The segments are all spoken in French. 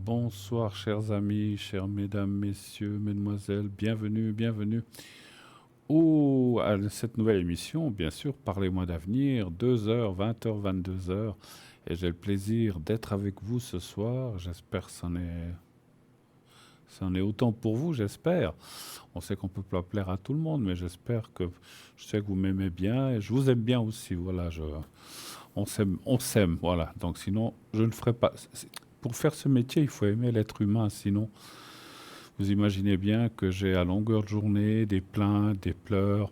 Bonsoir, chers amis, chères mesdames, messieurs, mesdemoiselles, bienvenue, bienvenue à cette nouvelle émission, bien sûr, Parlez-moi d'avenir, 2 heures, 20 heures, 22 heures. Et j'ai le plaisir d'être avec vous ce soir. J'espère que c'en est autant pour vous, j'espère. On sait qu'on peut pas plaire à tout le monde, mais je sais que vous m'aimez bien et je vous aime bien aussi. Voilà, on s'aime, voilà. Donc sinon, je ne ferai pas. Pour faire ce métier, il faut aimer l'être humain, sinon vous imaginez bien que j'ai à longueur de journée des plaintes, des pleurs.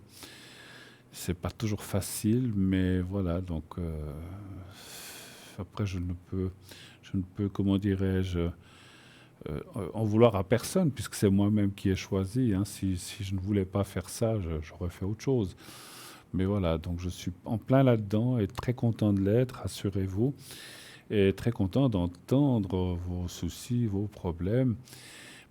C'est pas toujours facile, mais voilà. Donc après, je ne peux, comment dirais-je, en vouloir à personne, puisque c'est moi-même qui ai choisi. Hein. Si je ne voulais pas faire ça, j'aurais fait autre chose. Mais voilà, donc je suis en plein là-dedans et très content de l'être, rassurez-vous, et très content d'entendre vos soucis, vos problèmes.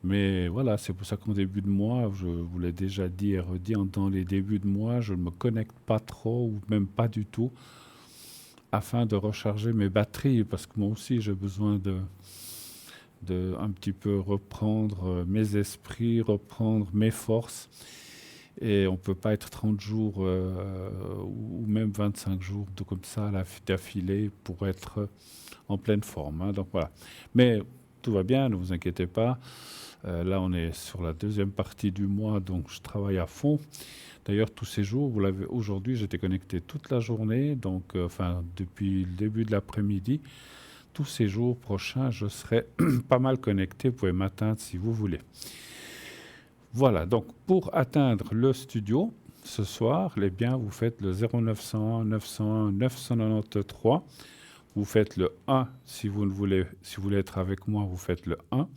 Mais voilà, c'est pour ça qu'en début de mois, je vous l'ai déjà dit et redit, dans les débuts de mois, je ne me connecte pas trop ou même pas du tout afin de recharger mes batteries parce que moi aussi j'ai besoin de un petit peu reprendre mes esprits, reprendre mes forces. Et on ne peut pas être 30 jours ou même 25 jours comme ça d'affilée pour être en pleine forme. Hein. Donc voilà. Mais tout va bien, ne vous inquiétez pas. Là, on est sur la deuxième partie du mois, donc je travaille à fond. D'ailleurs, tous ces jours, vous l'avez aujourd'hui, j'étais connecté toute la journée, donc enfin depuis le début de l'après-midi. Tous ces jours prochains, je serai pas mal connecté. Vous pouvez m'atteindre si vous voulez. Voilà, donc pour atteindre le studio ce soir, eh bien, vous faites le 0901 901 993. Vous faites le 1 si vous voulez être avec moi, vous faites le 1.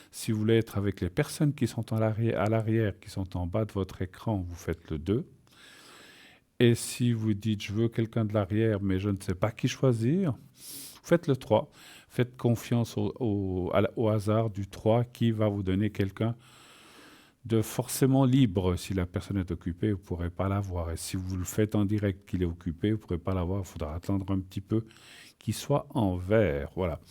Si vous voulez être avec les personnes qui sont à l'arrière, qui sont en bas de votre écran, vous faites le 2. Et si vous dites je veux quelqu'un de l'arrière, mais je ne sais pas qui choisir, vous faites le 3. Faites confiance au hasard du 3 qui va vous donner quelqu'un de forcément libre. Si la personne est occupée, vous ne pourrez pas la voir. Et si vous le faites en direct qu'il est occupé, vous ne pourrez pas la voir. Il faudra attendre un petit peu qu'il soit en vert. Voilà.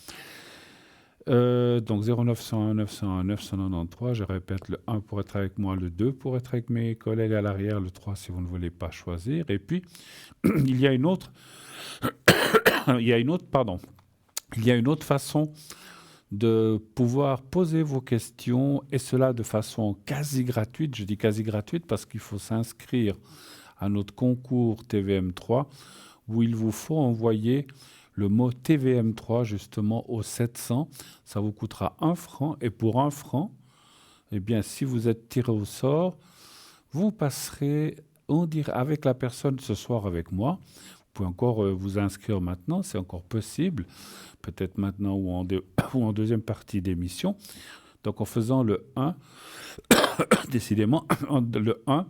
Donc 0901 901 993, je répète, le 1 pour être avec moi, le 2 pour être avec mes collègues à l'arrière, le 3 si vous ne voulez pas choisir. Et puis, il y a une autre, pardon, il y a une autre façon de pouvoir poser vos questions et cela de façon quasi gratuite. Je dis quasi gratuite parce qu'il faut s'inscrire à notre concours TVM3 où il vous faut envoyer le mot TVM3 justement au 700. Ça vous coûtera 1 franc et pour 1 franc, eh bien, si vous êtes tiré au sort, vous passerez avec la personne ce soir avec moi. Vous pouvez encore vous inscrire maintenant, c'est encore possible, peut-être maintenant ou en deuxième partie d'émission. Donc en faisant le 1, décidément, le 1,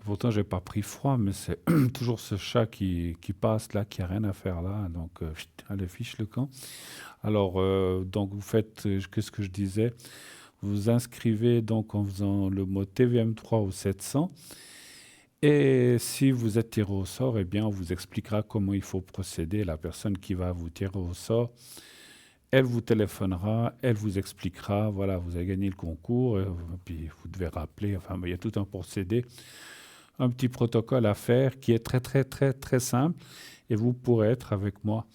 pourtant j'ai pas pris froid, mais c'est toujours ce chat qui passe là, qui a rien à faire là, donc allez, fiche le camp. Alors, donc vous faites, qu'est-ce que je disais? Vous vous inscrivez donc en faisant le mot TVM3 au 700. Et si vous êtes tiré au sort, eh bien, on vous expliquera comment il faut procéder. La personne qui va vous tirer au sort, elle vous téléphonera, elle vous expliquera, voilà, vous avez gagné le concours, puis vous devez rappeler, enfin, il y a tout un procédé, un petit protocole à faire qui est très, très, très, très simple. Et vous pourrez être avec moi.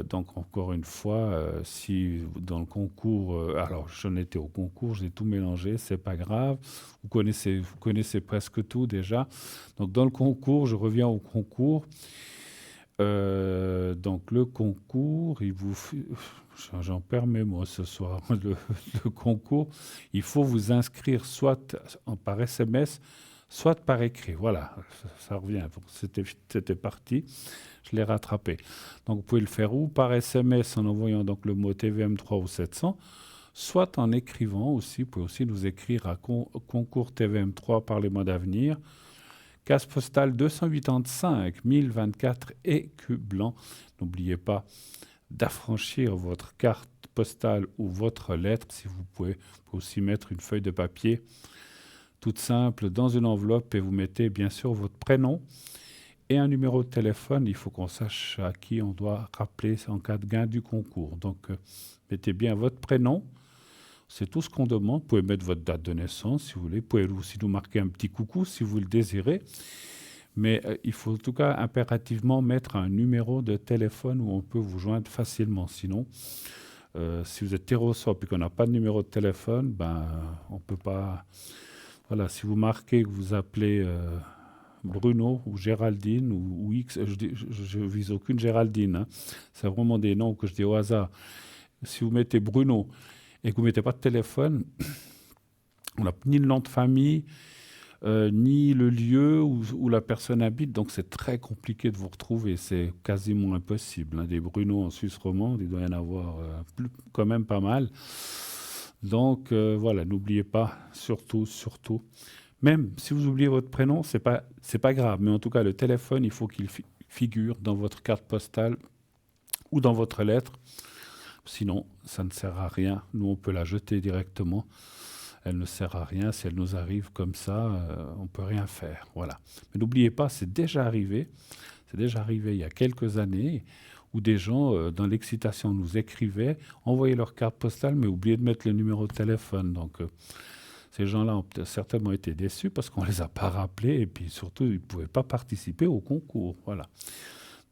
Donc encore une fois, si dans le concours, alors j'en étais au concours, j'ai tout mélangé, c'est pas grave. Vous connaissez presque tout déjà. Donc dans le concours, je reviens au concours. Donc le concours, j'en perds mes mots ce soir. Le concours, il faut vous inscrire soit par SMS, soit par écrit. Voilà, ça revient. C'était parti. Je l'ai rattrapé. Donc vous pouvez le faire ou par SMS en envoyant donc le mot TVM3 au 700, soit en écrivant aussi. Vous pouvez aussi nous écrire à concours TVM3 par les mois d'avenir. Case postale 285 1024 écus blanc. N'oubliez pas d'affranchir votre carte postale ou votre lettre. Si vous pouvez aussi mettre une feuille de papier toute simple dans une enveloppe et vous mettez bien sûr votre prénom et un numéro de téléphone. Il faut qu'on sache à qui on doit rappeler en cas de gain du concours. Donc, mettez bien votre prénom. C'est tout ce qu'on demande. Vous pouvez mettre votre date de naissance si vous voulez. Vous pouvez aussi nous marquer un petit coucou si vous le désirez. Mais il faut en tout cas impérativement mettre un numéro de téléphone où on peut vous joindre facilement. Sinon, si vous êtes tiré au sort et qu'on n'a pas de numéro de téléphone, ben, on ne peut pas. Voilà, si vous marquez que vous appelez Bruno ou Géraldine ou X, je ne vise aucune Géraldine, hein. C'est vraiment des noms que je dis au hasard. Si vous mettez Bruno et que vous ne mettez pas de téléphone, on n'a ni le nom de famille, ni le lieu où la personne habite, donc c'est très compliqué de vous retrouver, c'est quasiment impossible, hein. Des Bruno en Suisse romande, il doit y en avoir quand même pas mal. Donc voilà, n'oubliez pas, surtout, même si vous oubliez votre prénom, c'est pas grave, mais en tout cas le téléphone, il faut qu'il figure dans votre carte postale ou dans votre lettre, sinon ça ne sert à rien, nous on peut la jeter directement. Elle ne sert à rien. Si elle nous arrive comme ça, on ne peut rien faire. Voilà. Mais n'oubliez pas, c'est déjà arrivé. C'est déjà arrivé il y a quelques années où des gens, dans l'excitation, nous écrivaient, envoyaient leur carte postale, mais oubliaient de mettre le numéro de téléphone. Donc, ces gens-là ont certainement été déçus parce qu'on ne les a pas rappelés et puis surtout, ils ne pouvaient pas participer au concours. Voilà.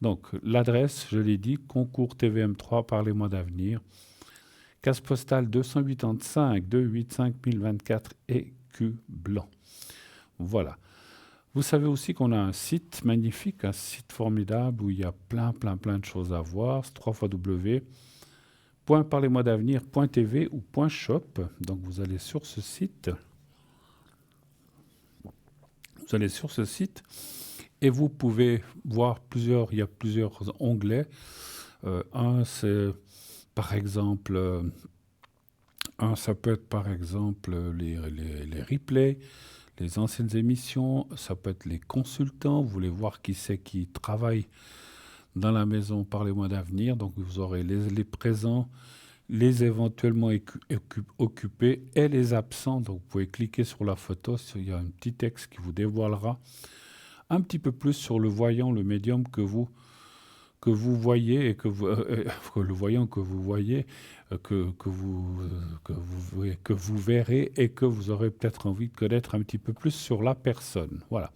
Donc, l'adresse, je l'ai dit, concours TVM3, parlez-moi d'avenir. Case postale 285 285 1024 EQ blanc. Voilà. Vous savez aussi qu'on a un site magnifique, un site formidable où il y a plein de choses à voir. C'est www.parlez-moi-d'avenir.tv ou .shop. Donc vous allez sur ce site. Et vous pouvez voir il y a plusieurs onglets. Un, c'est par exemple, ça peut être par exemple les replays, les anciennes émissions, ça peut être les consultants, vous voulez voir qui c'est qui travaille dans la maison Parlez-moi d'avenir, donc vous aurez les présents, les éventuellement occupés et les absents, donc vous pouvez cliquer sur la photo, il y a un petit texte qui vous dévoilera un petit peu plus sur le voyant, le médium que vous voyez et que le voyant que vous voyez, que vous verrez et que vous aurez peut-être envie de connaître un petit peu plus sur la personne. Voilà.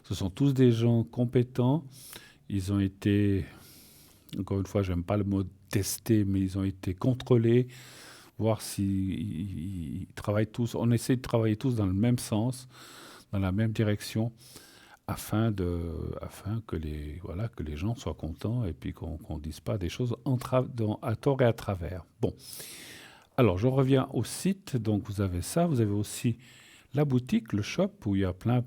Ce sont tous des gens compétents. Ils ont été, encore une fois, j'aime pas le mot testés, mais ils ont été contrôlés, voir s'ils travaillent tous. On essaie de travailler tous dans le même sens, dans la même direction, afin que les gens soient contents et puis qu'on ne dise pas des choses à tort et à travers. Bon, alors je reviens au site. Donc vous avez ça, vous avez aussi la boutique, le shop où il y a plein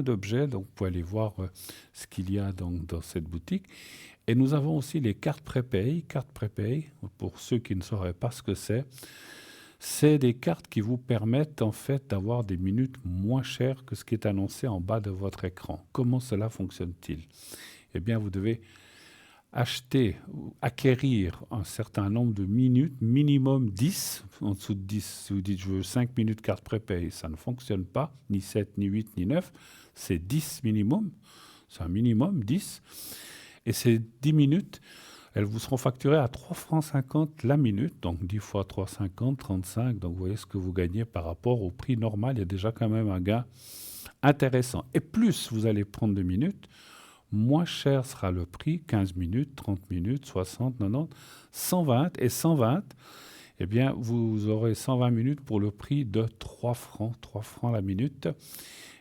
d'objets. Donc vous pouvez aller voir ce qu'il y a dans cette boutique. Et nous avons aussi les cartes prépay. Cartes prépay, pour ceux qui ne sauraient pas ce que c'est des cartes qui vous permettent en fait d'avoir des minutes moins chères que ce qui est annoncé en bas de votre écran. Comment cela fonctionne-t-il? Eh bien, vous devez acquérir un certain nombre de minutes, minimum 10. En dessous de 10, si vous dites je veux 5 minutes carte prépay, ça ne fonctionne pas, ni 7, ni 8, ni 9. C'est 10 minimum, c'est un minimum 10. Et ces 10 minutes, elles vous seront facturées à 3,50 francs la minute, donc 10 fois 3,50, 35. Donc vous voyez ce que vous gagnez par rapport au prix normal. Il y a déjà quand même un gain intéressant. Et plus vous allez prendre de minutes, moins cher sera le prix, 15 minutes, 30 minutes, 60, 90, 120. Et 120, eh bien, vous aurez 120 minutes pour le prix de 3 francs la minute.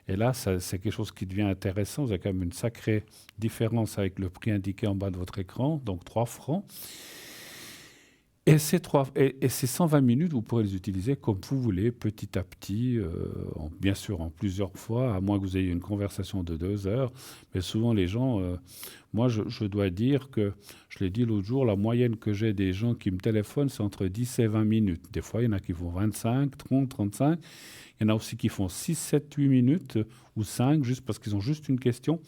Et là, c'est quelque chose qui devient intéressant. Vous avez quand même une sacrée différence avec le prix indiqué en bas de votre écran, donc 3 francs. Et ces 120 minutes, vous pourrez les utiliser comme vous voulez, petit à petit, bien sûr en plusieurs fois, à moins que vous ayez une conversation de 2 heures. Mais souvent, les gens, moi, je dois dire que, je l'ai dit l'autre jour, la moyenne que j'ai des gens qui me téléphonent, c'est entre 10 et 20 minutes. Des fois, il y en a qui font 25, 30, 35. Il y en a aussi qui font 6, 7, 8 minutes ou 5, juste parce qu'ils ont juste une question.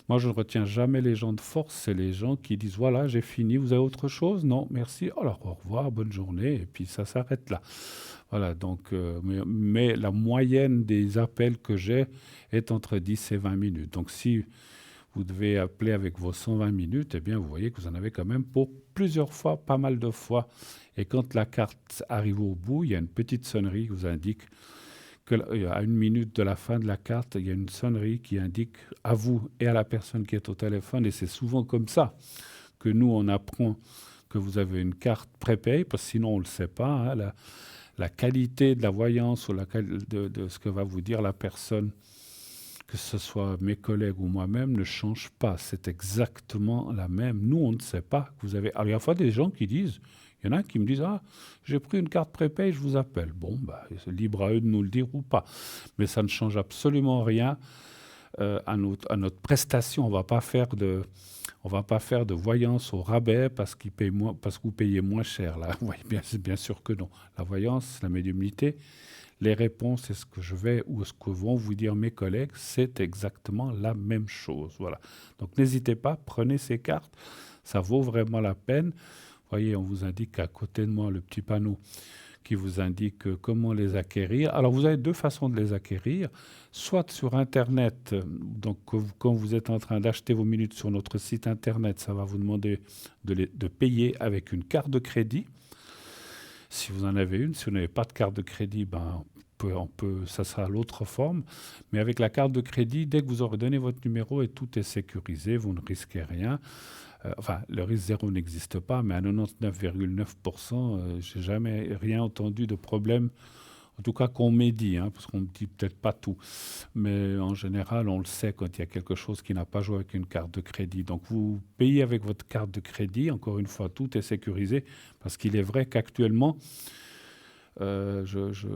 Moi, je ne retiens jamais les gens de force. C'est les gens qui disent, voilà, j'ai fini, vous avez autre chose? Non, merci. Alors, au revoir, bonne journée. Et puis, ça s'arrête là. Voilà, donc, mais la moyenne des appels que j'ai est entre 10 et 20 minutes. Donc si vous devez appeler avec vos 120 minutes, eh bien vous voyez que vous en avez quand même pour plusieurs fois, pas mal de fois. Et quand la carte arrive au bout, il y a une petite sonnerie qui vous indique qu'à une minute de la fin de la carte, il y a une sonnerie qui indique à vous et à la personne qui est au téléphone, et c'est souvent comme ça que nous, on apprend que vous avez une carte prépayée, parce que sinon, on ne le sait pas, hein, la qualité de la voyance ou de ce que va vous dire la personne, que ce soit mes collègues ou moi-même, ne change pas. C'est exactement la même. Nous, on ne sait pas que vous avez... Alors, il y a parfois des gens qui disent, il y en a qui me disent, ah, j'ai pris une carte prépay, je vous appelle. Bon, bah, c'est libre à eux de nous le dire ou pas. Mais ça ne change absolument rien à notre prestation. On va pas faire de voyance au rabais parce qu'ils payent moins, parce que vous payez moins cher. Là, oui, bien sûr que non. La voyance, la médiumnité, les réponses et ce que je vais ou ce que vont vous dire mes collègues, c'est exactement la même chose. Voilà. Donc n'hésitez pas, prenez ces cartes, ça vaut vraiment la peine. Vous voyez, on vous indique à côté de moi le petit panneau qui vous indique comment les acquérir. Alors vous avez deux façons de les acquérir, soit sur Internet, donc quand vous êtes en train d'acheter vos minutes sur notre site Internet, ça va vous demander de payer avec une carte de crédit. Si vous en avez une, si vous n'avez pas de carte de crédit, ben, ça sera l'autre forme. Mais avec la carte de crédit, dès que vous aurez donné votre numéro et tout est sécurisé, vous ne risquez rien. Enfin, le risque zéro n'existe pas, mais à 99,9%, j'ai jamais rien entendu de problème. En tout cas, qu'on m'ait dit, hein, parce qu'on ne me dit peut-être pas tout. Mais en général, on le sait quand il y a quelque chose qui n'a pas joué avec une carte de crédit. Donc, vous payez avec votre carte de crédit. Encore une fois, tout est sécurisé. Parce qu'il est vrai qu'actuellement,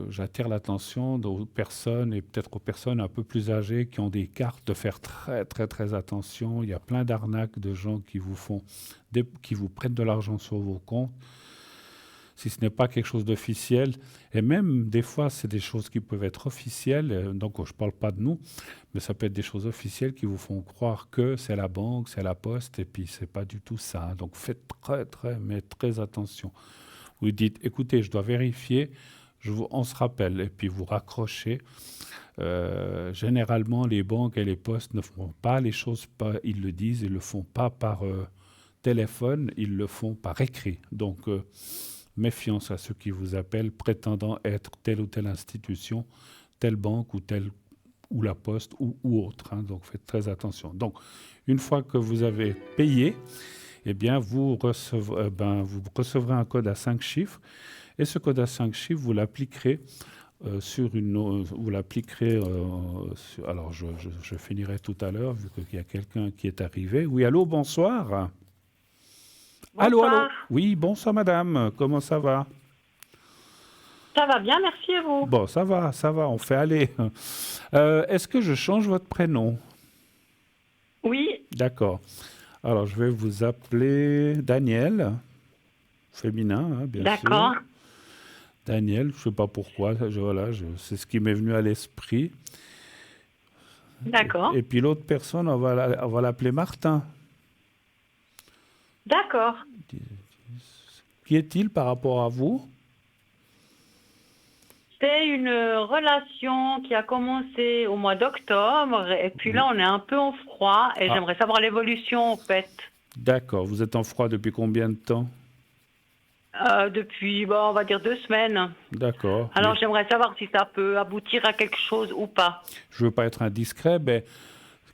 j'attire l'attention aux personnes et peut-être aux personnes un peu plus âgées qui ont des cartes de faire très, très, très attention. Il y a plein d'arnaques de gens qui vous prennent de l'argent sur vos comptes si ce n'est pas quelque chose d'officiel. Et même des fois, c'est des choses qui peuvent être officielles. Donc, je ne parle pas de nous, mais ça peut être des choses officielles qui vous font croire que c'est la banque, c'est la poste, et puis c'est pas du tout ça. Donc, faites très, très, mais très attention. Vous dites, écoutez, je dois vérifier, on se rappelle, et puis vous raccrochez. Généralement, les banques et les postes ne font pas les choses, ils le disent, ils ne le font pas par téléphone, ils le font par écrit. Donc, méfiance à ceux qui vous appellent prétendant être telle ou telle institution, telle banque ou la poste ou autre. Hein. Donc faites très attention. Donc une fois que vous avez payé, eh bien vous recevrez un code à 5 chiffres et ce code à 5 chiffres vous l'appliquerez alors je finirai tout à l'heure vu qu'il y a quelqu'un qui est arrivé. Oui, allô, bonsoir. Allô, allô. Bonsoir. Oui, bonsoir madame, comment ça va? Ça va bien, merci et vous. Bon, ça va, on fait aller. Est-ce que je change votre prénom? Oui, D'accord. Alors, je vais vous appeler Daniel, féminin, hein, bien sûr. d'accord, Daniel, je ne sais pas pourquoi, c'est ce qui m'est venu à l'esprit. d'accord, Et puis l'autre personne, on va l'appeler Martin. d'accord. Qui est-il par rapport à vous? C'est une relation qui a commencé au mois d'octobre et puis Oui. là on est un peu en froid et Ah, j'aimerais savoir l'évolution en fait. d'accord. Vous êtes en froid depuis combien de temps? Depuis, bon, on va dire 2 semaines. D'accord. Alors Mais j'aimerais savoir si ça peut aboutir à quelque chose ou pas. je ne veux pas être indiscret, mais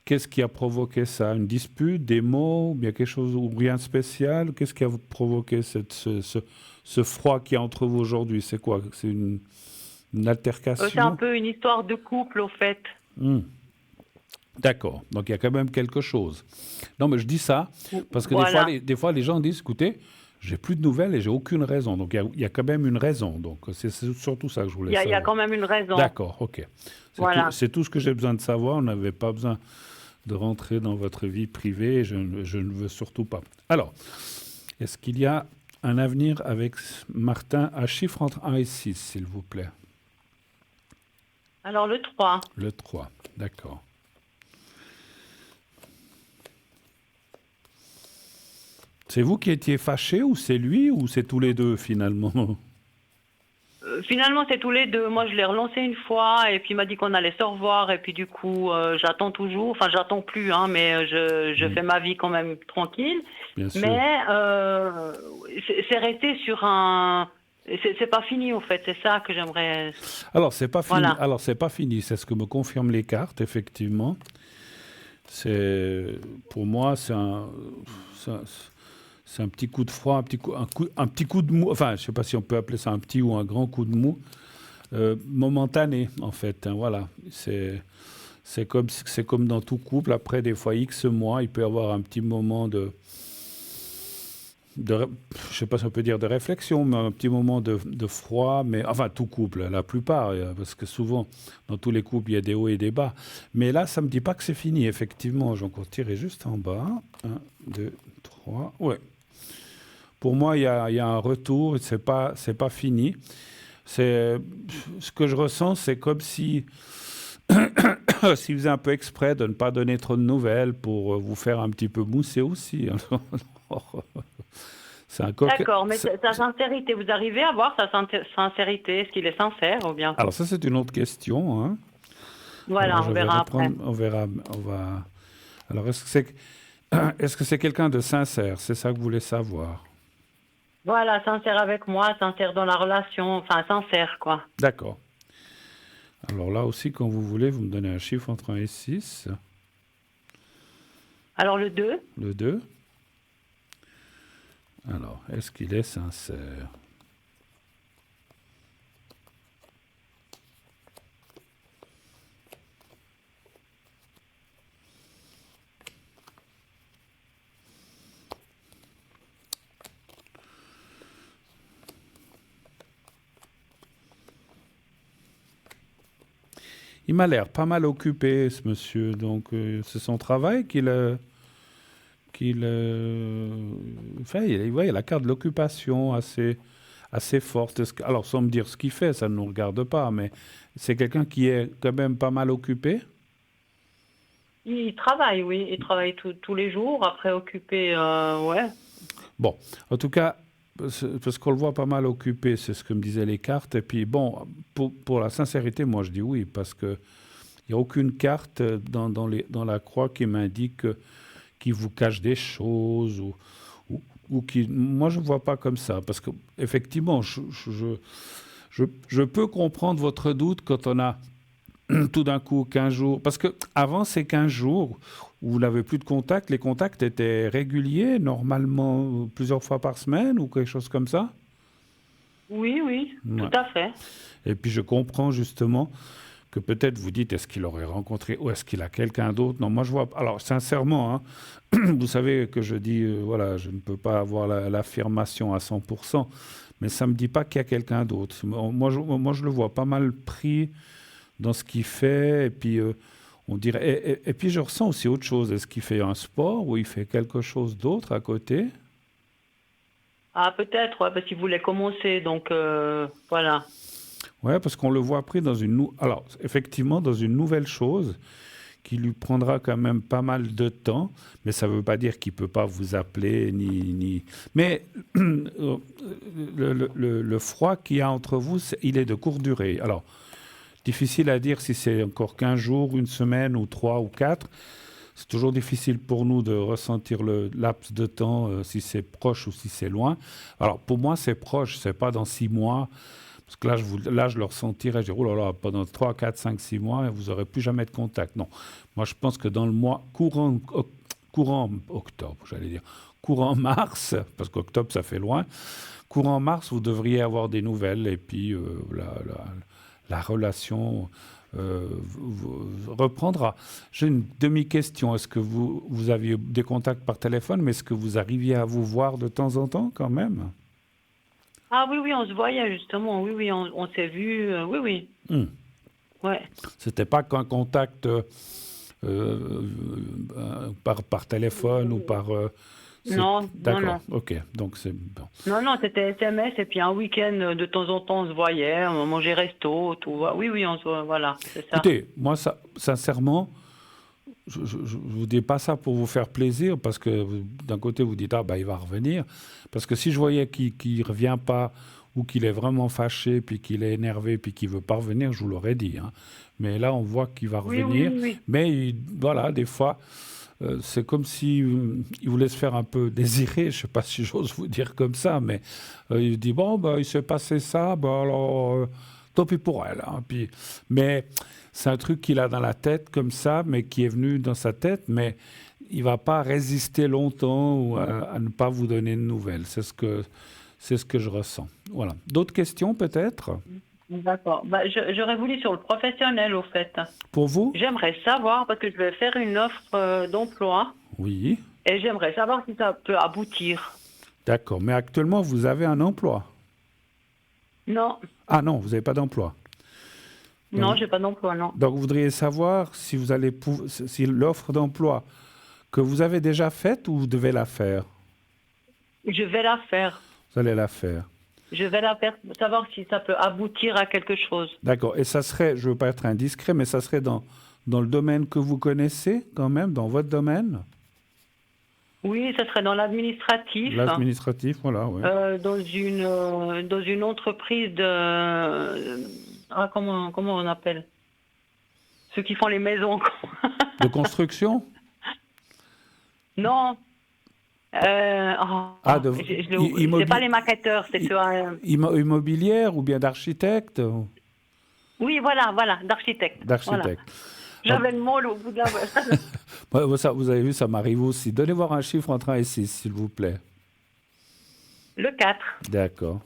qu'est-ce qui a provoqué ça? Une dispute, des mots, ou bien quelque chose ou rien de spécial? Qu'est-ce qui a provoqué ce froid qui est entre vous aujourd'hui? C'est quoi? C'est une C'est un altercation? peu une histoire de couple au fait. Hmm. D'accord. Donc il y a quand même quelque chose. Non, mais je dis ça parce que Voilà. des fois, les gens disent, écoutez, j'ai plus de nouvelles et j'ai aucune raison. Donc il y a quand même une raison. Donc c'est surtout ça que je voulais Il y a savoir. quand même une raison. D'accord, ok. Voilà. C'est tout ce que j'ai besoin de savoir. On n'avait pas besoin de rentrer dans votre vie privée. Je ne veux surtout pas. Alors, est-ce qu'il y a un avenir avec Martin à chiffre entre 1 et 6, s'il vous plaît? Alors le 3. Le 3, d'accord. C'est vous qui étiez fâché ou c'est lui ou c'est tous les deux finalement? finalement, c'est tous les deux. Moi, je l'ai relancé une fois et puis il m'a dit qu'on allait se revoir. Et puis du coup, j'attends toujours. Enfin, j'attends plus, hein, mais je fais ma vie quand même tranquille. Bien sûr. Mais c'est resté sur un... C'est pas fini, au fait. C'est ça que j'aimerais... Alors, c'est pas fini. Voilà. Alors, c'est pas fini. C'est ce que me confirment les cartes, effectivement. C'est, pour moi, c'est un, c'est un petit coup de froid, un petit coup de mou. Enfin, je sais pas si on peut appeler ça un petit ou un grand coup de mou, momentané, en fait, hein, voilà. C'est comme dans tout couple. Après, des fois, X mois, il peut y avoir un petit moment je sais pas si on peut dire de réflexion, mais un petit moment de froid, mais enfin tout couple, la plupart, parce que souvent dans tous les couples il y a des hauts et des bas. Mais là, ça me dit pas que c'est fini, effectivement. J'en tirer juste en bas. Un, 2, 3. Ouais. Pour moi, il y a un retour. C'est pas fini. C'est ce que je ressens, c'est comme si s'il faisait un peu exprès de ne pas donner trop de nouvelles pour vous faire un petit peu mousser aussi. C'est un coq. D'accord, mais sa sincérité, vous arrivez à voir sa sincérité? Est-ce qu'il est sincère ou bien? Alors ça, c'est une autre question, hein. Alors Voilà, je on vais verra après. reprendre, on verra, on va. Alors est-ce que c'est quelqu'un de sincère? C'est ça que vous voulez savoir. Voilà, sincère avec moi, sincère dans la relation, enfin sincère, quoi. D'accord. Alors là aussi, quand vous voulez, vous me donnez un chiffre entre 1 et 6. Alors le 2. Le 2. Alors, est-ce qu'il est sincère? Il m'a l'air pas mal occupé, ce monsieur. Donc, c'est son travail enfin, il y a la carte de l'occupation assez forte. Alors, sans me dire ce qu'il fait, ça ne nous regarde pas, mais c'est quelqu'un qui est quand même pas mal occupé. Il travaille, oui, il travaille tous les jours, après occupé, ouais. Bon, en tout cas, parce qu'on le voit pas mal occupé, c'est ce que me disaient les cartes. Et puis, bon, pour la sincérité, moi, je dis oui, parce que il n'y a aucune carte dans la croix qui m'indique qui vous cache des choses ou qui... Moi, je ne vois pas comme ça, parce que effectivement, je peux comprendre votre doute quand on a tout d'un coup 15 jours. Parce que avant ces 15 jours où vous n'avez plus de contact, les contacts étaient réguliers, normalement plusieurs fois par semaine ou quelque chose comme ça. Oui, oui, Ouais. tout à fait. Et puis je comprends justement que peut-être vous dites est-ce qu'il aurait rencontré ou est-ce qu'il a quelqu'un d'autre. Non, moi je vois. Alors sincèrement, hein, vous savez que je dis voilà, je ne peux pas avoir l'affirmation à 100%, mais ça me dit pas qu'il y a quelqu'un d'autre. Moi je le vois pas mal pris dans ce qu'il fait et puis on dirait et puis je ressens aussi autre chose. Est-ce qu'il fait un sport ou il fait quelque chose d'autre à côté? Ah, peut-être, ouais, parce qu'il voulait commencer, donc voilà. Ouais, parce qu'on le voit pris alors effectivement dans une nouvelle chose qui lui prendra quand même pas mal de temps, mais ça ne veut pas dire qu'il ne peut pas vous appeler, ni... Mais le froid qu'il y a entre vous, il est de courte durée. Alors, difficile à dire si c'est encore 15 jours, une semaine, ou 3 ou 4. C'est toujours difficile pour nous de ressentir le laps de temps, si c'est proche ou si c'est loin. Alors, pour moi, c'est proche, c'est pas dans 6 mois. Parce que là, je le ressentirais, je dis, oh là là, pendant 3, 4, 5, 6 mois, vous n'aurez plus jamais de contact. Non. Moi, je pense que dans le mois courant octobre, j'allais dire, courant mars, parce qu'octobre, ça fait loin, courant mars, vous devriez avoir des nouvelles, et puis la relation reprendra. J'ai une demi-question. Est-ce que vous aviez des contacts par téléphone, mais est-ce que vous arriviez à vous voir de temps en temps, quand même? Ah oui, oui, on se voyait justement, oui, oui, on s'est vu, oui, oui, Hmm. ouais. C'était pas qu'un contact par téléphone ou par... Non, non, D'accord, non. ok. Donc c'est bon. Non, non, c'était SMS et puis un week-end, de temps en temps, on se voyait, on mangeait resto, tout. Oui, oui, on se voit, voilà, c'est ça. Écoutez, moi, sincèrement, je ne vous dis pas ça pour vous faire plaisir, parce que d'un côté, vous dites, ah bah il va revenir. Parce que si je voyais qu'il ne revient pas, ou qu'il est vraiment fâché, puis qu'il est énervé, puis qu'il veut pas revenir, je vous l'aurais dit, hein. Mais là, on voit qu'il va Oui, oui, revenir. oui. Mais voilà, des fois, c'est comme si il voulait se faire un peu désirer. Je sais pas si j'ose vous dire comme ça, mais il dit bon, bah, il s'est passé ça, bah alors tant pis pour elle, hein. Puis, mais c'est un truc qu'il a dans la tête comme ça, mais qui est venu dans sa tête, mais il va pas résister longtemps ou à ne pas vous donner de nouvelles. C'est ce que je ressens. Voilà. D'autres questions peut-être D'accord. Bah, j'aurais voulu sur le professionnel, au fait. pour vous? J'aimerais savoir, parce que je vais faire une offre d'emploi, Oui, et j'aimerais savoir si ça peut aboutir. d'accord. Mais actuellement, vous avez un emploi? Non, Ah non, vous n'avez pas d'emploi. non, Donc, j'ai pas d'emploi, non. donc vous voudriez savoir si vous allez si l'offre d'emploi que vous avez déjà faite ou vous devez la faire? Je vais la faire. Vous allez la faire. Je vais la faire pour savoir si ça peut aboutir à quelque chose. D'accord. Et ça serait, je ne veux pas être indiscret, mais ça serait dans le domaine que vous connaissez quand même, dans votre domaine? Oui, ça serait dans l'administratif, L'administratif, voilà, oui. dans une entreprise de... Ah, comment on appelle? Ceux qui font les maisons. De construction? Non. Ah, c'est pas les maquetteurs, c'est immobilière ou bien d'architecte? oui, voilà, d'architecte. Voilà. D'architecte. J'avais le mot au bout de la... Ouais, ça, vous avez vu, ça m'arrive aussi. Donnez voir un chiffre entre 1 et 6, s'il vous plaît. Le 4. D'accord.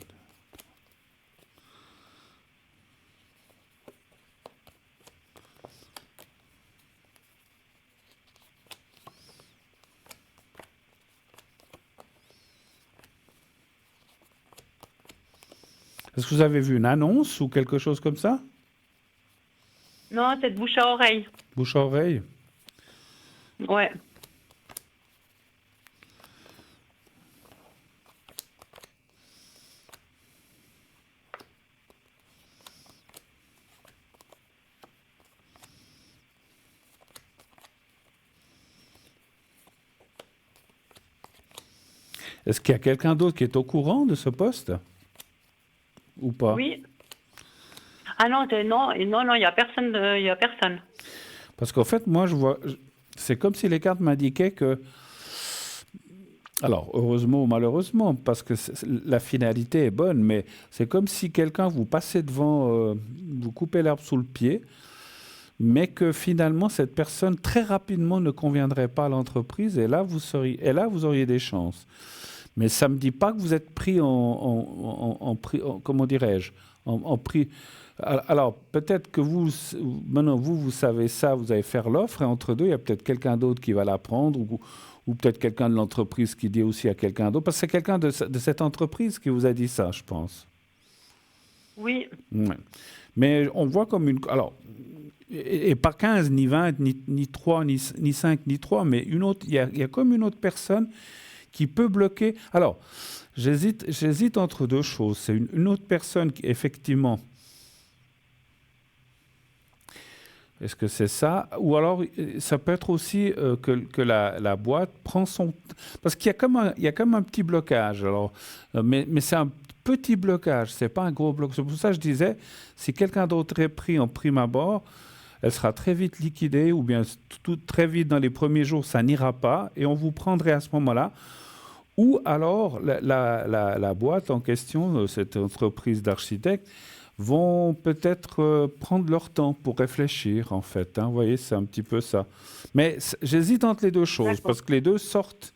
Est-ce que vous avez vu une annonce ou quelque chose comme ça? Non, c'est de bouche à oreille. Bouche à oreille? Ouais. Est-ce qu'il y a quelqu'un d'autre qui est au courant de ce poste? Ou pas? Oui. Ah non, non, il y a personne, il y a personne. Parce qu'en fait, moi, je vois, c'est comme si les cartes m'indiquaient que, alors, heureusement ou malheureusement, parce que la finalité est bonne, mais c'est comme si quelqu'un vous passait devant, vous coupait l'herbe sous le pied, mais que finalement, cette personne, très rapidement, ne conviendrait pas à l'entreprise, et là, vous auriez des chances. Mais ça ne me dit pas que vous êtes pris comment dirais-je, en prix. Alors, peut-être que maintenant, vous savez ça, vous allez faire l'offre, et entre deux, il y a peut-être quelqu'un d'autre qui va la prendre, ou peut-être quelqu'un de l'entreprise qui dit aussi à quelqu'un d'autre, parce que c'est quelqu'un de cette entreprise qui vous a dit ça, je pense. Oui. Ouais. Mais on voit comme une... Alors, et pas 15, ni 20, ni 3, ni 5, ni 3, mais une autre, il y a comme une autre personne qui peut bloquer. Alors, j'hésite entre deux choses. C'est une autre personne qui, effectivement, est-ce que c'est ça? Ou alors, ça peut être aussi que la boîte prend son... Parce qu'il y a comme un petit blocage. Alors, mais c'est un petit blocage, c'est pas un gros blocage. C'est pour ça que je disais, si quelqu'un d'autre est pris en prime abord, elle sera très vite liquidée, ou bien très vite dans les premiers jours, ça n'ira pas, et on vous prendrait à ce moment-là. Ou alors, la boîte en question, cette entreprise d'architectes, vont peut-être prendre leur temps pour réfléchir, en fait. Hein. Vous voyez, c'est un petit peu ça. Mais j'hésite entre les deux choses, parce que les deux sortent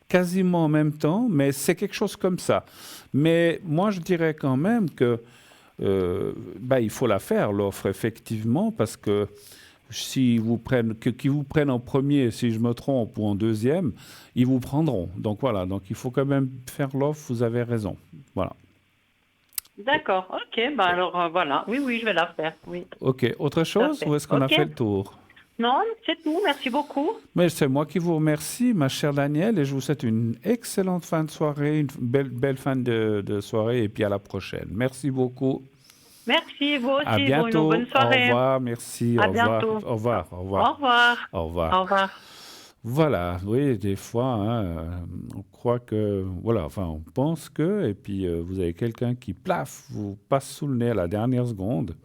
quasiment en même temps, mais c'est quelque chose comme ça. Mais moi, je dirais quand même que il faut la faire, l'offre, effectivement, parce que si qu'ils vous prennent en premier, si je me trompe, ou en deuxième, ils vous prendront. Donc voilà, donc il faut quand même faire l'offre, vous avez raison. Voilà. D'accord, ok, alors voilà, oui, je vais la faire, oui. Ok, autre chose, ou est-ce qu'on a fait le tour? Non, c'est tout, merci beaucoup. Mais c'est moi qui vous remercie, ma chère Danielle, et je vous souhaite une excellente fin de soirée, une belle fin de soirée, et puis à la prochaine. Merci beaucoup. Merci, vous aussi, À bientôt. Bruno, bonne soirée. Au revoir, merci. À au revoir. bientôt. Au revoir. Au revoir. Au revoir. Au revoir. Au revoir. Voilà, oui, des fois, hein, on croit que, voilà, enfin, on pense que, et puis vous avez quelqu'un qui, plaf, vous passe sous le nez à la dernière seconde.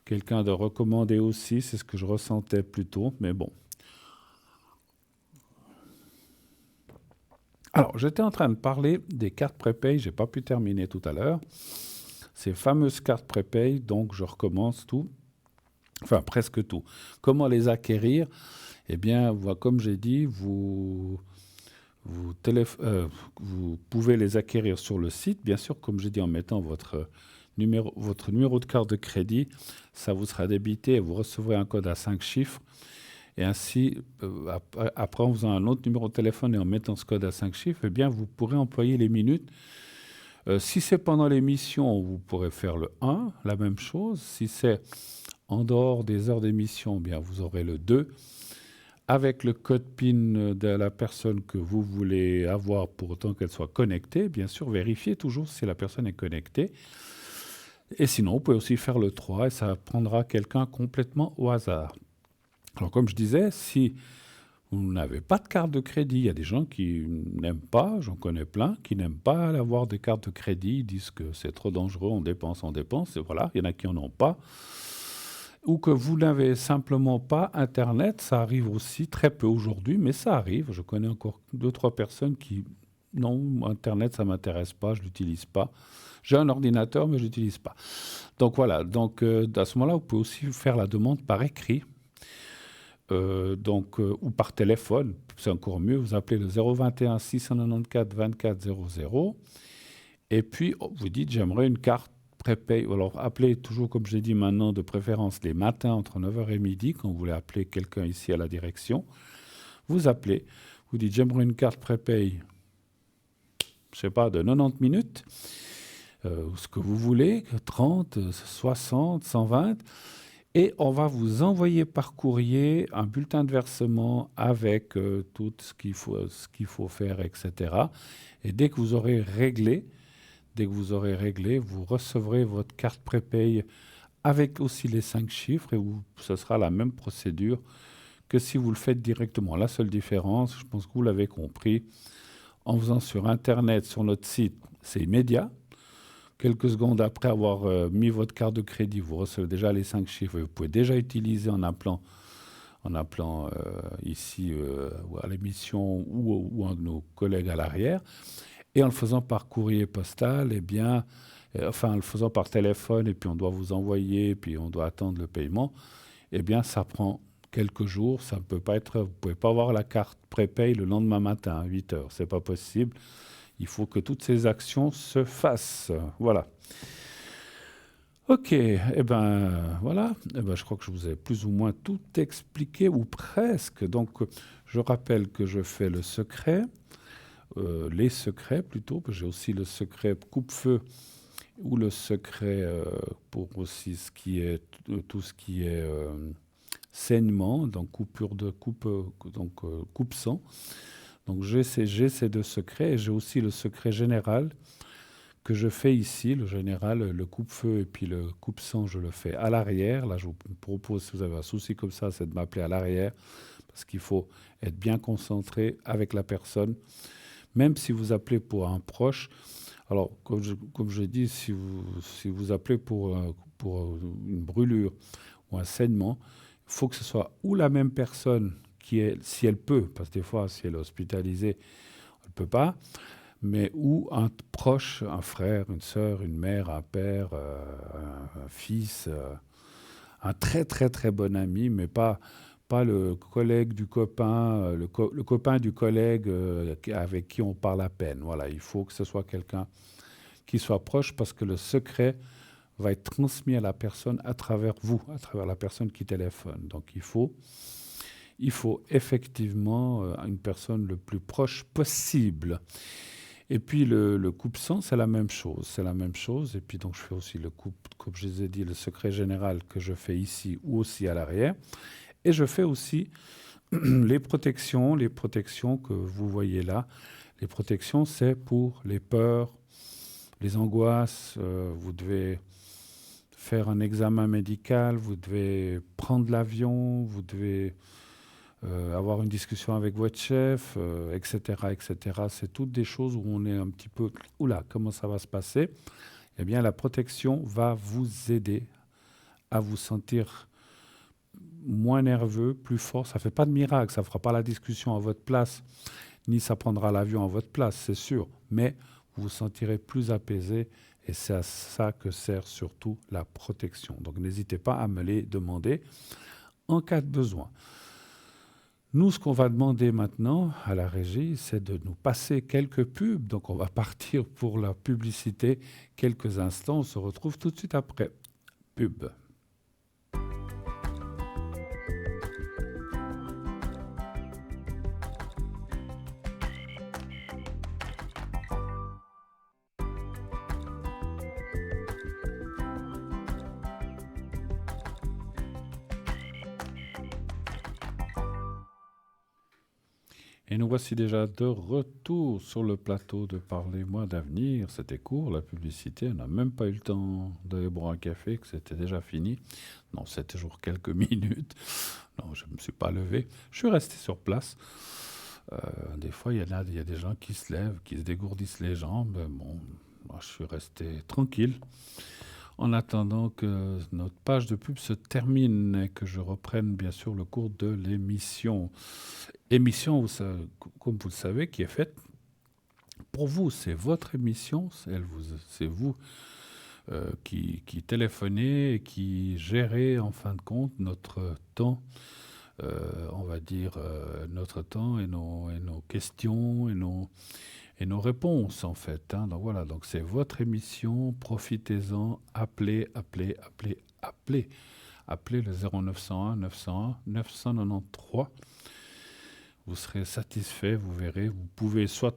Quelqu'un de recommandé aussi, c'est ce que je ressentais plus tôt, mais bon. Alors, j'étais en train de parler des cartes prépay, j'ai pas pu terminer tout à l'heure. Ces fameuses cartes prépay, donc je recommence tout, enfin presque tout. Comment les acquérir? Eh bien, comme j'ai dit, vous, vous pouvez les acquérir sur le site, bien sûr, comme j'ai dit, en mettant votre numéro de carte de crédit. Ça vous sera débité et vous recevrez un code à 5 chiffres. Et ainsi, après, en faisant un autre numéro de téléphone et en mettant ce code à 5 chiffres, eh bien, vous pourrez employer les minutes. Si c'est pendant l'émission, vous pourrez faire le 1, la même chose. Si c'est en dehors des heures d'émission, eh bien, vous aurez le 2. Avec le code PIN de la personne que vous voulez avoir pour autant qu'elle soit connectée, bien sûr, vérifiez toujours si la personne est connectée. Et sinon, vous pouvez aussi faire le 3 et ça prendra quelqu'un complètement au hasard. Alors, comme je disais, si vous n'avez pas de carte de crédit, il y a des gens qui n'aiment pas, j'en connais plein, qui n'aiment pas avoir des cartes de crédit, ils disent que c'est trop dangereux, on dépense, et voilà, il y en a qui n'en ont pas. Ou que vous n'avez simplement pas Internet, ça arrive aussi très peu aujourd'hui, mais ça arrive. Je connais encore deux, trois personnes qui, non, Internet, ça m'intéresse pas, je l'utilise pas. J'ai un ordinateur, mais je l'utilise pas. Donc voilà, donc à ce moment-là, vous pouvez aussi faire la demande par écrit, ou par téléphone, c'est encore mieux. Vous appelez le 021 694 24 00 et puis vous dites j'aimerais une carte prépay. Alors appelez toujours, comme j'ai dit maintenant, de préférence les matins entre 9h et midi, quand vous voulez appeler quelqu'un ici à la direction. Vous appelez, vous dites j'aimerais une carte prépay, je sais pas, de 90 minutes, ce que vous voulez, 30, 60, 120. Et on va vous envoyer par courrier un bulletin de versement avec tout ce qu'il faut faire, etc. Et dès que vous aurez réglé, vous recevrez votre carte prépay avec aussi les 5 chiffres et ce sera la même procédure que si vous le faites directement. La seule différence, je pense que vous l'avez compris, en faisant sur Internet, sur notre site, c'est immédiat. Quelques secondes après avoir mis votre carte de crédit, vous recevez déjà les 5 chiffres et vous pouvez déjà utiliser en appelant ici à l'émission ou un de nos collègues à l'arrière. Et en le faisant par courrier postal, eh bien, en le faisant par téléphone, et puis on doit vous envoyer, et puis on doit attendre le paiement, eh bien, ça prend quelques jours. Ça ne peut pas être, vous ne pouvez pas avoir la carte prépay le lendemain matin à 8 heures. Ce n'est pas possible. Il faut que toutes ces actions se fassent. Voilà. Ok, eh ben voilà, eh ben, je crois que je vous ai plus ou moins tout expliqué, ou presque. Donc, je rappelle que je fais le secret, les secrets plutôt, parce que j'ai aussi le secret coupe-feu ou le secret pour aussi tout ce qui est saignement, donc coupure de coupe-sang. Donc j'ai ces deux secrets et j'ai aussi le secret général que je fais ici. Le général, le coupe-feu et puis le coupe-sang, je le fais à l'arrière. Là, je vous propose, si vous avez un souci comme ça, c'est de m'appeler à l'arrière parce qu'il faut être bien concentré avec la personne. Même si vous appelez pour un proche, alors comme je dis, si vous appelez pour une brûlure ou un saignement, il faut que ce soit ou la même personne si elle peut, parce que des fois, si elle est hospitalisée, elle ne peut pas, mais ou un proche, un frère, une sœur, une mère, un père, un fils, un très très très bon ami, mais pas le collègue du copain, le copain du collègue avec qui on parle à peine. Voilà, il faut que ce soit quelqu'un qui soit proche parce que le secret va être transmis à la personne à travers vous, à travers la personne qui téléphone. Donc il faut effectivement une personne le plus proche possible. Et puis le coupe-sang, c'est la même chose. C'est la même chose. Et puis donc je fais aussi comme je les ai dit, le secret général que je fais ici ou aussi à l'arrière. Et je fais aussi les protections que vous voyez là. Les protections, c'est pour les peurs, les angoisses. Vous devez faire un examen médical, vous devez prendre l'avion, vous devez avoir une discussion avec votre chef, etc., etc. C'est toutes des choses où on est un petit peu, oula, comment ça va se passer? Eh bien, la protection va vous aider à vous sentir moins nerveux, plus fort. Ça ne fait pas de miracle, ça ne fera pas la discussion à votre place, ni ça prendra l'avion à votre place, c'est sûr. Mais vous vous sentirez plus apaisé et c'est à ça que sert surtout la protection. Donc n'hésitez pas à me les demander en cas de besoin. Nous, ce qu'on va demander maintenant à la régie, c'est de nous passer quelques pubs. Donc on va partir pour la publicité quelques instants. On se retrouve tout de suite après. Pub. Et nous voici déjà de retour sur le plateau de Parlez-moi d'avenir. C'était court, la publicité. On n'a même pas eu le temps d'aller boire un café, que c'était déjà fini. Non, c'était toujours quelques minutes. Non, je ne me suis pas levé. Je suis resté sur place. Des fois, il y a des gens qui se lèvent, qui se dégourdissent les jambes. Bon, moi, je suis resté tranquille. En attendant que notre page de pub se termine et que je reprenne bien sûr le cours de l'émission. Émission, comme vous le savez, qui est faite pour vous. C'est votre émission, c'est vous qui téléphonez et qui gérez en fin de compte notre temps, on va dire notre temps et nos questions et nos réponses en fait. Hein. Donc voilà, donc c'est votre émission, profitez-en, appelez le 0901 901 993. Vous serez satisfait, vous verrez. Vous pouvez soit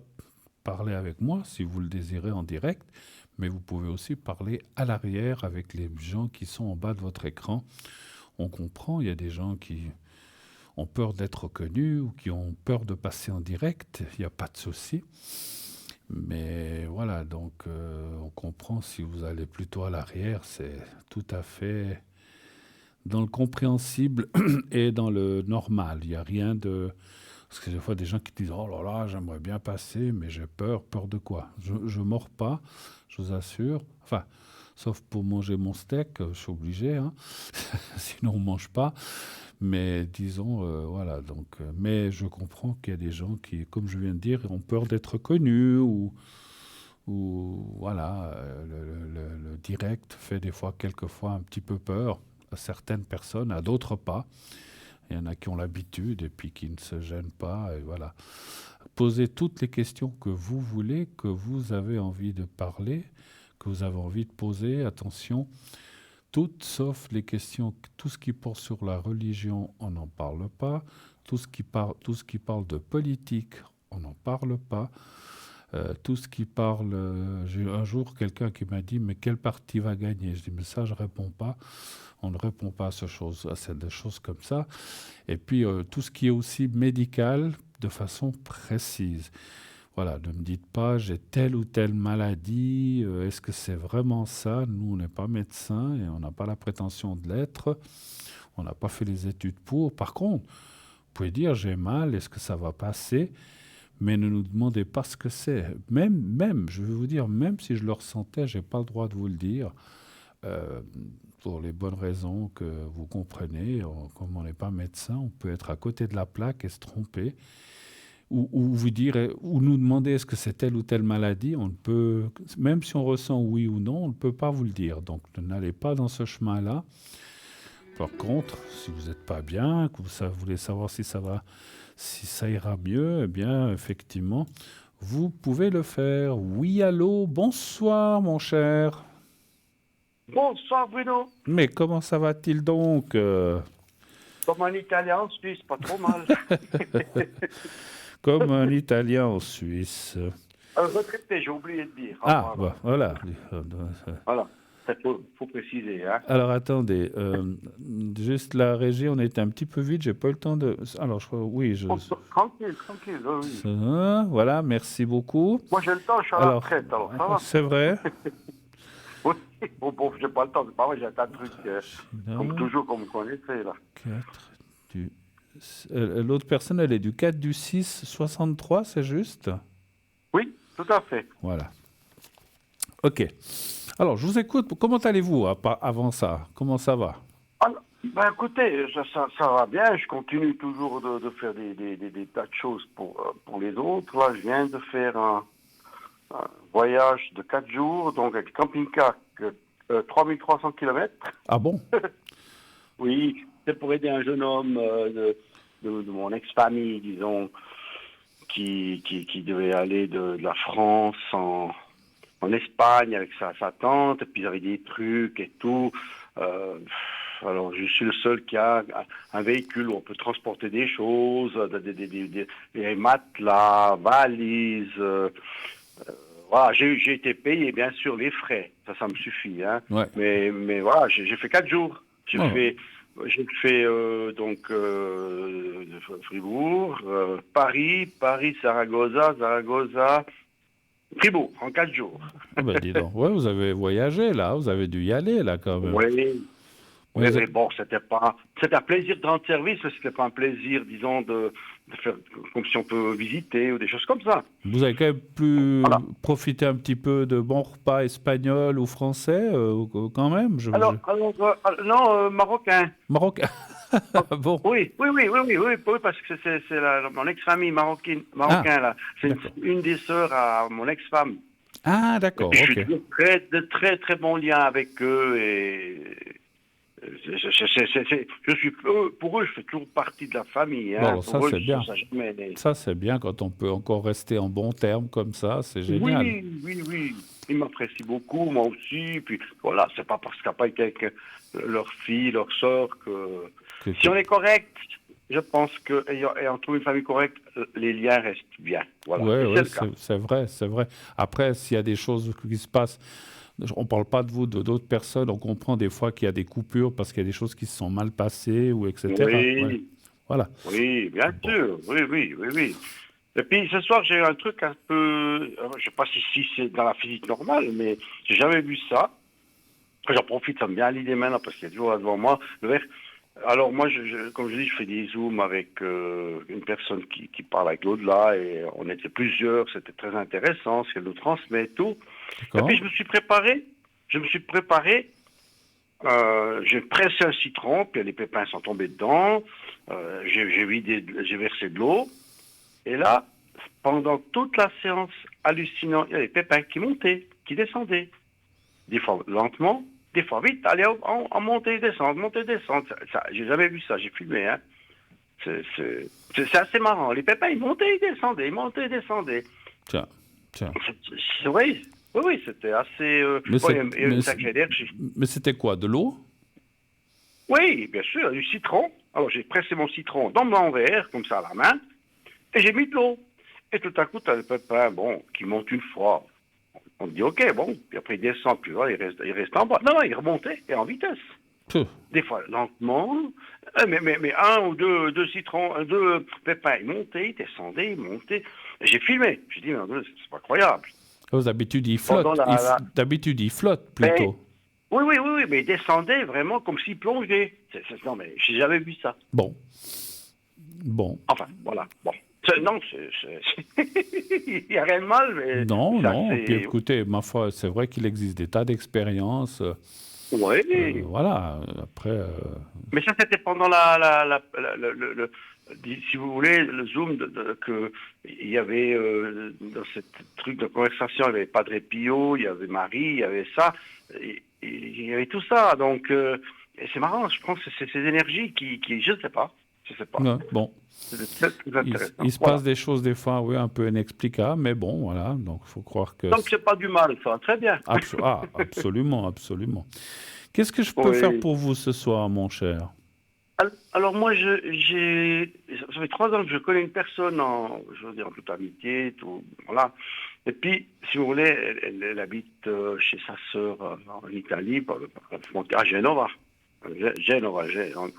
parler avec moi si vous le désirez en direct, mais vous pouvez aussi parler à l'arrière avec les gens qui sont en bas de votre écran. On comprend, il y a des gens qui ont peur d'être reconnus ou qui ont peur de passer en direct, il n'y a pas de souci. Mais voilà, donc on comprend si vous allez plutôt à l'arrière, c'est tout à fait dans le compréhensible et dans le normal. Il n'y a rien de... Parce que des fois, des gens qui disent « Oh là là, j'aimerais bien passer, mais j'ai peur. » Peur de quoi? Je ne mords pas, je vous assure. Enfin, sauf pour manger mon steak, je suis obligé, hein. Sinon on ne mange pas. Mais disons, voilà. Donc, mais je comprends qu'il y a des gens qui, comme je viens de dire, ont peur d'être connus ou voilà, le direct fait des fois, quelquefois, un petit peu peur à certaines personnes, à d'autres pas. Il y en a qui ont l'habitude et puis qui ne se gênent pas. Et voilà. Posez toutes les questions que vous voulez, que vous avez envie de parler, que vous avez envie de poser. Attention, toutes sauf les questions, tout ce qui porte sur la religion, on n'en parle pas. Tout ce qui parle de politique, on n'en parle pas. Tout ce qui parle... j'ai eu un jour quelqu'un qui m'a dit « Mais quel parti va gagner ?» Je dis « Mais ça, je ne réponds pas. » On ne répond pas à des choses comme ça. Et puis, tout ce qui est aussi médical, de façon précise. Voilà, ne me dites pas, j'ai telle ou telle maladie, est-ce que c'est vraiment ça? Nous, on n'est pas médecin et on n'a pas la prétention de l'être. On n'a pas fait les études pour. Par contre, vous pouvez dire, j'ai mal, est-ce que ça va passer? Mais ne nous demandez pas ce que c'est. Même, je vais vous dire, même si je le ressentais, je n'ai pas le droit de vous le dire. Pour les bonnes raisons que vous comprenez. Comme on n'est pas médecin, on peut être à côté de la plaque et se tromper. Ou vous dire, ou nous demander est-ce que c'est telle ou telle maladie. On ne peut, même si on ressent oui ou non, on ne peut pas vous le dire. Donc n'allez pas dans ce chemin-là. Par contre, si vous n'êtes pas bien, que vous voulez savoir si ça ira mieux, eh bien, effectivement, vous pouvez le faire. Oui, allô, bonsoir, mon cher. Bonsoir Bruno. Mais comment ça va-t-il donc Comme un Italien en Suisse, pas trop mal. Comme un Italien en Suisse. Un retraité, j'ai oublié de dire. Ah, voilà. Voilà, il faut préciser. Hein. Alors attendez, juste la régie, on était un petit peu vite, j'ai pas eu le temps de... Alors je crois, oui, Tranquille, oui. Voilà, merci beaucoup. Moi j'ai le temps, je suis à la retraite, alors ça va. C'est vrai. Oui, bon, j'ai pas le temps, c'est pas vrai, j'ai un tas de trucs, comme toujours, comme vous connaissez, là. 4 du L'autre personne, elle est du 4 du 6 63, c'est juste? Oui, tout à fait. Voilà. Ok. Alors, je vous écoute. Comment allez-vous avant ça? Comment ça va? Ben écoutez, ça va bien. Je continue toujours de faire des tas de choses pour les autres. Là, je viens de faire un voyage de 4 jours, donc avec camping-car, 3300 km. Ah bon? Oui, c'est pour aider un jeune homme de mon ex-famille, disons, qui devait aller de la France en Espagne avec sa tante, et puis il y avait des trucs et tout. Euh, alors, je suis le seul qui a un véhicule où on peut transporter des choses, des matelas, valises. Voilà, j'ai été payé, bien sûr, les frais. Ça me suffit. Hein. Ouais. Mais voilà, j'ai fait 4 jours. J'ai Oh. fait donc Fribourg, Paris, Saragossa, Fribourg, en 4 jours. Ah ben, dis donc. Ouais, vous avez voyagé, là. Vous avez dû y aller, là, quand même. Oui. Vous Mais bon, c'était un plaisir de rendre service, mais c'était pas un plaisir, disons, de faire comme si on peut visiter ou des choses comme ça. Vous avez quand même pu Voilà. profiter un petit peu de bons repas espagnols ou français, quand même? Non, marocain. Marocain. Bon. Oui, parce que c'est mon ex-famille marocain, là. C'est d'accord. une des sœurs à mon ex-femme. Ah, d'accord, Je ok. suis de très, très bons liens avec eux et je suis, pour eux, je fais toujours partie de la famille. Hein. Bon, alors ça, Pour eux, c'est bien. jamais. Ça, c'est bien quand on peut encore rester en bons termes comme ça, c'est génial. Oui. Ils m'apprécient beaucoup, moi aussi. Puis voilà, c'est pas parce qu'il n'y a pas été avec leur fille, leur sœur que... Si on est correct, je pense qu'ayant trouvé une famille correcte, les liens restent bien. Voilà. Oui, C'est le cas. c'est vrai. Après, s'il y a des choses qui se passent, on ne parle pas de vous, de d'autres personnes, on comprend des fois qu'il y a des coupures parce qu'il y a des choses qui se sont mal passées, ou etc. Oui. Ouais. Voilà. Oui, bien sûr. Oui. Et puis ce soir, j'ai eu un truc un peu, je ne sais pas si c'est dans la physique normale, mais j'ai jamais vu ça. J'en profite, ça me vient à l'idée maintenant parce qu'il y a toujours là devant moi le verre. Alors moi, comme je dis, je fais des zooms avec une personne qui parle avec l'au-delà et on était plusieurs, c'était très intéressant, ce qu'elle nous transmet et tout. Et D'accord. puis je me suis préparé, j'ai pressé un citron, puis les pépins sont tombés dedans, j'ai versé de l'eau, et là, pendant toute la séance, hallucinant, il y a des pépins qui montaient, qui descendaient, des fois lentement, des fois vite, allez en montée, descendre, j'ai jamais vu ça, j'ai filmé, hein. C'est assez marrant, les pépins, ils montaient, ils descendaient. Tiens. Oui, c'était assez... Mais c'était quoi, de l'eau? Oui, bien sûr, du citron. Alors j'ai pressé mon citron dans mon verre, comme ça à la main, et j'ai mis de l'eau. Et tout à coup, tu as le pépin, qui monte une fois. On dit, ok, puis après il descend, puis voilà, il reste en bas. Non, il remontait, et en vitesse. Pff. Des fois lentement, mais un ou deux citrons, deux pépins, ils montaient, ils descendaient, ils montaient. Et j'ai filmé. J'ai dit, c'est pas croyable. D'habitude, il flotte. D'habitude, il flotte plutôt. Oui, mais il descendait vraiment comme s'il plongeait. Non, mais j'ai jamais vu ça. Bon. Enfin, voilà. Bon. Non, il n'y a rien de mal. Mais non. Puis écoutez, ma foi, c'est vrai qu'il existe des tas d'expériences. Oui. Voilà. Après. Mais ça, c'était pendant si vous voulez, le zoom il y avait dans ce truc de conversation, il y avait Padre Pio, il y avait Marie, il y avait ça, il y avait tout ça. Donc, et c'est marrant, je pense que c'est ces énergies qui je ne sais pas. Ouais, bon. C'est très intéressant. Il se passe des choses des fois, oui, un peu inexplicables, mais bon, voilà. Donc, il faut croire que. Donc, c'est pas du mal, ça. Très bien. Absolument. Qu'est-ce que je peux faire pour vous ce soir, mon cher? Alors moi, ça fait 3 ans que je connais une personne en toute amitié, tout, voilà. Et puis, si vous voulez, elle habite chez sa sœur en Italie, à Genova.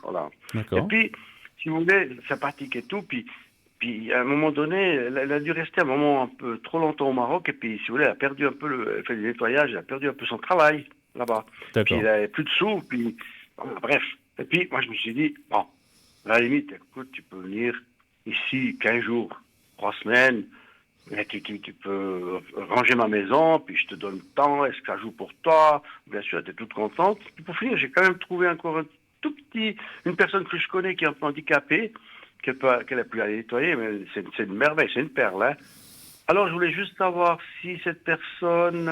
Voilà. D'accord. Et puis, si vous voulez, sympathique et tout, puis à un moment donné, elle a dû rester un moment un peu trop longtemps au Maroc, et puis, si vous voulez, elle a perdu un peu elle fait du nettoyage, elle a perdu un peu son travail là-bas. Puis elle n'avait plus de sous, puis bref. Et puis, moi, je me suis dit, À la limite, écoute, tu peux venir ici 15 jours, 3 semaines, et tu peux ranger ma maison, puis je te donne le temps, est-ce que ça joue pour toi? Bien sûr, tu es toute contente. Puis pour finir, j'ai quand même trouvé encore un tout petit, une personne que je connais qui est un peu handicapée, qu'elle a pu aller nettoyer, mais c'est une merveille, c'est une perle. Hein. Alors, je voulais juste savoir si cette personne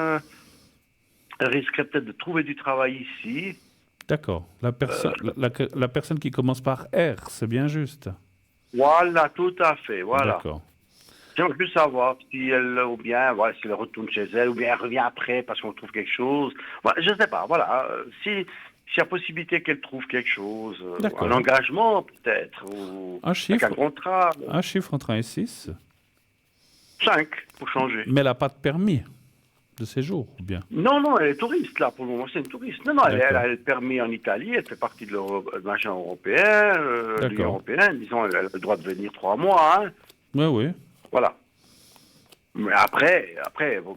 risquerait peut-être de trouver du travail ici. D'accord. La personne qui commence par R, c'est bien juste. Voilà, tout à fait, voilà. D'accord. J'aimerais plus savoir si elle, ou bien, voilà, si elle retourne chez elle, ou bien elle revient après parce qu'on trouve quelque chose. Voilà, je ne sais pas, voilà. S'il y a possibilité qu'elle trouve quelque chose, un D'accord. engagement peut-être, ou Un avec un chiffre, contrat, un chiffre entre 1 et 6. 5 pour changer. Mais elle n'a pas de permis de séjour, ou bien? Non, non, elle est touriste là pour le moment, c'est une touriste. Non, non, elle D'accord. a le permis en Italie, elle fait partie de l'agent européen, de l'Union D'accord. européenne, disons, elle a le droit de venir 3 mois, hein, Oui, oui. voilà. Mais après,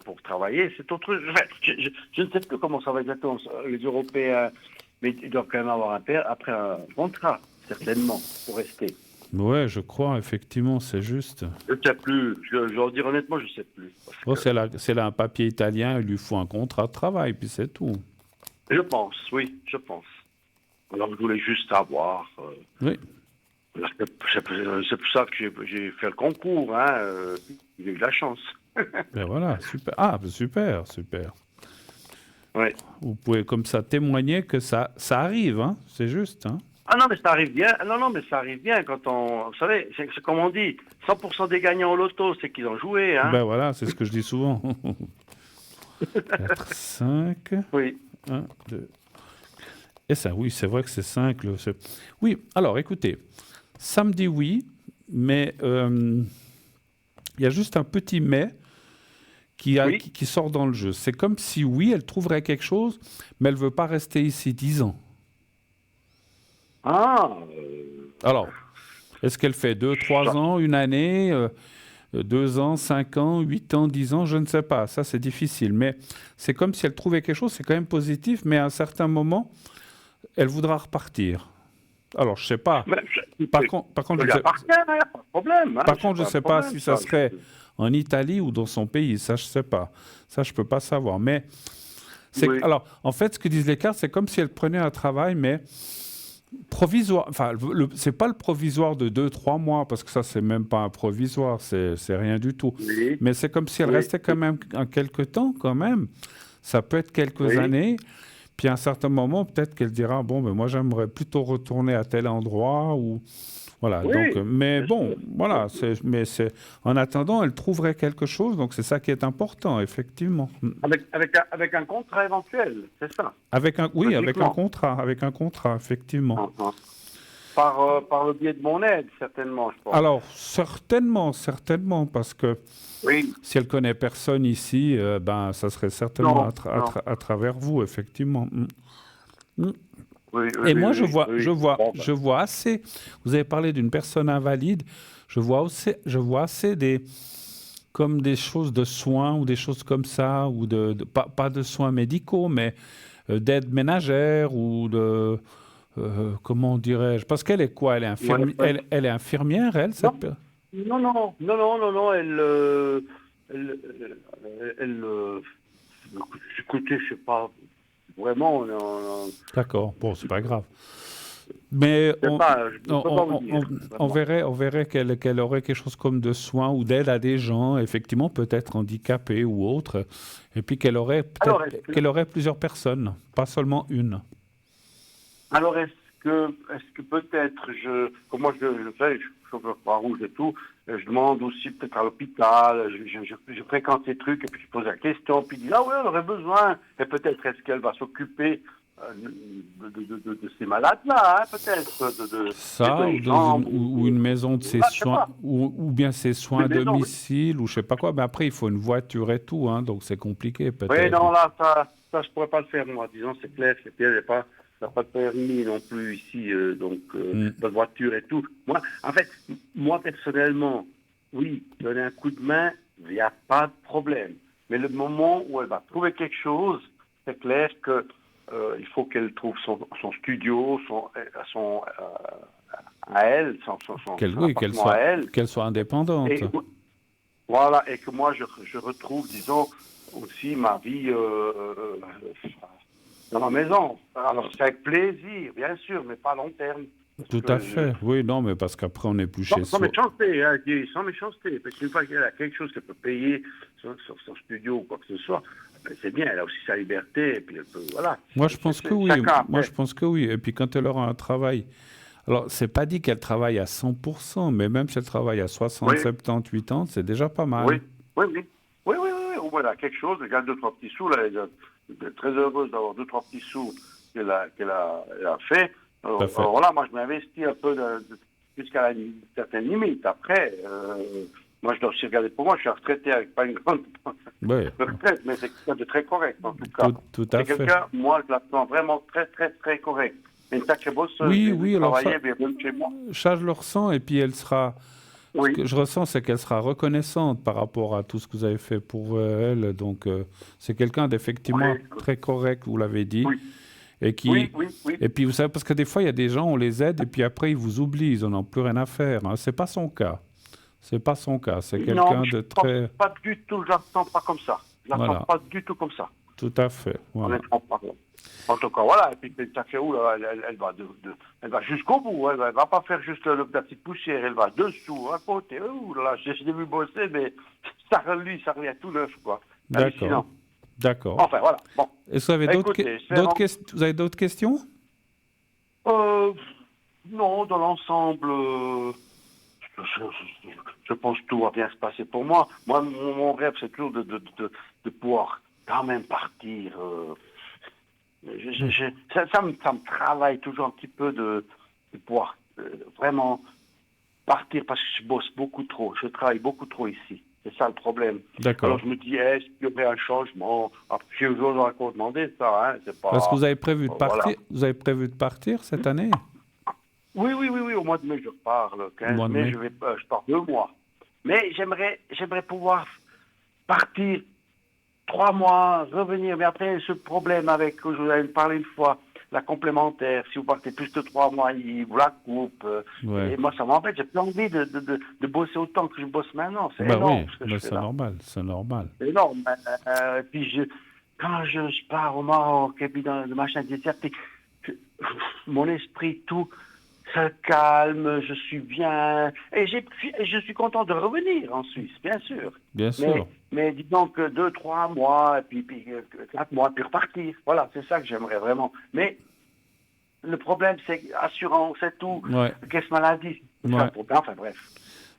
pour travailler, c'est autre chose. Enfin, je ne sais plus comment ça va exactement, les Européens, mais ils doivent quand même avoir après un contrat, certainement, pour rester. Ouais, je crois, effectivement, c'est juste. Je ne sais plus, je dois dire honnêtement, je ne sais plus. Parce Oh, que c'est là un papier italien, il lui faut un contrat de travail, puis c'est tout. je pense, oui, je pense. Alors je voulais juste savoir. Oui, C'est pour ça que j'ai fait le concours, hein, j'ai eu de la chance. ben voilà, super. Ah, ben super, super. Oui. Vous pouvez comme ça témoigner que ça arrive, hein, c'est juste, hein. Ah non, mais ça arrive bien. Non, non, mais ça arrive bien quand on... Vous savez, c'est comme on dit, 100% des gagnants au loto, c'est qu'ils ont joué, hein. Ben voilà, c'est ce que je dis souvent. 4, 5, Oui. 1, 2. Et ça, oui, c'est vrai que c'est 5. Oui, alors écoutez, samedi, oui, mais il y a juste un petit mais Oui. qui sort dans le jeu. C'est comme si, oui, elle trouverait quelque chose, mais elle veut pas rester ici 10 ans. Ah, Alors, est-ce qu'elle fait 2, ça, 3 ans, une année, 2 ans, 5 ans, 8 ans, 10 ans, je ne sais pas. Ça, c'est difficile. Mais c'est comme si elle trouvait quelque chose, c'est quand même positif, mais à un certain moment, elle voudra repartir. Alors, je sais pas. mais, Par contre, ça je lui sais, appartient, hein, pas de problème. Hein, par c'est contre, je pas un sais pas problème, si ça ça. serait en Italie ou dans son pays. Ça, je sais pas. Ça, je peux pas savoir. Mais Oui, alors, en fait, ce que disent les cartes, c'est comme si elle prenait un travail, mais provisoire. Enfin, c'est pas le provisoire de 2, 3 mois, parce que ça, c'est même pas un provisoire. C'est rien du tout. oui, Mais c'est comme si elle oui, restait quand même un quelque temps, quand même. Ça peut être quelques oui, années. Puis à un certain moment, peut-être qu'elle dira, bon, ben moi j'aimerais plutôt retourner à tel endroit ou voilà. Donc, oui, mais bien bon, sûr. voilà. Mais c'est en attendant, elle trouverait quelque chose. Donc c'est ça qui est important, effectivement. Avec un contrat éventuel, c'est ça, Oui, logiquement. avec un contrat, effectivement. Ah, ah. Par le biais de mon aide, certainement, je pense. Alors certainement, certainement, parce que Oui, si elle connaît personne ici, ben ça serait certainement non, non. à travers vous, effectivement. Mm. Oui, oui, Et oui, moi, oui, oui. Bon, ben, je vois assez. Vous avez parlé d'une personne invalide. Je vois assez comme des choses de soins ou des choses comme ça, ou pas de soins médicaux, mais d'aide ménagère ou de, comment dirais-je? Parce qu'elle est quoi? ouais, ouais. Elle est infirmière, elle, Non, cette personne? non, non, non, non, non, non, elle, écoutez, je sais pas, vraiment, D'accord. Bon, c'est pas grave. Mais je sais pas, je ne peux pas vous dire, vraiment. on verrait qu'elle aurait quelque chose comme de soins ou d'aide à des gens, effectivement, peut-être handicapés ou autres, et puis Alors, qu'elle aurait plusieurs personnes, pas seulement une. alors est-ce que peut-être comme moi je fais, je suis chauffeur Croix-Rouge et tout, je demande aussi peut-être à l'hôpital, je fréquente ces trucs et puis je pose la question, puis je dis, ah oui, on aurait besoin, et peut-être est-ce qu'elle va s'occuper de ces malades-là, hein, peut-être, Ça, ou nettoyer les chambres, ou une maison de ses je sais soins, pas, ou bien ses soins à une maison, oui. domicile, ou je sais pas quoi. Mais après, il faut une voiture et tout, hein, donc c'est compliqué Oui, peut-être. non, là, ça je pourrais pas le faire, moi, disons, c'est clair, c'est clair, j'ai pas de permis non plus ici, donc Hmm. pas de voiture et tout. Moi, en fait, moi personnellement, oui, donner un coup de main, il n'y a pas de problème. Mais le moment où elle va trouver quelque chose, c'est clair que il faut qu'elle trouve son studio, à elle, son Oui, qu'elle appartement à elle. soit indépendante. Et voilà, et que moi, je retrouve, disons, aussi ma vie dans ma maison. Alors, c'est avec plaisir, bien sûr, mais pas à long terme. Parce Tout à que fait. Oui, non, mais parce qu'après, on n'est plus chez sans soi. méchanceté, hein, je dis, sans méchanceté, parce qu'une fois qu'elle a quelque chose qu'elle peut payer sur son studio ou quoi que ce soit, ben, c'est bien, elle a aussi sa liberté, et puis elle peut, voilà. Moi, je pense que oui. Chacun Moi, après. je pense que oui. Et puis, quand elle aura un travail. Alors, c'est pas dit qu'elle travaille à 100%, mais même si elle travaille à 60, Oui, 70, 80, c'est déjà pas oui, mal. oui, oui. Oui, oui, oui, oui. Au moins, elle a quelque chose, elle gagne 2-3 petits sous, là, elle est très heureuse d'avoir 2-3 petits sous elle a fait. Tout à fait. Alors là, moi, je m'investis un peu jusqu'à une certaine limite. Après, moi, je dois aussi regarder pour moi, je suis retraité avec pas une grande Oui, retraite, mais c'est quelqu'un de très correct, en tout cas. tout à C'est fait. quelqu'un, moi, je la sens vraiment très, très, très correct. Une sacrée bosseuse, Oui, j'ai vu oui, alors ça, travailler, bien même chez moi. je le ressens, et puis elle sera. Ce Oui, que je ressens, c'est qu'elle sera reconnaissante par rapport à tout ce que vous avez fait pour elle. Donc, c'est quelqu'un d'effectivement oui, très correct, vous l'avez dit, oui, et oui, qui. oui, oui. Et puis, vous savez, parce que des fois, il y a des gens, on les aide, et puis après, ils vous oublient, ils n'en ont plus rien à faire. Hein. C'est pas son cas. C'est pas son cas. C'est Non, quelqu'un je de pense très. pas du tout, je la sens pas comme ça. Je la sens Voilà, pas du tout comme ça. tout à fait. Voilà. Honnêtement pas. En tout cas, voilà, et puis ça fait où, là, elle va jusqu'au bout, elle va pas faire juste la petite poussière, elle va dessous, à côté, ouh là, là, j'ai vu bosser, mais ça revient tout neuf, quoi. D'accord. Hallucinant. D'accord. Enfin, voilà, bon. Est-ce que vous avez Écoutez, vous avez d'autres questions? euh, non, dans l'ensemble, je pense que tout va bien se passer pour moi. Moi, mon rêve, c'est toujours de pouvoir quand même partir. Ça me travaille toujours un petit peu de pouvoir vraiment partir parce que je bosse beaucoup trop. Je travaille beaucoup trop ici. C'est ça le problème. Alors D'accord. je me dis, est-ce qu'il y aurait un changement? Je vous aurais encore demandé ça, hein. C'est Parce que pas. vous avez prévu de Voilà. partir, vous avez prévu de partir cette année? Oui, oui, oui, oui, au mois de mai, je pars. Le Au 15 mois de mai, mai. je pars 2 mois. Mais j'aimerais pouvoir partir 3 mois, revenir. Mais après, ce problème avec, je vous avais parlé une fois, la complémentaire, si vous partez plus de 3 mois, ils vous la coupent. Ouais. Et moi, ça m'embête. J'ai plus envie de bosser autant que je bosse maintenant. C'est Bah énorme oui, ce que je bah fais c'est là. normal, c'est normal. C'est énorme. Puis quand je pars au Maroc, et puis dans le machin désertique, je- mon esprit, tout se calme, je suis bien. Et je suis content de revenir en Suisse, bien sûr. Bien sûr. Mais disons que 2, 3 mois, et puis 4 mois, puis repartir. Voilà, c'est ça que j'aimerais vraiment. Mais le problème, c'est assurance et tout, Ouais, caisse maladie, c'est ça ouais, le problème. Enfin bref.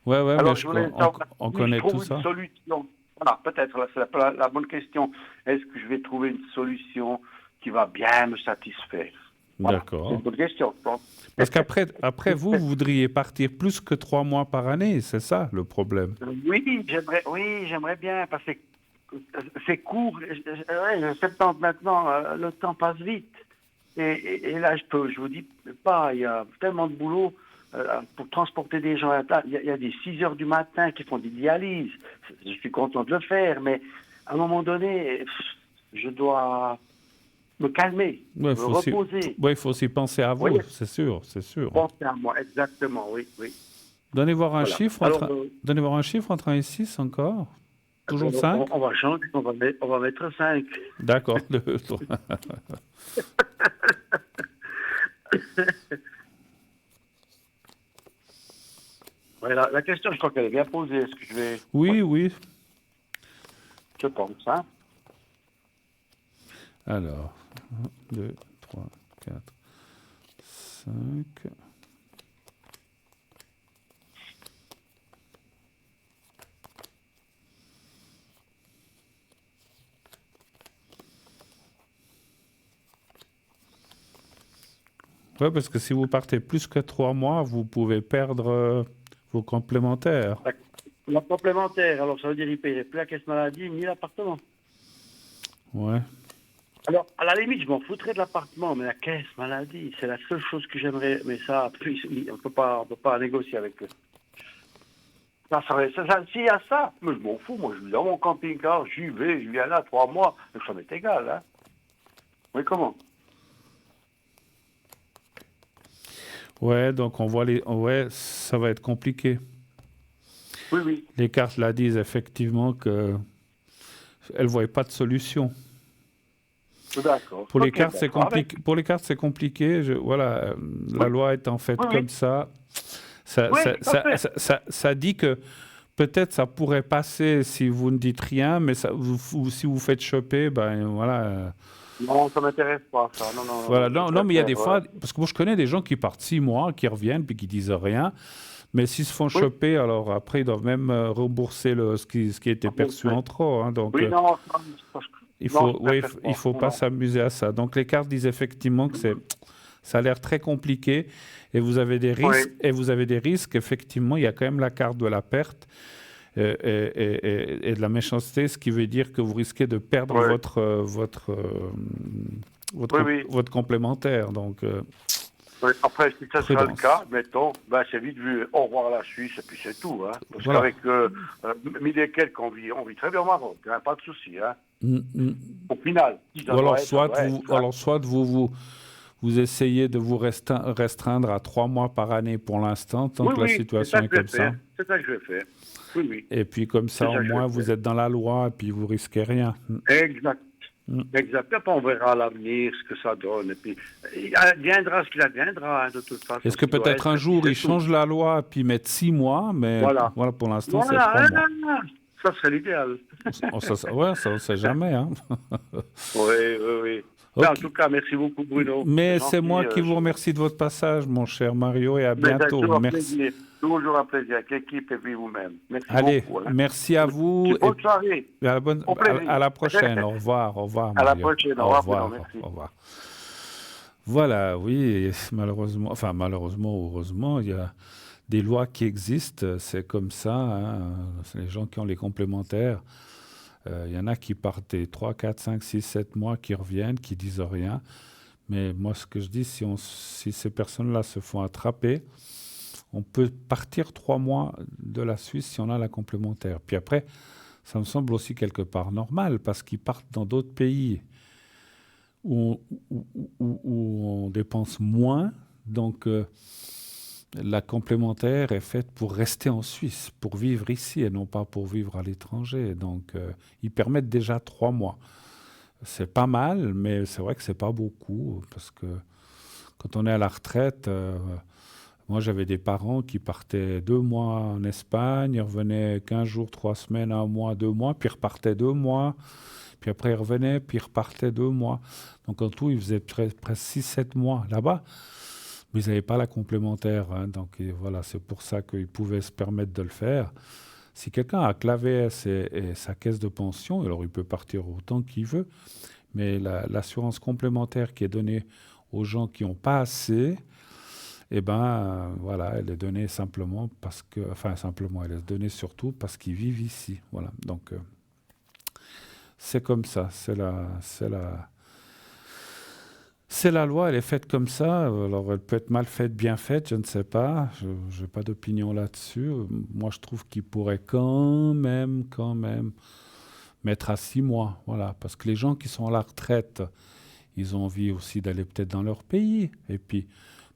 ouais, mais Alors je voulais on, savoir on si je connaît tout trouve une ça. solution. Voilà, peut-être, là, c'est la bonne question. Est-ce que je vais trouver une solution qui va bien me satisfaire? Voilà, c'est une D'accord. bonne question, je pense. Parce qu'après vous voudriez partir plus que 3 mois par année, c'est ça le problème. Oui, j'aimerais bien, parce que c'est court. Ouais, 70 maintenant, le temps passe vite. Et là, je vous dis pas, il y a tellement de boulot pour transporter des gens. Il y a des 6 heures du matin qui font des dialyses. Je suis content de le faire, mais à un moment donné, je dois me calmer, Ouais, me reposer. ouais, il faut aussi penser à Vous vous, voyez, c'est sûr, c'est sûr. penser à moi, exactement, oui, oui. Donnez voir un Voilà. chiffre Alors, donnez voir un chiffre entre 1 et 6 encore. Toujours 5. on va changer, on va mettre 5. D'accord. Voilà, la question, je crois qu'elle est bien posée. Est-ce que je vais... Oui, Oui, oui. je pense, hein. Alors, 1, 2, 3, 4, 5. Ouais, parce que si vous partez plus que 3 mois, vous pouvez perdre vos complémentaires. La complémentaire, alors ça veut dire qu'il ne paierait plus la caisse maladie ni l'appartement. Ouais. Alors, à la limite, je m'en foutrais de l'appartement, mais la caisse maladie, c'est la seule chose que j'aimerais. Mais ça, on peut pas négocier avec eux. S'il y a ça, mais je m'en fous. Moi, je vais dans mon camping-car, j'y vais, je viens là 3 mois, ça m'est égal, hein. Oui, comment? Ouais, donc on voit les. Ouais, ça va être compliqué. Oui, oui. Les cartes là disent effectivement que elles ne voient pas de solution. D'accord. Pour les Ok, cartes, c'est d'accord. compliqué. Pour les cartes, c'est compliqué. Voilà, la Oui, loi étant faite oui, comme oui. ça, ça, Oui, ça, tout à ça, fait. ça, ça- ça dit que peut-être ça pourrait passer si vous ne dites rien, mais si vous faites choper, ben voilà. Non, ça m'intéresse pas, ça. Non, non, non, Voilà. non. Je Non, non, mais il y a des préfère. fois, parce que moi je connais des gens qui partent 6 mois, qui reviennent puis qui disent rien, mais s'ils se font Oui, choper, alors après ils doivent même rembourser ce qui a été perçu oui. en trop, hein. Donc Oui, non, non, non, je ouais, préfère il pas. faut Non, pas non. s'amuser à ça. Donc les cartes disent effectivement que ça a l'air très compliqué et vous avez des Oui, risques. Et vous avez des risques, effectivement, il y a quand même la carte de la perte et de la méchanceté, ce qui veut dire que vous risquez de perdre oui, oui, oui. votre complémentaire. Donc, Oui. Après, si ça sera le prudence. cas, mettons, ben, c'est vite vu. Au revoir la Suisse, et puis c'est tout. Hein. Parce Voilà. qu'avec 1000 et quelques, on vit très bien au Maroc. Hein, pas de souci. Hein. Mm, mm. Au final, si ça Ou alors, doit être, ça doit être. Hein. vous essayez de vous restreindre à 3 mois par année pour l'instant, tant Oui, que la oui, c'est situation ça est que je comme vais faire. ça. C'est ça que je vais faire. Oui, oui, Et puis comme c'est ça, ça au que je vais moins, vous faire. êtes dans la loi et puis vous risquez rien. Exact. Mm. Exact. Puis après, on verra à l'avenir ce que ça donne. Et puis, il viendra ce qu'il adviendra, hein, de toute façon, Est-ce ce que qui doit peut-être être, un et puis jour, c'est ils tout. changent la loi puis mettent 6 mois, mais Voilà. voilà, pour l'instant, c'est Voilà. 3 mois. Ça serait l'idéal. Ouais, ça, on ne sait jamais, hein. Oui, oui, oui. Ben, en Ok. tout cas, merci beaucoup, Bruno. C'est Mais c'est gentil. moi qui vous remercie de votre passage, mon cher Mario, et à Mais c'est bientôt. toujours un Merci. plaisir. Toujours un plaisir avec l'équipe et puis vous-même. Merci Allez, beaucoup. Hein. merci à vous Puis et bonne soirée. à Au plaisir. la prochaine. Au revoir, À la Mario. prochaine. Au Au revoir, Bruno. revoir, Merci. au revoir. Voilà, oui, et malheureusement, heureusement, il y a des lois qui existent, c'est comme ça, hein. C'est les gens qui ont les complémentaires. Il y en a qui partent des 3, 4, 5, 6, 7 mois, qui reviennent, qui disent rien. Mais moi, ce que je dis, si ces personnes-là se font attraper, on peut partir 3 mois de la Suisse si on a la complémentaire. Puis après, ça me semble aussi quelque part normal, parce qu'ils partent dans d'autres pays où où on dépense moins. Donc, la complémentaire est faite pour rester en Suisse, pour vivre ici et non pas pour vivre à l'étranger. Donc, ils permettent déjà 3 mois. C'est pas mal, mais c'est vrai que c'est pas beaucoup parce que quand on est à la retraite, moi j'avais des parents qui partaient 2 mois en Espagne, ils revenaient 15 jours, 3 semaines, un mois, 2 mois, puis repartaient 2 mois, puis après ils revenaient, puis ils repartaient 2 mois. Donc en tout, ils faisaient presque 6, 7 mois là-bas, mais ils n'avaient pas la complémentaire, hein. Donc et voilà, c'est pour ça qu'ils pouvaient se permettre de le faire. Si quelqu'un a KVS et sa caisse de pension, alors il peut partir autant qu'il veut, mais l'assurance complémentaire qui est donnée aux gens qui n'ont pas assez, eh ben voilà, elle est donnée simplement parce que, enfin simplement, elle est donnée surtout parce qu'ils vivent ici. Voilà, donc c'est comme ça, c'est la loi, elle est faite comme ça. Alors, elle peut être mal faite, bien faite, je ne sais pas. Je n'ai pas d'opinion là-dessus. Moi, je trouve qu'il pourrait quand même mettre à 6 mois. Voilà. Parce que les gens qui sont à la retraite, ils ont envie aussi d'aller peut-être dans leur pays. Et puis,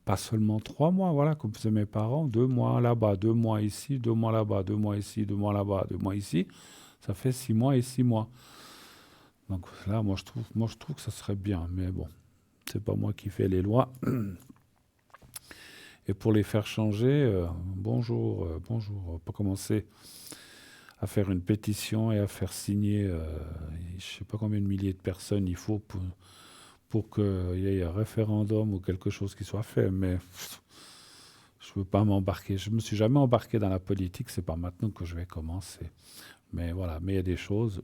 pas seulement 3 mois, voilà, comme faisaient mes parents. 2 mois là-bas, 2 mois ici, 2 mois là-bas, 2 mois ici, 2 mois là-bas, 2 mois ici. Ça fait 6 mois et 6 mois. Donc là, moi, je trouve que ça serait bien. Mais bon. C'est pas moi qui fais les lois. Et pour les faire changer, bonjour, on peut commencer à faire une pétition et à faire signer, je ne sais pas combien de milliers de personnes il faut pour qu'il y ait un référendum ou quelque chose qui soit fait. Mais je ne veux pas m'embarquer. Je ne me suis jamais embarqué dans la politique, c'est pas maintenant que je vais commencer. Mais voilà, mais il y a des choses.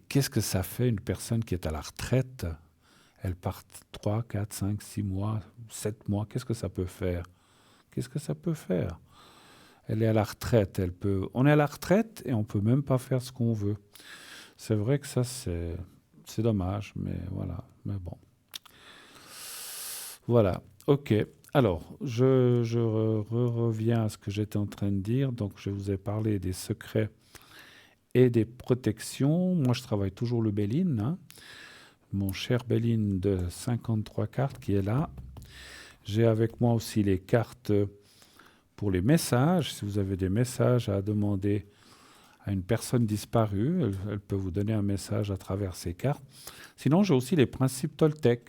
Qu'est-ce que ça fait une personne qui est à la retraite? Elle part 3, 4, 5, 6 mois, 7 mois. Qu'est-ce que ça peut faire? Qu'est-ce que ça peut faire? Elle est à la retraite. On est à la retraite et on ne peut même pas faire ce qu'on veut. C'est vrai que ça, c'est dommage, mais voilà. Mais bon. Voilà. OK. Alors, je reviens à ce que j'étais en train de dire. Donc, je vous ai parlé des secrets et des protections. Moi, je travaille toujours le Béline, hein. Mon cher Béline de 53 cartes qui est là. J'ai avec moi aussi les cartes pour les messages. Si vous avez des messages à demander à une personne disparue, elle peut vous donner un message à travers ces cartes. Sinon, j'ai aussi les principes Toltec.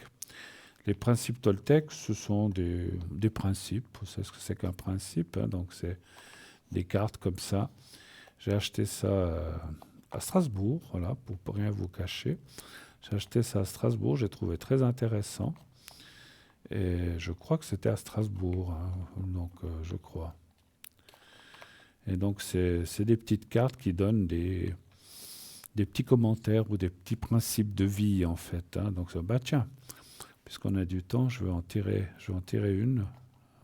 Les principes Toltec, ce sont des principes. Vous savez ce que c'est qu'un principe, hein, donc c'est des cartes comme ça. J'ai acheté ça à Strasbourg, voilà, pour rien vous cacher. J'ai acheté ça à Strasbourg, j'ai trouvé très intéressant. Et je crois que c'était à Strasbourg, hein, donc je crois. Et donc c'est des petites cartes qui donnent des petits commentaires ou des petits principes de vie en fait, hein. Donc bah tiens, puisqu'on a du temps, je vais en tirer une,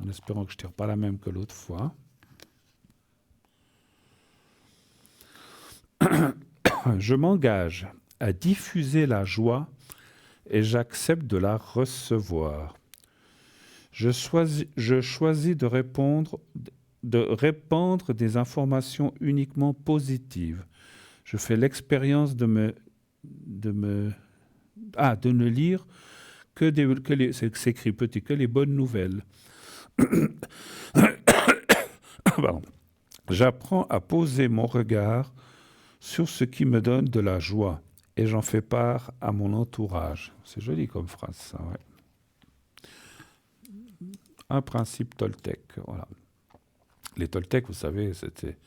en espérant que je ne tire pas la même que l'autre fois. Je m'engage à diffuser la joie et j'accepte de la recevoir. Je choisis de répandre des informations uniquement positives. Je fais l'expérience de ne lire c'est écrit petit, que les bonnes nouvelles. Pardon. J'apprends à poser mon regard sur ce qui me donne de la joie et j'en fais part à mon entourage. C'est joli comme phrase, ça, ouais. Un principe Toltec, voilà. Les Toltecs, vous savez, c'était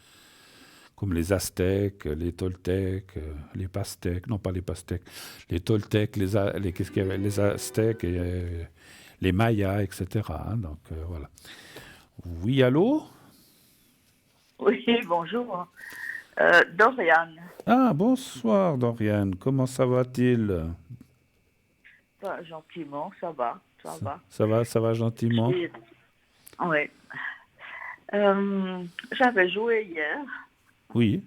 comme les Aztèques, les Toltecs, les Pastèques, non pas les Pastèques, les Toltecs, qu'est-ce qu'il y avait, les Aztèques, et, les Mayas, etc. Hein, donc voilà. Oui, allô? Oui, bonjour. Dorian. Ah, bonsoir Dorian, comment ça va-t-il? Gentiment, ça va. Ça va gentiment? Oui. J'avais joué hier. Oui.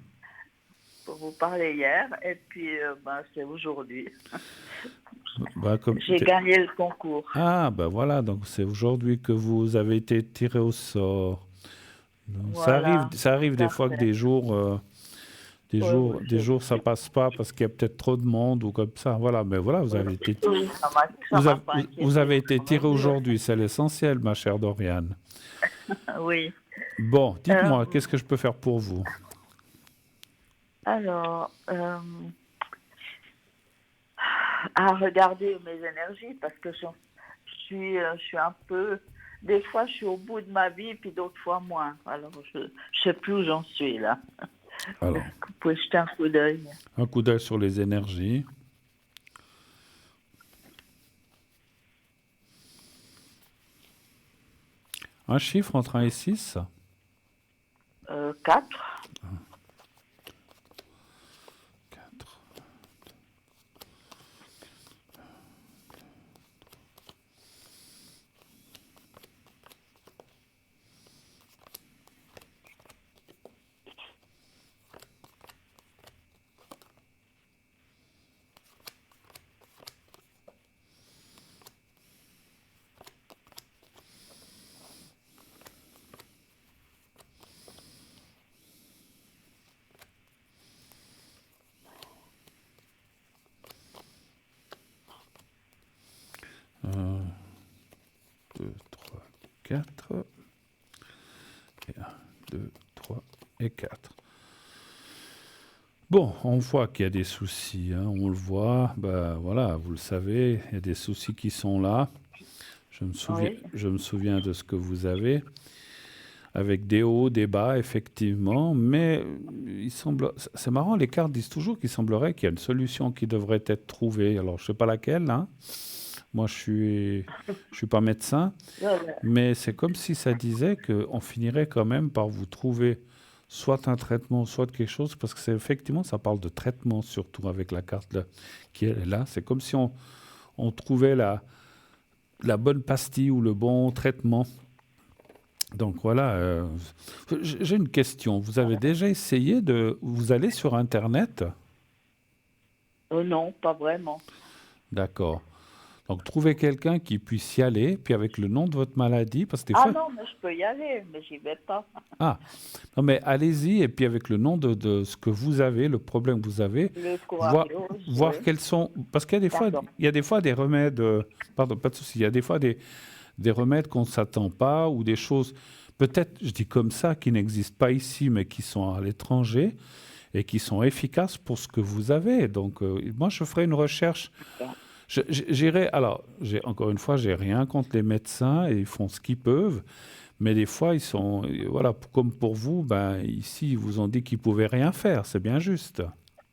Pour vous parler hier, et puis c'est aujourd'hui. J'ai gagné le concours. Ah, ben voilà, donc c'est aujourd'hui que vous avez été tiré au sort. Donc, voilà, ça arrive des fois que des jours ça passe pas parce qu'il y a peut-être trop de monde ou comme ça. Voilà, mais voilà, vous avez été tiré aujourd'hui, c'est l'essentiel, ma chère Doriane. Oui. Bon, dites-moi, qu'est-ce que je peux faire pour vous? Alors, à regarder mes énergies, parce que je suis un peu... Des fois, je suis au bout de ma vie, puis d'autres fois, moins. Alors, je ne sais plus où j'en suis, là. Alors, vous pouvez jeter un coup d'œil. Un coup d'œil sur les énergies. Un chiffre entre 1 et 6? 4. 4. Un, 2, 3, 4. Et 1, 2, 3 et 4. Bon, on voit qu'il y a des soucis, hein, on le voit, ben voilà, vous le savez, il y a des soucis qui sont là. Je me souviens de ce que vous avez, avec des hauts, des bas, effectivement, mais c'est marrant, les cartes disent toujours qu'il semblerait qu'il y a une solution qui devrait être trouvée. Alors, je ne sais pas laquelle, hein. Moi, je suis pas médecin, mais c'est comme si ça disait qu'on finirait quand même par vous trouver soit un traitement, soit quelque chose, parce que effectivement, ça parle de traitement, surtout avec la carte là, qui est là. C'est comme si on trouvait la bonne pastille ou le bon traitement. Donc voilà, j'ai une question. Vous avez déjà essayé vous allez sur Internet? Non, pas vraiment. D'accord. Donc, trouvez quelqu'un qui puisse y aller, puis avec le nom de votre maladie, parce que des fois... non, mais je peux y aller, mais j'y vais pas. Ah, non, mais allez-y, et puis avec le nom de ce que vous avez, le problème que vous avez, voir quels sont... Parce qu'il y a des fois, des remèdes... pardon, pas de souci. Il y a des fois des des remèdes qu'on ne s'attend pas ou des choses, peut-être, je dis comme ça, qui n'existent pas ici, mais qui sont à l'étranger et qui sont efficaces pour ce que vous avez. Donc, moi, je ferai une recherche. J'irai. Alors, encore une fois, j'ai rien contre les médecins et ils font ce qu'ils peuvent. Mais des fois, ils sont, voilà, comme pour vous, ben, ici, ils vous ont dit qu'ils ne pouvaient rien faire. C'est bien juste.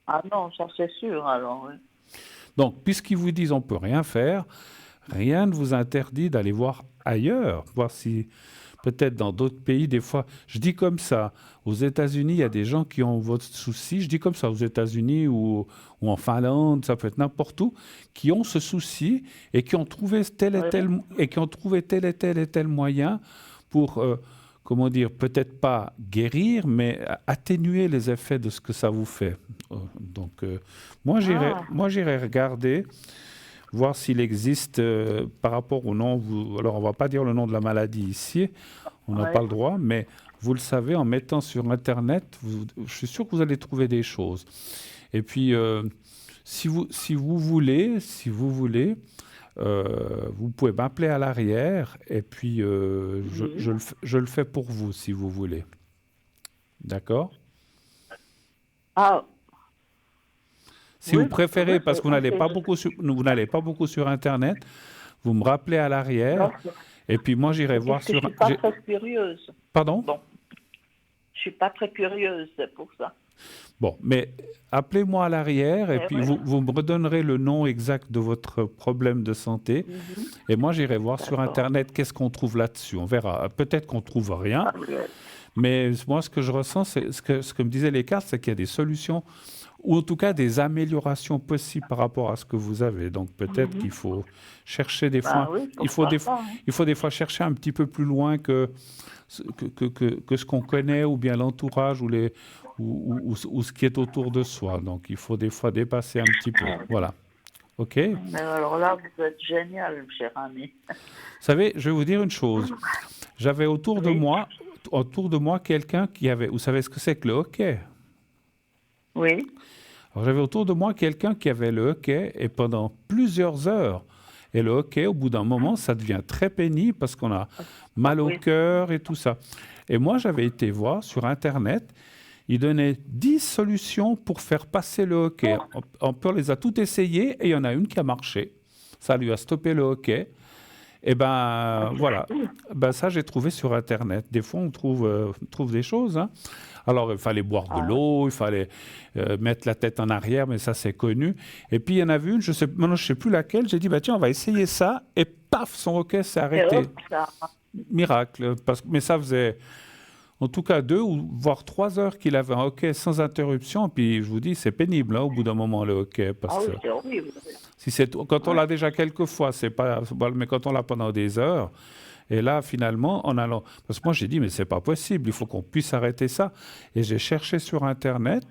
Ah non, ça c'est sûr, alors, oui. Donc, puisqu'ils vous disent on ne peut rien faire, rien ne vous interdit d'aller voir ailleurs, voir si peut-être dans d'autres pays, des fois, je dis comme ça, aux États-Unis, il y a des gens qui ont votre souci, je dis comme ça, aux États-Unis ou en Finlande, ça peut être n'importe où, qui ont ce souci et qui ont trouvé tel et tel, et qui ont trouvé tel et tel moyen pour, comment dire, peut-être pas guérir, mais atténuer les effets de ce que ça vous fait. Donc, moi, j'irai regarder, voir s'il existe par rapport au nom. Alors, on ne va pas dire le nom de la maladie ici, on n'a pas le droit, mais vous le savez, en mettant sur Internet, je suis sûr que vous allez trouver des choses. Et puis, si vous voulez, vous pouvez m'appeler à l'arrière et puis je le fais pour vous si vous voulez. D'accord? Ah, Si vous préférez, parce que vous n'allez pas beaucoup sur Internet, vous me rappelez à l'arrière et puis moi j'irai voir sur... Je ne suis pas très curieuse. Pardon? Bon. Je ne suis pas très curieuse, c'est pour ça. Bon, mais appelez-moi à l'arrière et puis vous me redonnerez le nom exact de votre problème de santé. Et moi, j'irai voir sur Internet qu'est-ce qu'on trouve là-dessus. On verra. Peut-être qu'on ne trouve rien. Mais moi, ce que je ressens, c'est ce que me disaient les cartes, c'est qu'il y a des solutions ou en tout cas des améliorations possibles par rapport à ce que vous avez. Donc peut-être qu'il faut chercher des fois... il faut des fois chercher un petit peu plus loin que ce qu'on connaît ou bien l'entourage ou ce qui est autour de soi. Donc, il faut des fois dépasser un petit peu. Voilà. OK? Mais alors là, vous êtes génial, cher ami. Vous savez, je vais vous dire une chose. J'avais autour de moi quelqu'un qui avait... Vous savez ce que c'est que le hockey? Oui. Alors, j'avais autour de moi quelqu'un qui avait le hockey et pendant plusieurs heures. Et le hockey, au bout d'un moment, ça devient très pénible parce qu'on a mal au cœur et tout ça. Et moi, j'avais été voir sur Internet, il donnait 10 solutions pour faire passer le hockey. On les a toutes essayées et il y en a une qui a marché. Ça lui a stoppé le hockey. Et ben voilà, ça j'ai trouvé sur Internet. Des fois on trouve des choses. Hein. Alors il fallait boire de l'eau, il fallait mettre la tête en arrière, mais ça c'est connu. Et puis il y en avait une, maintenant je ne sais plus laquelle, j'ai dit tiens on va essayer ça et paf son hockey s'est arrêté. Miracle, mais ça faisait en tout cas 2 ou voire 3 heures qu'il avait un hockey sans interruption. Puis je vous dis c'est pénible au bout d'un moment le hockey parce que c'est horrible. Quand on l'a déjà quelques fois, c'est pas, mais quand on l'a pendant des heures, et là, finalement, en allant... Parce que moi, j'ai dit, mais c'est pas possible, il faut qu'on puisse arrêter ça. Et j'ai cherché sur Internet,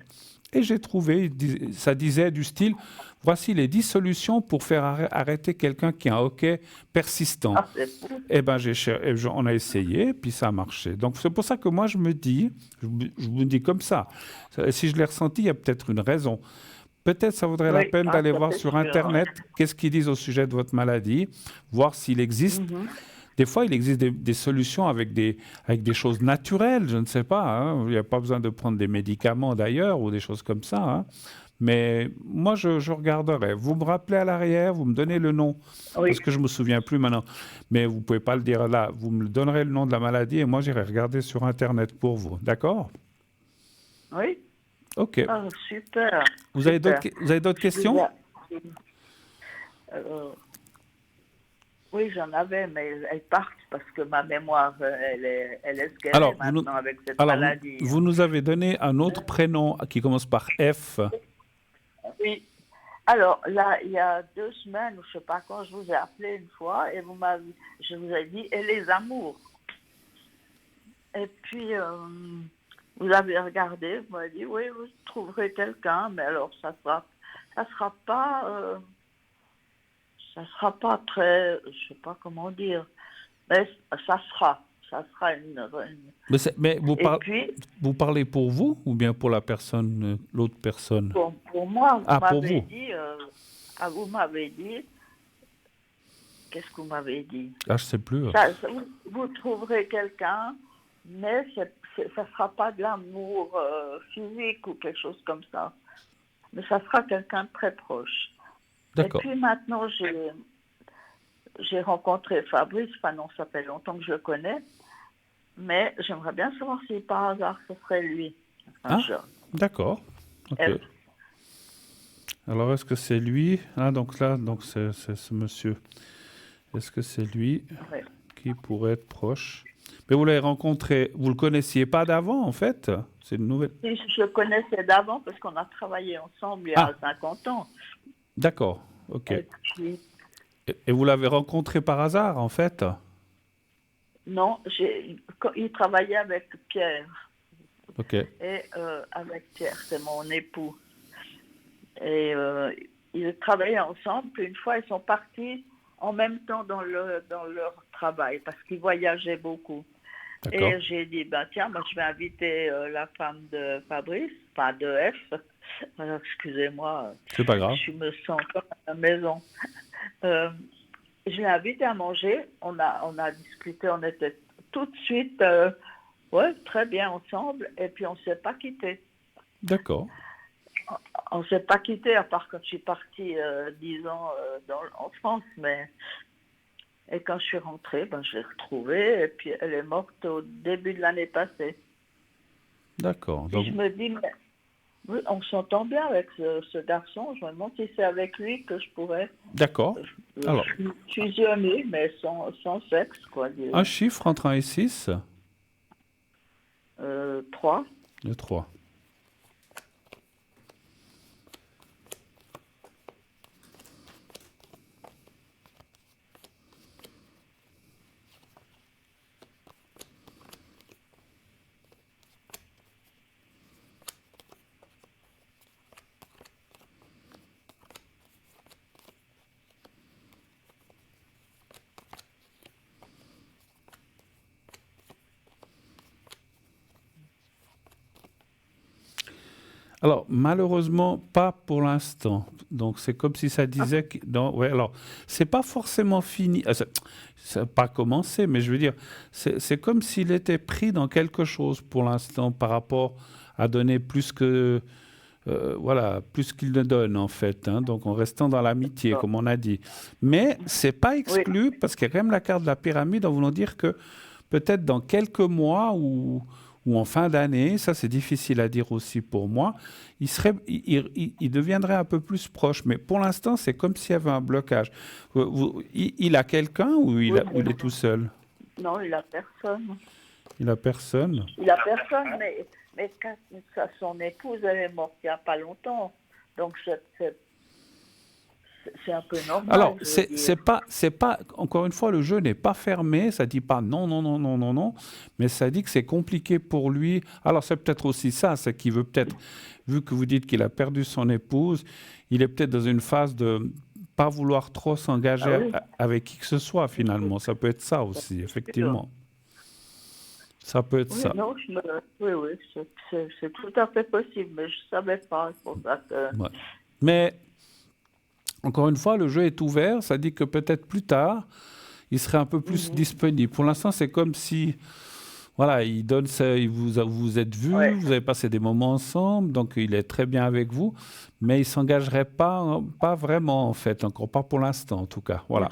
et j'ai trouvé, ça disait du style, voici les 10 solutions pour faire arrêter quelqu'un qui a un hockey persistant. Et ben, on a essayé, puis ça a marché. Donc, c'est pour ça que moi, je me dis comme ça, si je l'ai ressenti, il y a peut-être une raison. Peut-être ça vaudrait la peine d'aller voir sur Internet qu'est-ce qu'ils disent au sujet de votre maladie, voir s'il existe. Des fois, il existe des solutions avec des choses naturelles, je ne sais pas. Hein. Il n'y a pas besoin de prendre des médicaments d'ailleurs ou des choses comme ça. Hein. Mais moi, je regarderai. Vous me rappelez à l'arrière, vous me donnez le nom, parce que je ne me souviens plus maintenant. Mais vous ne pouvez pas le dire là. Vous me donnerez le nom de la maladie et moi, j'irai regarder sur Internet pour vous. D'accord? Oui. OK. Oh, super. Vous avez d'autres questions? Oui, j'en avais, mais elles partent parce que ma mémoire, elle est scarrée maintenant avec cette maladie. Vous nous avez donné un autre prénom qui commence par F. Oui. Alors, là, il y a 2 semaines, je ne sais pas quand, je vous ai appelé une fois et je vous ai dit « Et les amours ?» Et puis... vous avez regardé, vous m'avez dit, oui, vous trouverez quelqu'un, mais alors ça sera pas très, je sais pas comment dire, mais ça sera une... Mais vous parlez pour vous ou bien pour la personne, l'autre personne? Pour moi, vous vous m'avez dit qu'est-ce que vous m'avez dit? Ah, je sais plus. Vous trouverez quelqu'un, mais ça ne sera pas de l'amour physique ou quelque chose comme ça. Mais ça sera quelqu'un de très proche. D'accord. Et puis maintenant, j'ai rencontré Fabrice. Enfin non, ça fait longtemps que je le connais. Mais j'aimerais bien savoir si par hasard ce serait lui. un Ah, jour. d'accord. Ok. Et- Alors, est-ce que c'est lui? Ah, donc là, donc c'est ce monsieur. Est-ce que c'est lui ouais. qui pourrait être proche? Mais vous l'avez rencontré, vous le connaissiez pas d'avant, en fait? C'est une nouvelle. Si je le connaissais d'avant parce qu'on a travaillé ensemble il y Ah. a 50 ans. D'accord. Ok. Et puis, Et vous l'avez rencontré par hasard, en fait? non, il travaillait avec Pierre. Ok. Et avec Pierre, c'est mon époux. Et ils travaillaient ensemble. Puis une fois, ils sont partis en même temps dans leur travail parce qu'ils voyageaient beaucoup. D'accord. Et j'ai dit, ben tiens, moi, je vais inviter la femme de Fabrice, enfin de F. Alors, excusez-moi, C'est pas grave. je me sens pas à la maison. Je l'ai invité à manger. On a discuté, on était tout de suite ouais, très bien ensemble. Et puis, on ne s'est pas quittés. D'accord. On ne s'est pas quittés, à part quand je suis partie 10 ans en France. Et quand je suis rentrée, ben, je l'ai retrouvée. Et puis, elle est morte au début de l'année passée. D'accord. Et Donc, je me dis, mais, oui, on s'entend bien avec ce garçon. Je me demande si c'est avec lui que je pourrais d'accord. Alors, fusionner, mais sans sexe, quoi. un chiffre entre 1 et 6? 3. Le 3. Alors, malheureusement, pas pour l'instant. Donc, c'est comme si ça disait que... Non, ouais, alors, c'est pas forcément fini. Ça n'a pas commencé, mais je veux dire, c'est comme s'il était pris dans quelque chose pour l'instant par rapport à donner plus que... voilà, plus qu'il ne donne, en fait. Hein, donc, en restant dans l'amitié, comme on a dit. Mais c'est pas exclu, parce qu'il y a quand même la carte de la pyramide en voulant dire que peut-être dans quelques mois ou en fin d'année, ça c'est difficile à dire aussi pour moi, il deviendrait un peu plus proche. Mais pour l'instant, c'est comme s'il y avait un blocage. Il a quelqu'un ou il est tout seul? Non, il n'a personne. Il a personne. Il n'a personne, mais quand son épouse, elle est morte il n'y a pas longtemps. Donc, c'est un peu normal. Alors, je veux dire. c'est pas, encore une fois, le jeu n'est pas fermé, ça dit pas non, non, non, non, non, non, mais ça dit que c'est compliqué pour lui. Alors, c'est peut-être aussi ça, c'est qu'il veut peut-être, vu que vous dites qu'il a perdu son épouse, il est peut-être dans une phase de pas vouloir trop s'engager Ah oui. avec qui que ce soit, finalement. Ça peut être ça aussi, effectivement. Ça peut être Oui, ça. non, oui, c'est tout à fait possible, mais je ne savais pas. C'est pour ça que... Ouais. Mais, encore une fois, le jeu est ouvert. Ça dit que peut-être plus tard, il serait un peu plus disponible. Pour l'instant, c'est comme si, voilà, il donne ça, vous êtes vus, Ouais. vous avez passé des moments ensemble, donc il est très bien avec vous, mais il s'engagerait pas vraiment, en fait, encore pas pour l'instant, en tout cas. Voilà.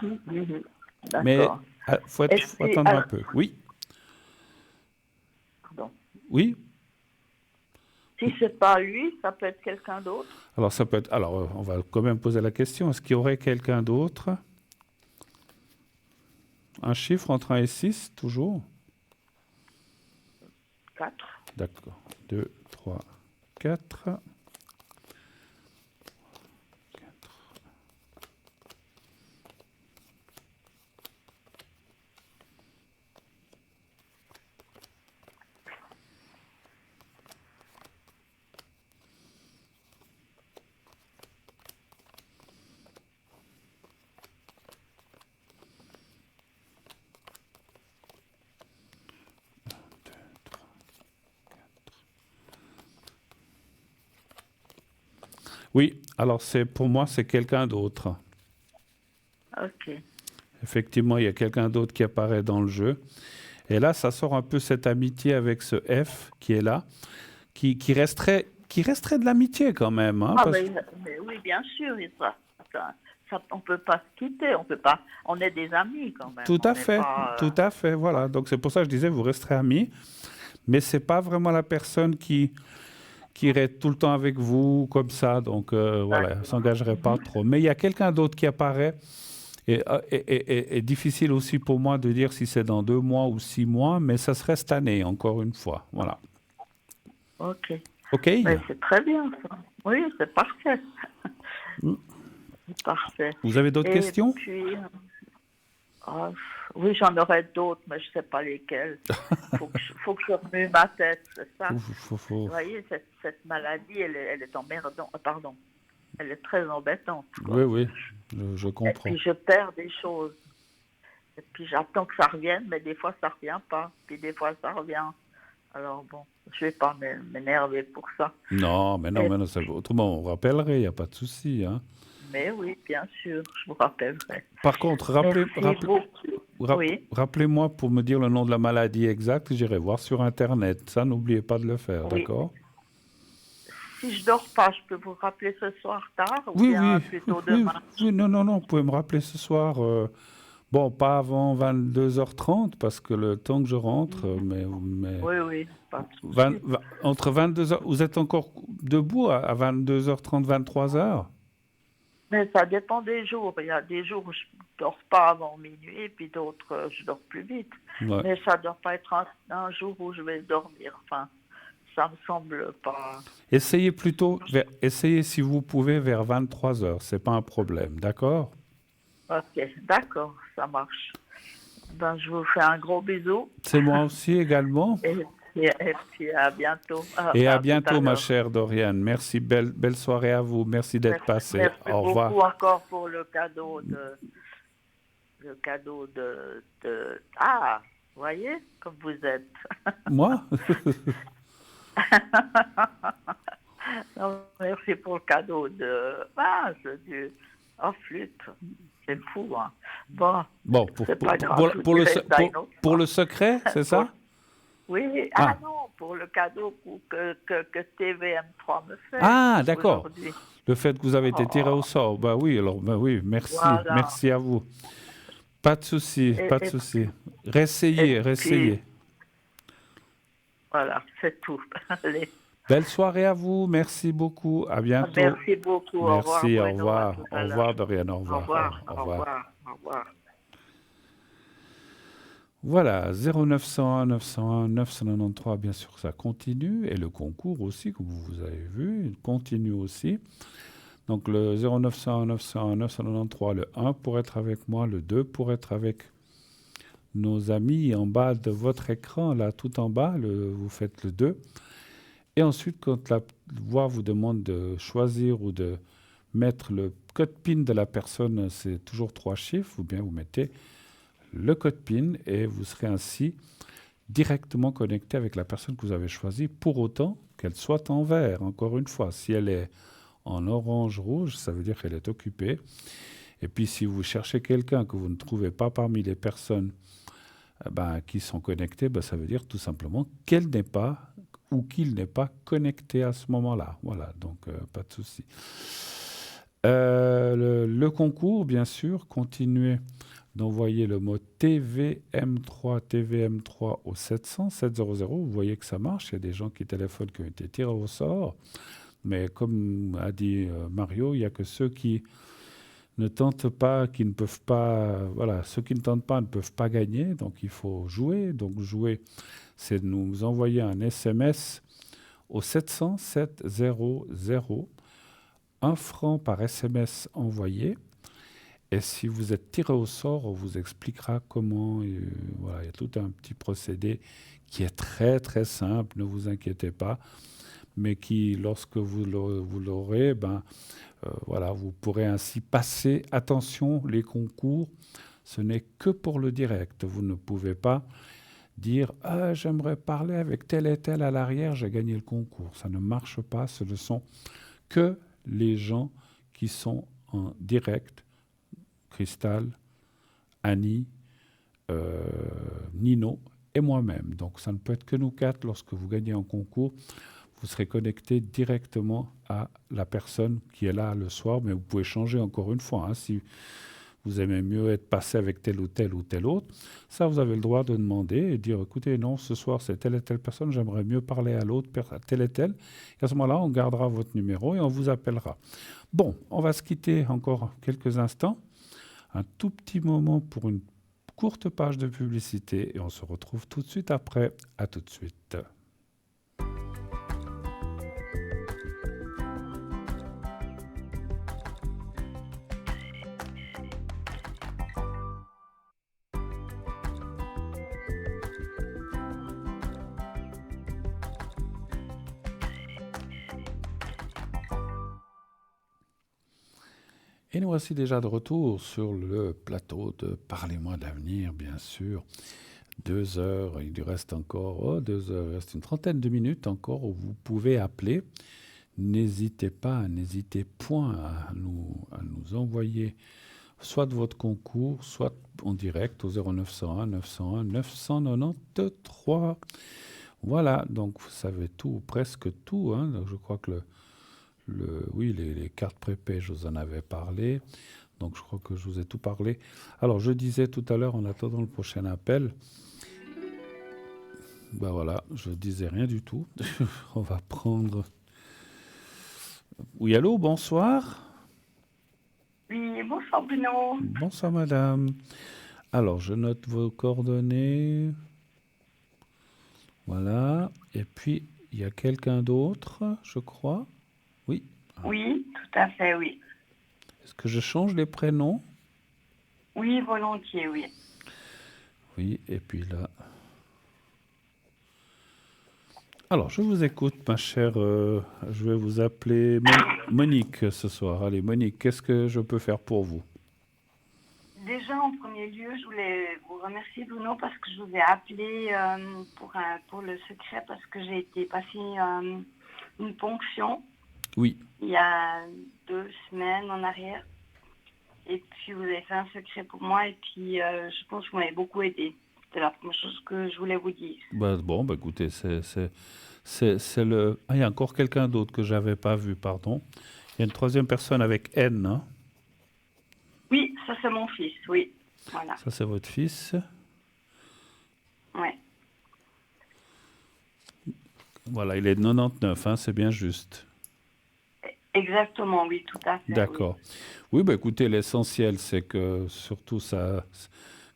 Mais D'accord. faut Et puis, attendre un alors- peu. Oui, Pardon. oui. Si c'est pas lui, ça peut être quelqu'un d'autre. Alors ça peut être. Alors on va quand même poser la question. Est-ce qu'il y aurait quelqu'un d'autre? Un chiffre entre 1 et 6, toujours? 4. D'accord. 2, 3, 4. Oui, alors pour moi, c'est quelqu'un d'autre. Ok. Effectivement, il y a quelqu'un d'autre qui apparaît dans le jeu. Et là, ça sort un peu cette amitié avec ce F qui est là, qui resterait de l'amitié quand même. Hein, Ah, parce- mais oui, bien sûr, on ne peut pas se quitter, on est des amis quand même. Tout On à n'est fait, pas, tout à fait, voilà. Donc c'est pour ça que je disais, vous resterez amis, mais c'est pas vraiment la personne qui irait tout le temps avec vous comme ça. Donc voilà, elle s'engagerait pas trop. Mais il y a quelqu'un d'autre qui apparaît. Et difficile aussi pour moi de dire si c'est dans 2 mois ou 6 mois, mais ça serait cette année, encore une fois. Voilà. Ok. OK? Mais c'est très bien, ça. Oui, c'est parfait. Mm. C'est parfait. Vous avez d'autres questions? Puis, ah, oui, j'en aurais d'autres, mais je ne sais pas lesquelles. Faut que je remue ma tête, c'est ça. Vous voyez, cette maladie, elle est emmerdante. Pardon. Elle est très embêtante, quoi. Oui, oui, je Et comprends. puis, je perds des choses. Et puis, j'attends que ça revienne, mais des fois, ça ne revient pas. Puis, des fois, ça revient. Alors, bon, je ne vais pas m'énerver pour ça. Non, mais non, autrement, on rappellerait, il n'y a pas de souci. Hein. Mais oui, bien sûr, je vous rappellerai. Par contre, Oui. rappelez-moi pour me dire le nom de la maladie exacte, j'irai voir sur Internet. Ça, n'oubliez pas de le faire, Oui. d'accord? Si je dors pas, je peux vous rappeler ce soir tard ou Oui, bien oui, plutôt oui, demain. oui, non, vous pouvez me rappeler ce soir. Bon, pas avant 22h30, parce que le temps que je rentre, mais Oui, pas de souci. entre 22h, vous êtes encore debout à 22h30, 23h? Mais ça dépend des jours. Il y a des jours où je dors pas avant minuit, et puis d'autres, je dors plus vite. Ouais. Mais ça ne doit pas être un jour où je vais dormir. Enfin, ça me semble pas. Essayez essayez si vous pouvez vers 23h, c'est pas un problème, d'accord? Ok, d'accord, ça marche. Ben, je vous fais un gros bisou C'est moi aussi également. et puis à bientôt. Et à tout bientôt, ma l'heure. chère Doriane. Merci, belle soirée à vous. Merci d'être passé. Merci Au revoir. beaucoup encore pour le cadeau Ah, vous voyez, comme vous êtes. Moi? Non, merci pour le cadeau en flûte. C'est fou, hein. Bon, Bon, c'est pas grave. pour le secret, c'est ça? Oui, Ah. non, pour le cadeau que TVM3 me fait. Ah, d'accord. Aujourd'hui. Le fait que vous avez été tiré au sort. Bah oui, merci. Voilà. Merci à vous. Pas de souci, pas de souci. Réessayez. Voilà, c'est tout. Allez. Belle soirée à vous. Merci beaucoup. À bientôt. Merci beaucoup. Merci, au au revoir. revoir. Bruno, à tout Au à revoir, l'heure. Doriane. Au Au revoir. revoir. Au Au revoir. revoir. Au revoir. Voilà, 0901 901 993, bien sûr, ça continue. Et le concours aussi, comme vous avez vu, il continue aussi. Donc le 0901 901 993, le 1 pour être avec moi, le 2 pour être avec nos amis en bas de votre écran, là tout en bas, vous faites le 2. Et ensuite, quand la voix vous demande de choisir ou de mettre le code PIN de la personne, c'est toujours 3 chiffres, ou bien vous mettez le code PIN et vous serez ainsi directement connecté avec la personne que vous avez choisie, pour autant qu'elle soit en vert. Encore une fois, si elle est en orange-rouge, ça veut dire qu'elle est occupée. Et puis si vous cherchez quelqu'un que vous ne trouvez pas parmi les personnes qui sont connectées, ça veut dire tout simplement qu'elle n'est pas ou qu'il n'est pas connecté à ce moment-là. Voilà, donc pas de souci. Le concours, bien sûr, continuez d'envoyer le mot TVM3 au 700. Vous voyez que ça marche. Il y a des gens qui téléphonent qui ont été tirés au sort. Mais comme a dit Mario, il n'y a que ceux qui ne tentent pas, qui ne peuvent pas... Voilà, ceux qui ne tentent pas ne peuvent pas gagner. Donc il faut jouer. Donc jouer, c'est de nous envoyer un SMS au 700 700. 1 franc par SMS envoyé. Et si vous êtes tiré au sort, on vous expliquera comment. Voilà, il y a tout un petit procédé qui est très très simple, ne vous inquiétez pas, mais qui, lorsque vous l'aurez, voilà, vous pourrez ainsi passer. Attention, les concours, ce n'est que pour le direct. Vous ne pouvez pas dire « Ah, j'aimerais parler avec tel et tel à l'arrière, j'ai gagné le concours ». Ça ne marche pas, ce ne sont que les gens qui sont en direct, Cristal, Annie, Nino et moi-même. Donc ça ne peut être que nous quatre. Lorsque vous gagnez un concours, vous serez connecté directement à la personne qui est là le soir, mais vous pouvez changer encore une fois. Hein, si vous aimez mieux être passé avec tel ou tel autre, ça vous avez le droit de demander et dire écoutez, non, ce soir c'est telle et telle personne, j'aimerais mieux parler à l'autre, telle et telle. Et à ce moment-là, on gardera votre numéro et on vous appellera. Bon, on va se quitter encore quelques instants, un tout petit moment pour une courte page de publicité et on se retrouve tout de suite après. À tout de suite. Et nous voici déjà de retour sur le plateau de Parlez-moi d'avenir, bien sûr. 2 heures, il lui reste encore 2 heures, il reste une trentaine de minutes encore où vous pouvez appeler. N'hésitez pas, n'hésitez point à nous envoyer soit de votre concours, soit en direct au 0901 901 993. Voilà, donc vous savez tout, presque tout. Hein. Donc je crois que oui, les cartes prépay, je vous en avais parlé. Donc, je crois que je vous ai tout parlé. Alors, je disais tout à l'heure, en attendant le prochain appel, ben voilà, je disais rien du tout. On va prendre... Oui, allô, bonsoir. Oui, bonsoir Bruno. Bonsoir, madame. Alors, je note vos coordonnées. Voilà. Et puis, il y a quelqu'un d'autre, je crois. Oui. Oui, tout à fait, oui. Est-ce que je change les prénoms? Oui, volontiers, oui. Oui, et puis là... Alors, je vous écoute, ma chère. Je vais vous appeler Monique ce soir. Allez, Monique, qu'est-ce que je peux faire pour vous? Déjà, en premier lieu, je voulais vous remercier, Bruno, parce que je vous ai appelé pour le secret, parce que j'ai été passer une ponction. Oui. Il y a 2 semaines en arrière. Et puis, vous avez fait un secret pour moi. Et puis, je pense que vous m'avez beaucoup aidé. C'était la première chose que je voulais vous dire. Bon, écoutez, c'est le... Ah, il y a encore quelqu'un d'autre que je n'avais pas vu, pardon. Il y a une troisième personne avec N. Hein? Oui, ça c'est mon fils, oui. Voilà. Ça, c'est votre fils. Oui. Voilà, il est de 99, hein, c'est bien juste. Exactement, oui, tout à fait. D'accord. Oui, écoutez, l'essentiel, c'est que surtout ça,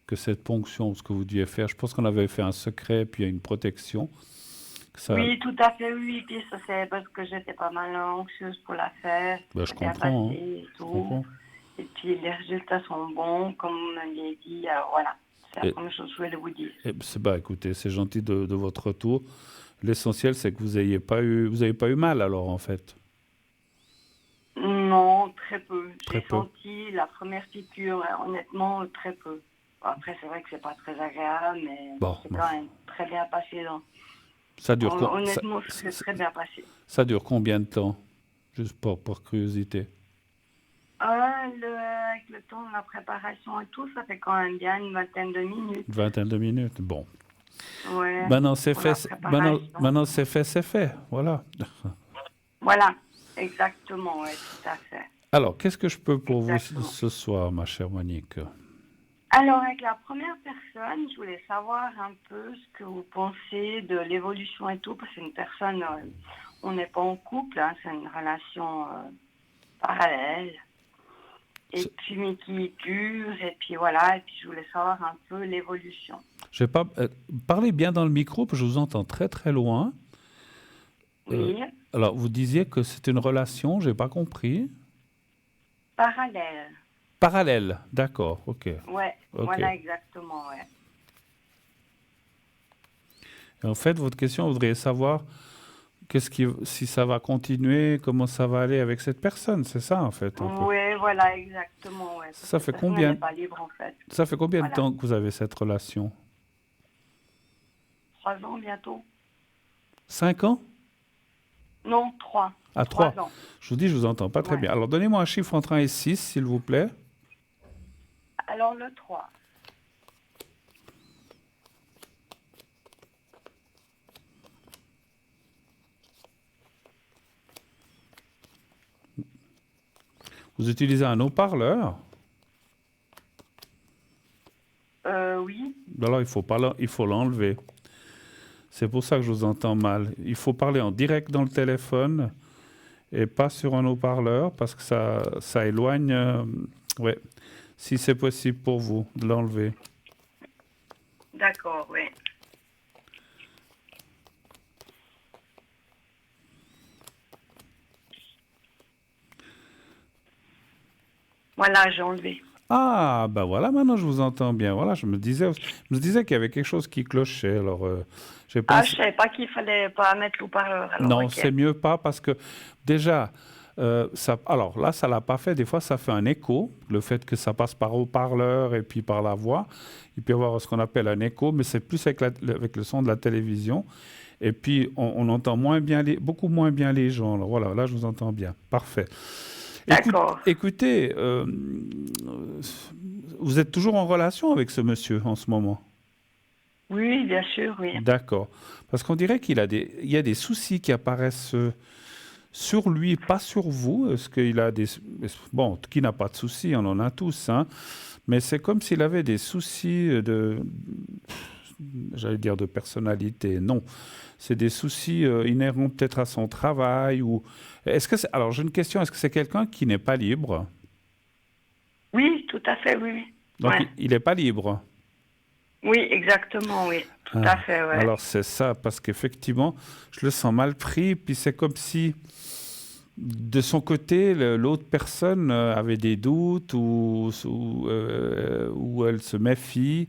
que cette ponction, ce que vous deviez faire, je pense qu'on avait fait un secret, puis il y a une protection. Oui, tout à fait, oui. Puis ça, c'est parce que j'étais pas mal anxieuse pour la faire. Je comprends. Et puis les résultats sont bons, comme vous m'aviez dit. Alors voilà, c'est la première chose que je voulais vous dire. Écoutez, c'est gentil de votre retour. L'essentiel, c'est que vous n'ayez pas eu mal, alors, en fait. Non, très peu. J'ai senti la première piqûre, honnêtement, très peu. Après, c'est vrai que c'est pas très agréable, mais c'est quand même très bien passé. Ça dure honnêtement, c'est très bien passé. Ça dure combien de temps? Juste pour curiosité. Avec le temps de la préparation et tout, ça fait quand même bien une vingtaine de minutes. Une vingtaine de minutes, bon. Ouais. Maintenant, c'est fait. Maintenant, c'est fait. Voilà. Voilà, exactement, oui, tout à fait. Alors, qu'est-ce que je peux pour vous ce soir, ma chère Monique? Alors, avec la première personne, je voulais savoir un peu ce que vous pensez de l'évolution et tout, parce que c'est une personne, on n'est pas en couple, hein, c'est une relation parallèle, et puis mais qui dure, et puis voilà, et puis je voulais savoir un peu l'évolution. Je vais pas parlez bien dans le micro, parce que je vous entends très très loin. Oui. Alors, vous disiez que c'est une relation, j'ai pas compris. Parallèle. Parallèle, d'accord, ok. Ouais, voilà, exactement, ouais. Et en fait, votre question, vous voudriez savoir si ça va continuer, comment ça va aller avec cette personne, c'est ça, en fait? Oui, voilà, exactement, ouais. Ça fait combien? Elle n'est pas libre, en fait. Ça fait combien de temps que vous avez cette relation? 3 ans, bientôt. 5 ans? Non, 3. Ah, 3 ans. Je vous dis, je vous entends pas très bien. Alors, donnez-moi un chiffre entre 1 et 6, s'il vous plaît. Alors, le 3. Vous utilisez un haut-parleur? Oui. Alors, il faut l'enlever. C'est pour ça que je vous entends mal. Il faut parler en direct dans le téléphone et pas sur un haut-parleur parce que ça éloigne. Ouais. Si c'est possible pour vous de l'enlever. D'accord, oui. Voilà, j'ai enlevé. Ah, ben voilà, maintenant je vous entends bien. Voilà, je me disais qu'il y avait quelque chose qui clochait. Alors, j'ai Ah, pensé. je savais pas qu'il fallait pas mettre l'eau-parleur. Alors, Non, ok. c'est mieux pas parce que déjà, alors là, ça l'a pas fait. Des fois, ça fait un écho. Le fait que ça passe par haut-parleur et puis par la voix, il peut y avoir ce qu'on appelle un écho, mais c'est plus avec le son de la télévision. Et puis, on entend beaucoup moins bien les gens. Alors, voilà, là, je vous entends bien. Parfait. D'accord. Écoutez, vous êtes toujours en relation avec ce monsieur en ce moment? Oui, bien sûr, oui. D'accord. Parce qu'on dirait il y a des soucis qui apparaissent sur lui, pas sur vous. Est-ce qu'il a des... Bon, qui n'a pas de soucis, on en a tous, hein. Mais c'est comme s'il avait des soucis j'allais dire de personnalité. Non, c'est des soucis inhérents peut-être à son travail ou... Alors, j'ai une question. Est-ce que c'est quelqu'un qui n'est pas libre? Oui, tout à fait, oui. Oui. Donc, Ouais. il n'est pas libre. Oui, exactement, oui. Tout Ah, à fait, ouais. alors, c'est ça, parce qu'effectivement, je le sens mal pris. Puis c'est comme si, de son côté, l'autre personne avait des doutes ou elle se méfie.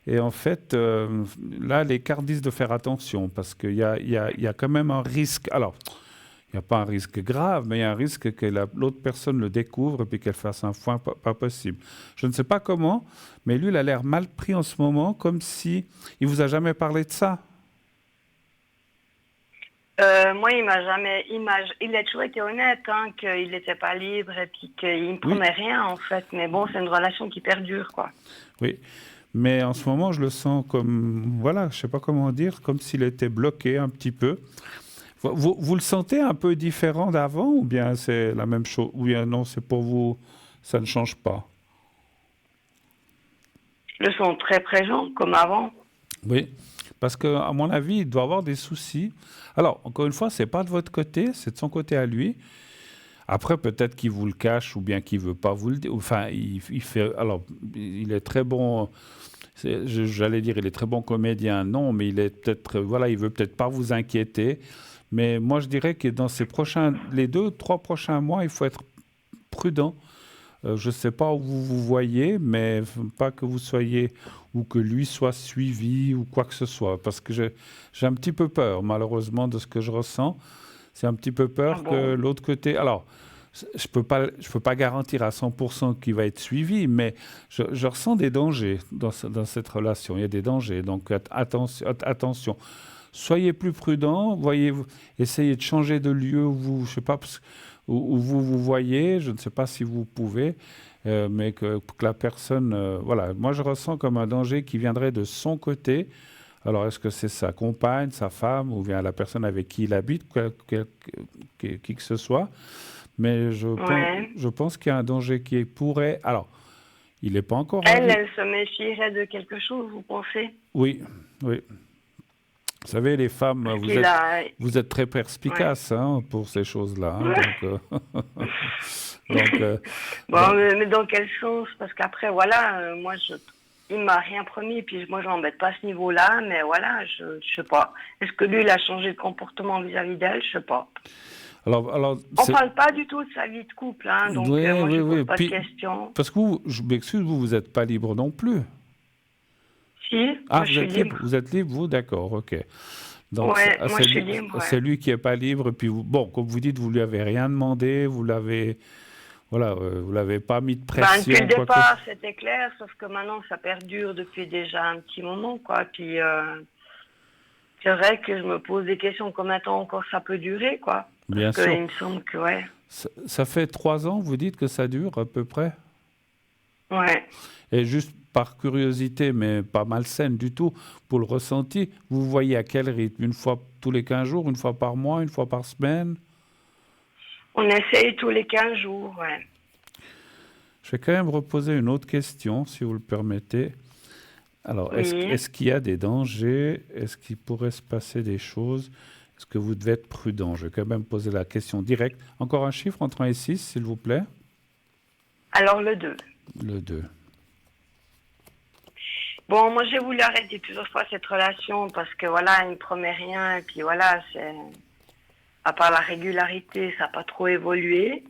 Et en fait, là, les cartes disent de faire attention parce qu'il y a quand même un risque. Alors, il n'y a pas un risque grave, mais il y a un risque que l'autre personne le découvre et puis qu'elle fasse un foin pas possible. Je ne sais pas comment, mais lui, il a l'air mal pris en ce moment, comme si il vous a jamais parlé de ça. Moi, il m'a jamais... Il a toujours été honnête, hein, qu'il n'était pas libre et puis qu'il ne me Oui, promet rien, en fait. Mais bon, c'est une relation qui perdure, quoi. oui. Mais en ce moment, je le sens comme, voilà, je ne sais pas comment dire, comme s'il était bloqué un petit peu. Vous le sentez un peu différent d'avant ou bien c'est la même chose? Ou bien non, c'est pour vous, ça ne change pas? Je le sens très présent, comme avant. Oui, parce qu'à mon avis, il doit avoir des soucis. Alors, encore une fois, c'est pas de votre côté, c'est de son côté à lui. Après, peut-être qu'il vous le cache ou bien qu'il veut pas vous le dire. Enfin, il fait. Alors, il est très bon. J'allais dire, il est très bon comédien. Non, mais il est peut-être. Voilà, il veut peut-être pas vous inquiéter. Mais moi, je dirais que dans les 2, 3 prochains mois, il faut être prudent. Je ne sais pas où vous vous voyez, mais pas que vous soyez ou que lui soit suivi ou quoi que ce soit. Parce que j'ai un petit peu peur, malheureusement, de ce que je ressens. C'est un petit peu Ah peur que bon? l'autre côté... Alors, je peux pas garantir à 100% qu'il va être suivi, mais je ressens des dangers dans cette relation. Il y a des dangers, donc attention. Soyez plus prudent, essayez de changer de lieu où vous, je sais pas, où vous voyez, je ne sais pas si vous pouvez, mais que la personne, voilà, moi je ressens comme un danger qui viendrait de son côté. Alors est-ce que c'est sa compagne, sa femme, ou bien la personne avec qui il habite, qui que ce soit, mais Ouais. je pense qu'il y a un danger qui pourrait... Alors, il n'est pas encore Elle, ravi. elle se méfierait de quelque chose, vous pensez? Oui, oui. Vous savez, les femmes, Parce qu'il a... vous êtes très Ouais. perspicaces hein, pour ces choses-là. Hein, donc, Bon, mais dans quel sens? Parce qu'après, voilà, il m'a rien promis, puis moi, je m'embête pas à ce niveau-là, mais voilà, je sais pas. Est-ce que lui, il a changé de comportement vis-à-vis d'elle? Je sais pas. alors, On parle pas du tout de sa vie de couple, hein, donc oui, moi, oui, je pose oui. pas de Puis, questions. parce que je m'excuse, vous n'êtes pas libre non plus. Si, Ah, moi, je vous suis êtes libre? libre. Vous êtes libre, vous? D'accord, ok. Donc, Ouais, moi, je suis libre, c'est ouais. lui qui est pas libre. Et puis, bon, comme vous dites, vous lui avez rien demandé, voilà, vous l'avez pas mis de Ben, depuis le pression, quoi que. départ, c'était clair, sauf que maintenant, ça perdure depuis déjà un petit moment, quoi. Puis, c'est vrai que je me pose des questions, combien de temps encore ça peut durer, quoi. Parce Bien sûr. qu'il me semble que, ouais. Ça fait 3 ans, vous dites que ça dure à peu près? Ouais. Et juste par curiosité, mais pas malsaine du tout, pour le ressenti, vous voyez à quel rythme? Une fois tous les 15 jours, une fois par mois, une fois par semaine? On essaye tous les 15 jours, ouais. Je vais quand même reposer une autre question, si vous le permettez. Alors, Oui. est-ce qu'il y a des dangers? Est-ce qu'il pourrait se passer des choses? Est-ce que vous devez être prudent? Je vais quand même poser la question directe. Encore un chiffre entre 1 et 6, s'il vous plaît. Alors, le 2. Le 2. Bon, moi, j'ai voulu arrêter plusieurs fois cette relation parce que, voilà, il ne promet rien. Et puis, voilà, à part la régularité, ça n'a pas trop évolué.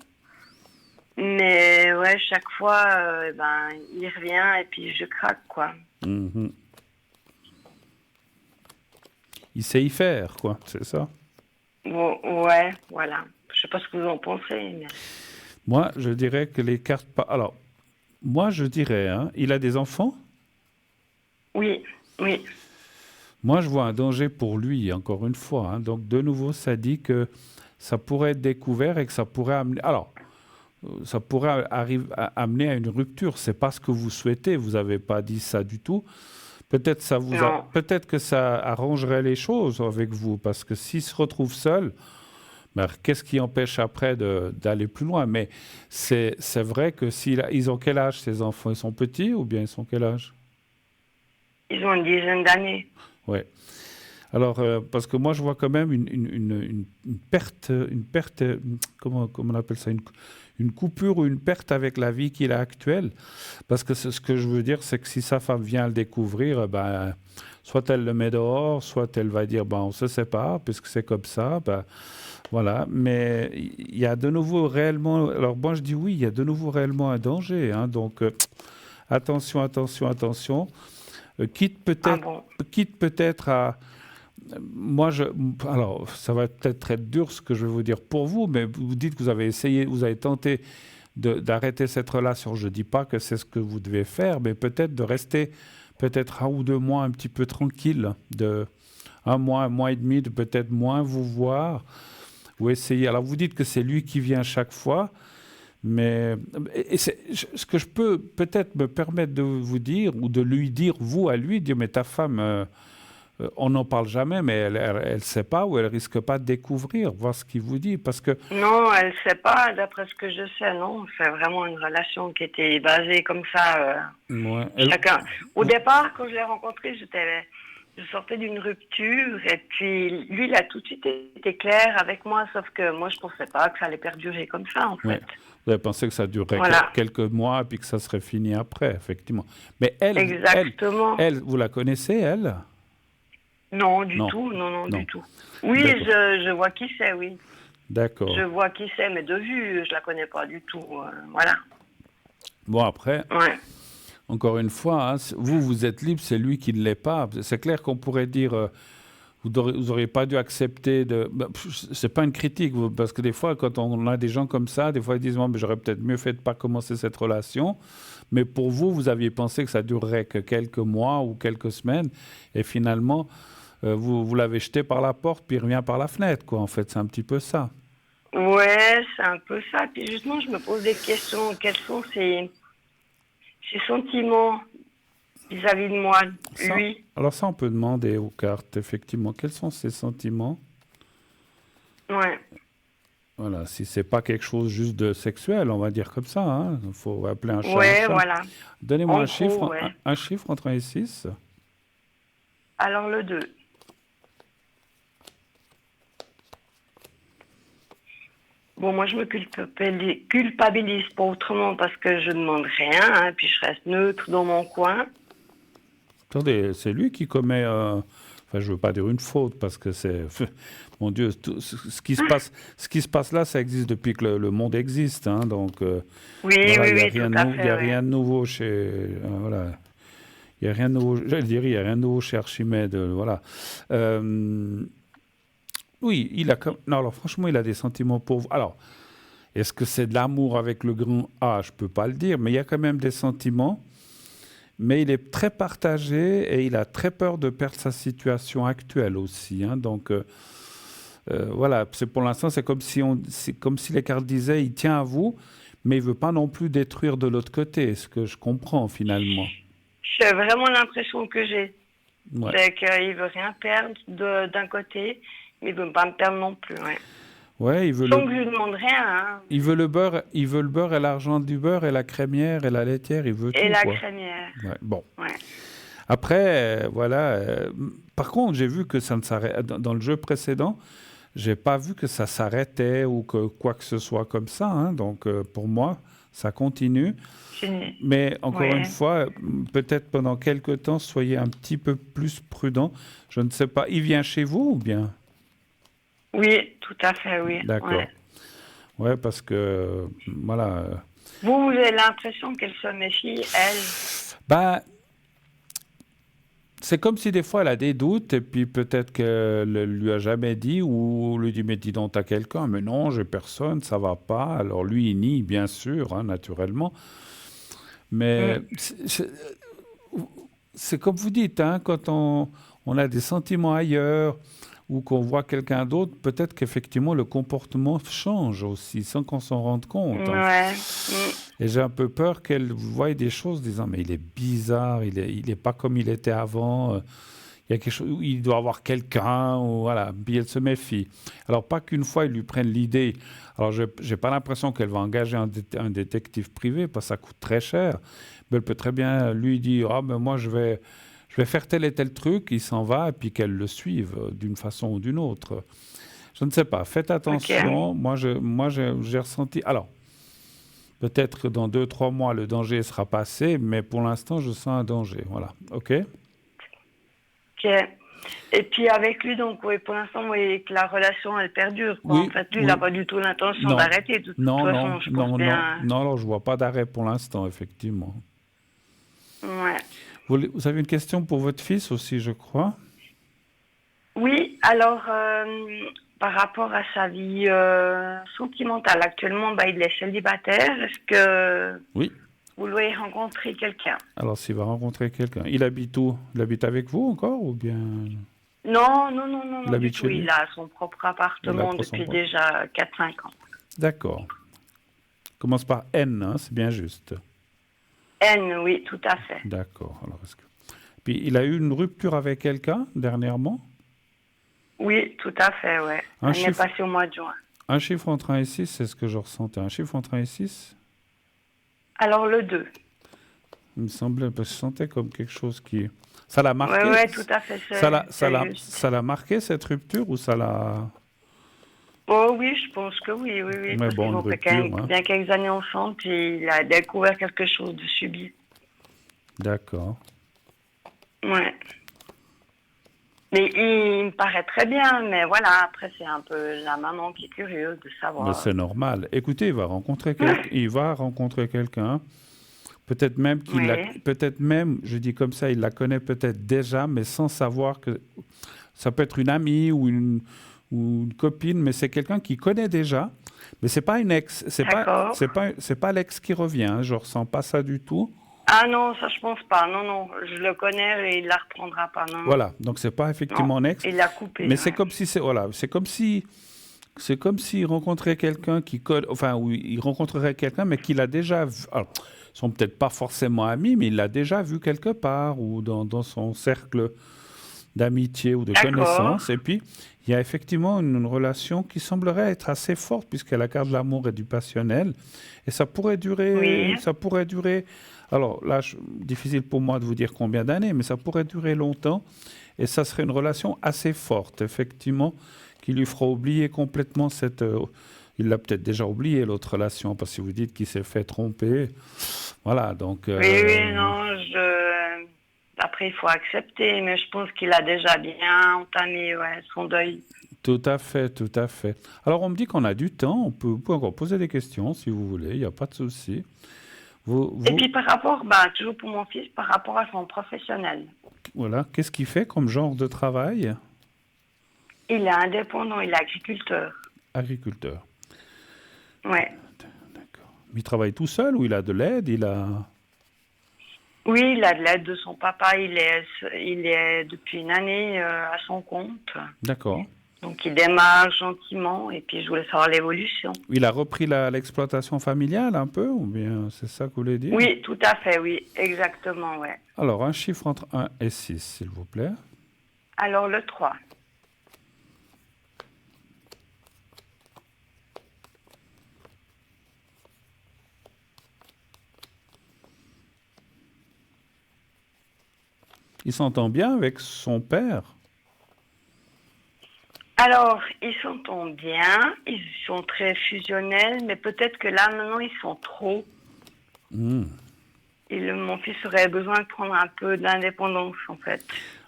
Mais, ouais, chaque fois, il revient et puis je craque, quoi. Mhm. Il sait y faire, quoi, c'est ça? Bon, ouais, voilà. Je sais pas ce que vous en pensez, mais... Moi, je dirais que les cartes... Alors, moi, je dirais, hein, il a des enfants? Oui, oui. Moi, je vois un danger pour lui, encore une fois. Hein. Donc, de nouveau, ça dit que ça pourrait être découvert et que ça pourrait amener... Alors, ça pourrait amener à une rupture. C'est pas ce que vous souhaitez. Vous n'avez pas dit ça du tout. Peut-être peut-être que ça arrangerait les choses avec vous, parce que s'il se retrouve seul, ben, qu'est-ce qui empêche après d'aller plus loin? Mais c'est vrai que ils ont quel âge, ces enfants? Ils sont petits ou bien ils sont quel âge? Ils ont une dizaine d'années. Ouais. Alors, parce que moi, je vois quand même une perte, comment on appelle ça, une coupure ou une perte avec la vie qu'il a actuelle. Parce que ce que je veux dire, c'est que si sa femme vient le découvrir, ben, soit elle le met dehors, soit elle va dire, ben, on se sépare, puisque c'est comme ça. Ben, voilà. Mais il y a de nouveau réellement... Alors, moi, je dis oui, il y a de nouveau réellement un danger. Hein, donc, attention, attention, attention. Quitte peut-être à... Moi, alors, ça va peut-être être dur ce que je vais vous dire pour vous, mais vous dites que vous avez essayé, vous avez tenté d'arrêter cette relation. Je ne dis pas que c'est ce que vous devez faire, mais peut-être de rester peut-être 1 ou 2 mois un petit peu tranquille, de 1 mois et demi, de peut-être moins vous voir, ou essayer. Alors, vous dites que c'est lui qui vient chaque fois, mais ce que je peux peut-être me permettre de vous dire, ou de lui dire, vous à lui, dire, mais ta femme... on n'en parle jamais, mais elle ne sait pas ou elle risque pas de découvrir, voir ce qu'il vous dit, parce que... Non, elle ne sait pas, d'après ce que je sais, non. C'est vraiment une relation qui était basée comme ça. Ouais, Chacun. Au départ, quand je l'ai rencontré, je sortais d'une rupture et puis lui, il a tout de suite été clair avec moi, sauf que moi, je ne pensais pas que ça allait perdurer comme ça, en fait. Ouais. Vous avez pensé que ça durerait quelques mois et puis que ça serait fini après, effectivement. Mais Exactement. Elle, vous la connaissez, elle? Non, du tout. Non, du tout. Oui, je vois qui c'est, oui. D'accord. Je vois qui c'est, mais de vue, je la connais pas du tout. Voilà. Bon, après, ouais. Encore une fois, hein, vous êtes libre, c'est lui qui ne l'est pas. C'est clair qu'on pourrait dire, vous n'auriez pas dû accepter de... c'est pas une critique, parce que des fois, quand on a des gens comme ça, des fois, ils disent, bon, j'aurais peut-être mieux fait de pas commencer cette relation. Mais pour vous, vous aviez pensé que ça durerait que quelques mois ou quelques semaines. Et finalement... vous l'avez jeté par la porte, puis il revient par la fenêtre, quoi. En fait, c'est un petit peu ça. Ouais, c'est un peu ça. Puis justement, je me pose des questions. Quels sont ses sentiments vis-à-vis de moi, lui? Alors ça, on peut demander aux cartes, effectivement. Quels sont ses sentiments? Ouais. Voilà, si c'est pas quelque chose juste de sexuel, on va dire comme ça. Il faut appeler un chat Ouais, un chat. voilà. Donnez-moi Ouais. un chiffre entre 1 et 6. Alors, le 2. Bon, moi, je me culpabilise pas autrement parce que je demande rien, hein, puis je reste neutre dans mon coin. Attendez, c'est lui qui commet... Enfin, je veux pas dire une faute parce que c'est... Mon Dieu, ce qui se passe là, ça existe depuis que le monde existe. Hein, donc, oui, voilà, oui, tout à fait. Il n'y a rien de nouveau chez... voilà. Il n'y a rien de nouveau, j'allais dire, il n'y a rien de nouveau chez Archimède. Voilà. Oui, non, alors franchement, il a des sentiments pour vous. Alors, est-ce que c'est de l'amour avec le grand A? Je ne peux pas le dire, mais il y a quand même des sentiments. Mais il est très partagé et il a très peur de perdre sa situation actuelle aussi. Hein, donc, voilà, pour l'instant, c'est comme si les cartes disaient, il tient à vous, mais il ne veut pas non plus détruire de l'autre côté, ce que je comprends finalement. C'est vraiment l'impression que j'ai. Ouais. C'est qu'il ne veut rien perdre d'un côté, mais il ne veut pas me perdre non plus. Ouais. Ouais, il veut Donc je lui demande rien, hein. il veut le beurre et l'argent du beurre et la crémière et la laitière, il veut Et tout, la quoi. crémière. Ouais, bon. Ouais. Après, voilà. Par contre, j'ai vu que ça ne s'arrête dans le jeu précédent. J'ai pas vu que ça s'arrêtait ou que quoi que ce soit comme ça, hein. Donc, pour moi, ça continue. Mais encore une Ouais. fois, peut-être pendant quelques temps, soyez un petit peu plus prudent. Je ne sais pas. Il vient chez vous ou bien? Oui, tout à fait, oui. D'accord. Ouais. Ouais, parce que voilà. Vous avez l'impression qu'elle se méfie, elle? Bah, c'est comme si des fois elle a des doutes et puis peut-être qu'elle ne lui a jamais dit ou lui dit mais dis donc t'as quelqu'un, mais non j'ai personne, ça va pas. Alors lui il nie bien sûr, hein, naturellement, mais c'est comme vous dites, hein, quand on a des sentiments ailleurs ou qu'on voit quelqu'un d'autre, peut-être qu'effectivement le comportement change aussi sans qu'on s'en rende compte, hein. Ouais. Et j'ai un peu peur qu'elle voie des choses disant mais il est bizarre, il est pas comme il était avant. Il y a quelque chose, il doit avoir quelqu'un, ou voilà. Puis elle se méfie. Alors pas qu'une fois ils lui prennent l'idée. Alors j'ai pas l'impression qu'elle va engager un détective privé parce que ça coûte très cher. Mais elle peut très bien lui dire ah ben moi je vais faire tel et tel truc. Il s'en va et puis qu'elle le suive d'une façon ou d'une autre. Je ne sais pas. Faites attention. Okay. Moi j'ai ressenti. Alors. Peut-être que dans 2-3 mois, le danger sera passé, mais pour l'instant, je sens un danger. Voilà. OK? Ok. Et puis avec lui, donc, oui, pour l'instant, vous voyez que la relation, elle perdure, quoi. Oui, En fait, lui, il oui. n'a pas du tout l'intention Non. d'arrêter. De toute Non, façon, je pense non, bien. alors je vois pas d'arrêt pour l'instant, effectivement. Ouais. Vous avez une question pour votre fils aussi, je crois? Oui, alors, par rapport à sa vie sentimentale, actuellement, bah, il est célibataire. Est-ce que Oui. vous voulez rencontrer quelqu'un? Alors, s'il va rencontrer quelqu'un, il habite où? Il habite avec vous encore ou bien Non, il habite du chez tout. lui? Il a son propre appartement depuis déjà 4-5 ans. D'accord. Commence par N, hein, c'est bien juste. N, oui, tout à fait. D'accord. Alors, puis, il a eu une rupture avec quelqu'un dernièrement? Oui, tout à fait, ouais. Elle est passée au mois de juin. Un chiffre entre 1 et 6, c'est ce que je ressentais. Un chiffre entre 1 et 6? Alors, le 2. Il me semblait, parce que je sentais comme quelque chose qui... Ça l'a marqué? Oui, tout à fait. Ça l'a marqué, cette rupture, ou ça l'a... Oh oui, je pense que oui. Mais bon, une rupture, hein. Bien quelques années ensemble, puis il a découvert quelque chose de subit. D'accord. Ouais. Mais il me paraît très bien, mais voilà, après c'est un peu la maman qui est curieuse de savoir. Mais c'est normal. Écoutez, il va rencontrer quelqu'un. Peut-être même peut-être même, je dis comme ça, il la connaît peut-être déjà, mais sans savoir que ça peut être une amie ou une copine, mais c'est quelqu'un qui connaît déjà. Mais c'est pas une ex, c'est pas l'ex qui revient. Hein, je ressens pas ça du tout. Ah non, ça je pense pas. Non, je le connais et il la reprendra pas. Non. Voilà, donc c'est pas effectivement un ex. Il l'a coupé. Mais c'est comme si c'est comme s'il rencontrait quelqu'un où il rencontrerait quelqu'un, mais qu'il a déjà vu. Alors, ils sont peut-être pas forcément amis, mais il l'a déjà vu quelque part ou dans son cercle d'amitié ou de connaissances. Et puis, il y a effectivement une relation qui semblerait être assez forte puisqu'elle a de l'amour et du passionnel. Et ça pourrait durer. Oui. Ça pourrait durer. Alors là, difficile pour moi de vous dire combien d'années, mais ça pourrait durer longtemps. Et ça serait une relation assez forte, effectivement, qui lui fera oublier complètement cette... il l'a peut-être déjà oublié, l'autre relation, parce que vous dites qu'il s'est fait tromper. Voilà, donc... Oui, non, après, il faut accepter, mais je pense qu'il a déjà bien entamé son deuil. Tout à fait. Alors, on me dit qu'on a du temps, on peut encore poser des questions, si vous voulez, il n'y a pas de souci. Et puis par rapport, toujours pour mon fils, par rapport à son professionnel. Voilà, qu'est-ce qu'il fait comme genre de travail? Il est indépendant, il est agriculteur. Agriculteur. Ouais. D'accord. Il travaille tout seul ou il a de l'aide? Oui, il a de l'aide de son papa, il est depuis une année à son compte. D'accord. Donc il démarre gentiment et puis je voulais savoir l'évolution. Il a repris l'exploitation familiale un peu ou bien c'est ça que vous voulez dire? Oui, tout à fait, oui, exactement, ouais. Alors un chiffre entre 1 et 6, s'il vous plaît. Alors le 3. Il s'entend bien avec son père? Alors, ils s'entendent bien, ils sont très fusionnels, mais peut-être que là, maintenant, ils sont trop. Hmm. Mon fils aurait besoin de prendre un peu d'indépendance, en fait.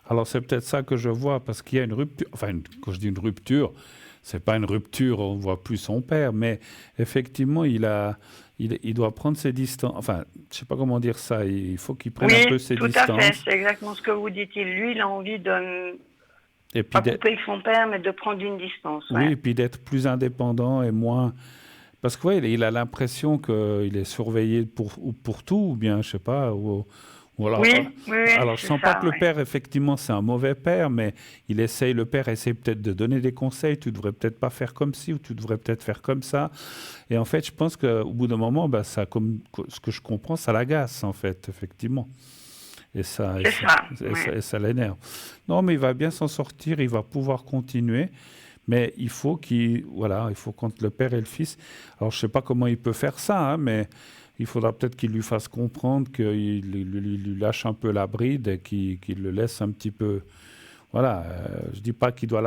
Alors c'est peut-être ça que je vois, parce qu'il y a une rupture. Enfin, quand je dis une rupture, c'est pas une rupture, on voit plus son père, mais effectivement, il doit prendre ses distances. Enfin, je sais pas comment dire ça. Il faut qu'il prenne un peu Oui, ses tout à fait, distances. c'est exactement ce que vous dites. Lui, il a envie de Et puis pas couper avec son père, mais de prendre une distance. oui, Ouais. et puis d'être plus indépendant et moins. Parce que ouais, il a l'impression qu'il est surveillé pour tout, ou bien, je sais pas, ou alors, Oui, oui, alors je c'est sens pas ça, que le ouais. père, effectivement, c'est un mauvais père, mais le père essaie peut-être de donner des conseils, tu devrais peut-être pas faire comme ci, ou tu devrais peut-être faire comme ça. Et en fait, je pense qu'au bout d'un moment, bah, ça, comme ce que je comprends, ça l'agace, en fait, effectivement. Et ça, C'est ça, ouais. et ça l'énerve. Non, mais il va bien s'en sortir, il va pouvoir continuer. Mais il faut il faut quand le père et le fils. Alors, je ne sais pas comment il peut faire ça, hein, mais il faudra peut-être qu'il lui fasse comprendre qu'il lui lâche un peu la bride et qu'il le laisse un petit peu. Voilà, je ne dis pas qu'il doit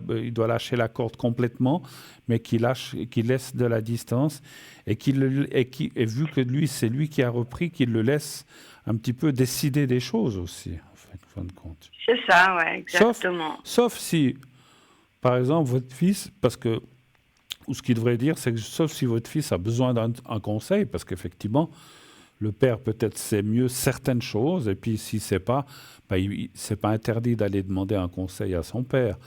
il doit lâcher la corde complètement, mais qu'il laisse de la distance et vu que lui, c'est lui qui a repris, qu'il le laisse un petit peu décider des choses aussi, en fin de compte. C'est ça, ouais, exactement. Sauf si, par exemple, votre fils, ou ce qu'il devrait dire, c'est que sauf si votre fils a besoin d'un conseil, parce qu'effectivement, le père peut-être sait mieux certaines choses, et puis s'il ne sait pas, bah, c'est pas interdit d'aller demander un conseil à son père.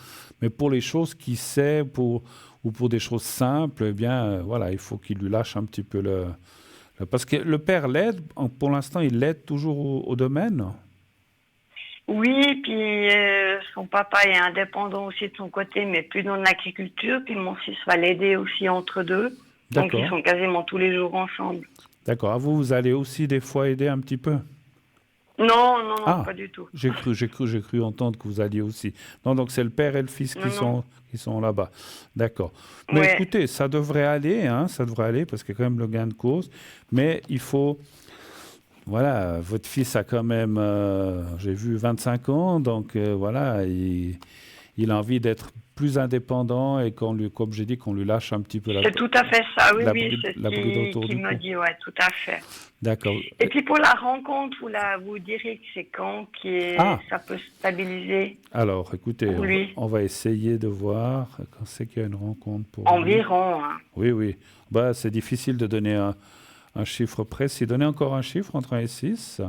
Mais pour les choses qu'il sait, ou pour des choses simples, eh bien, voilà, il faut qu'il lui lâche un petit peu parce que le père l'aide, pour l'instant, il l'aide toujours au domaine. Oui, puis son papa est indépendant aussi de son côté, mais plus dans l'agriculture. Puis mon fils va l'aider aussi entre deux. Donc ils D'accord. sont quasiment tous les jours ensemble. D'accord. Ah, vous allez aussi des fois aider un petit peu? Non, non, non, Ah, pas du tout. j'ai cru entendre que vous alliez aussi. Non, donc c'est le père et le fils Non, non. qui sont là-bas. D'accord. Mais Ouais. écoutez, ça devrait aller, hein, ça devrait aller, parce qu'il y a quand même le gain de cause. Mais il faut, voilà, votre fils a quand même, j'ai vu 25 ans, donc voilà, il a envie d'être plus indépendant et comme j'ai dit, qu'on lui lâche un petit peu C'est tout à fait ça, oui, oui, c'est la bride ce autour qu'il du me cou. dit, ouais, tout à fait. D'accord. Et puis pour la rencontre, vous direz que c'est quand Ah. ça peut stabiliser Alors, écoutez, pour lui? on va essayer de voir quand c'est qu'il y a une rencontre pour lui. Environ, hein. Oui, oui. Bah, c'est difficile de donner un chiffre précis. Donnez encore un chiffre entre 1 et 6.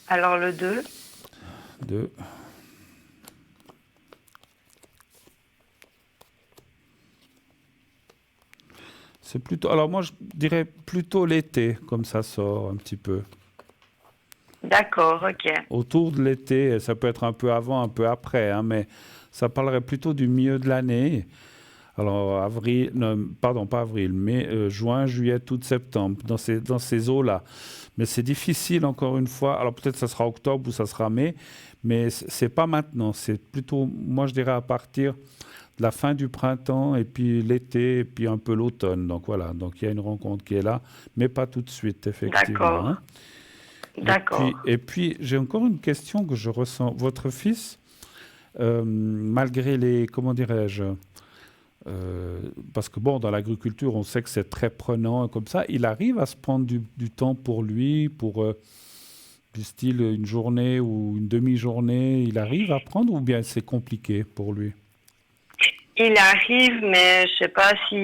Alors le 2, 2. C'est plutôt. Alors, moi, je dirais plutôt l'été, comme ça sort un petit peu. d'accord, ok. Autour de l'été, ça peut être un peu avant, un peu après, hein, mais ça parlerait plutôt du milieu de l'année. Alors, avril, non, pardon, pas avril, mais juin, juillet, août, septembre, dans ces eaux-là. Mais c'est difficile, encore une fois. Alors, peut-être ça sera octobre ou ça sera mai, mais c'est pas maintenant. C'est plutôt, moi, je dirais à partir de la fin du printemps, et puis l'été, et puis un peu l'automne. Donc, voilà. Donc, il y a une rencontre qui est là, mais pas tout de suite, effectivement. D'accord. Hein. D'accord. Et puis, j'ai encore une question que je ressens. Votre fils, malgré les, comment dirais-je, parce que bon, dans l'agriculture, on sait que c'est très prenant comme ça. Il arrive à se prendre du temps pour lui, pour du style une journée ou une demi-journée. Il arrive à prendre, ou bien c'est compliqué pour lui? Il arrive, mais je sais pas si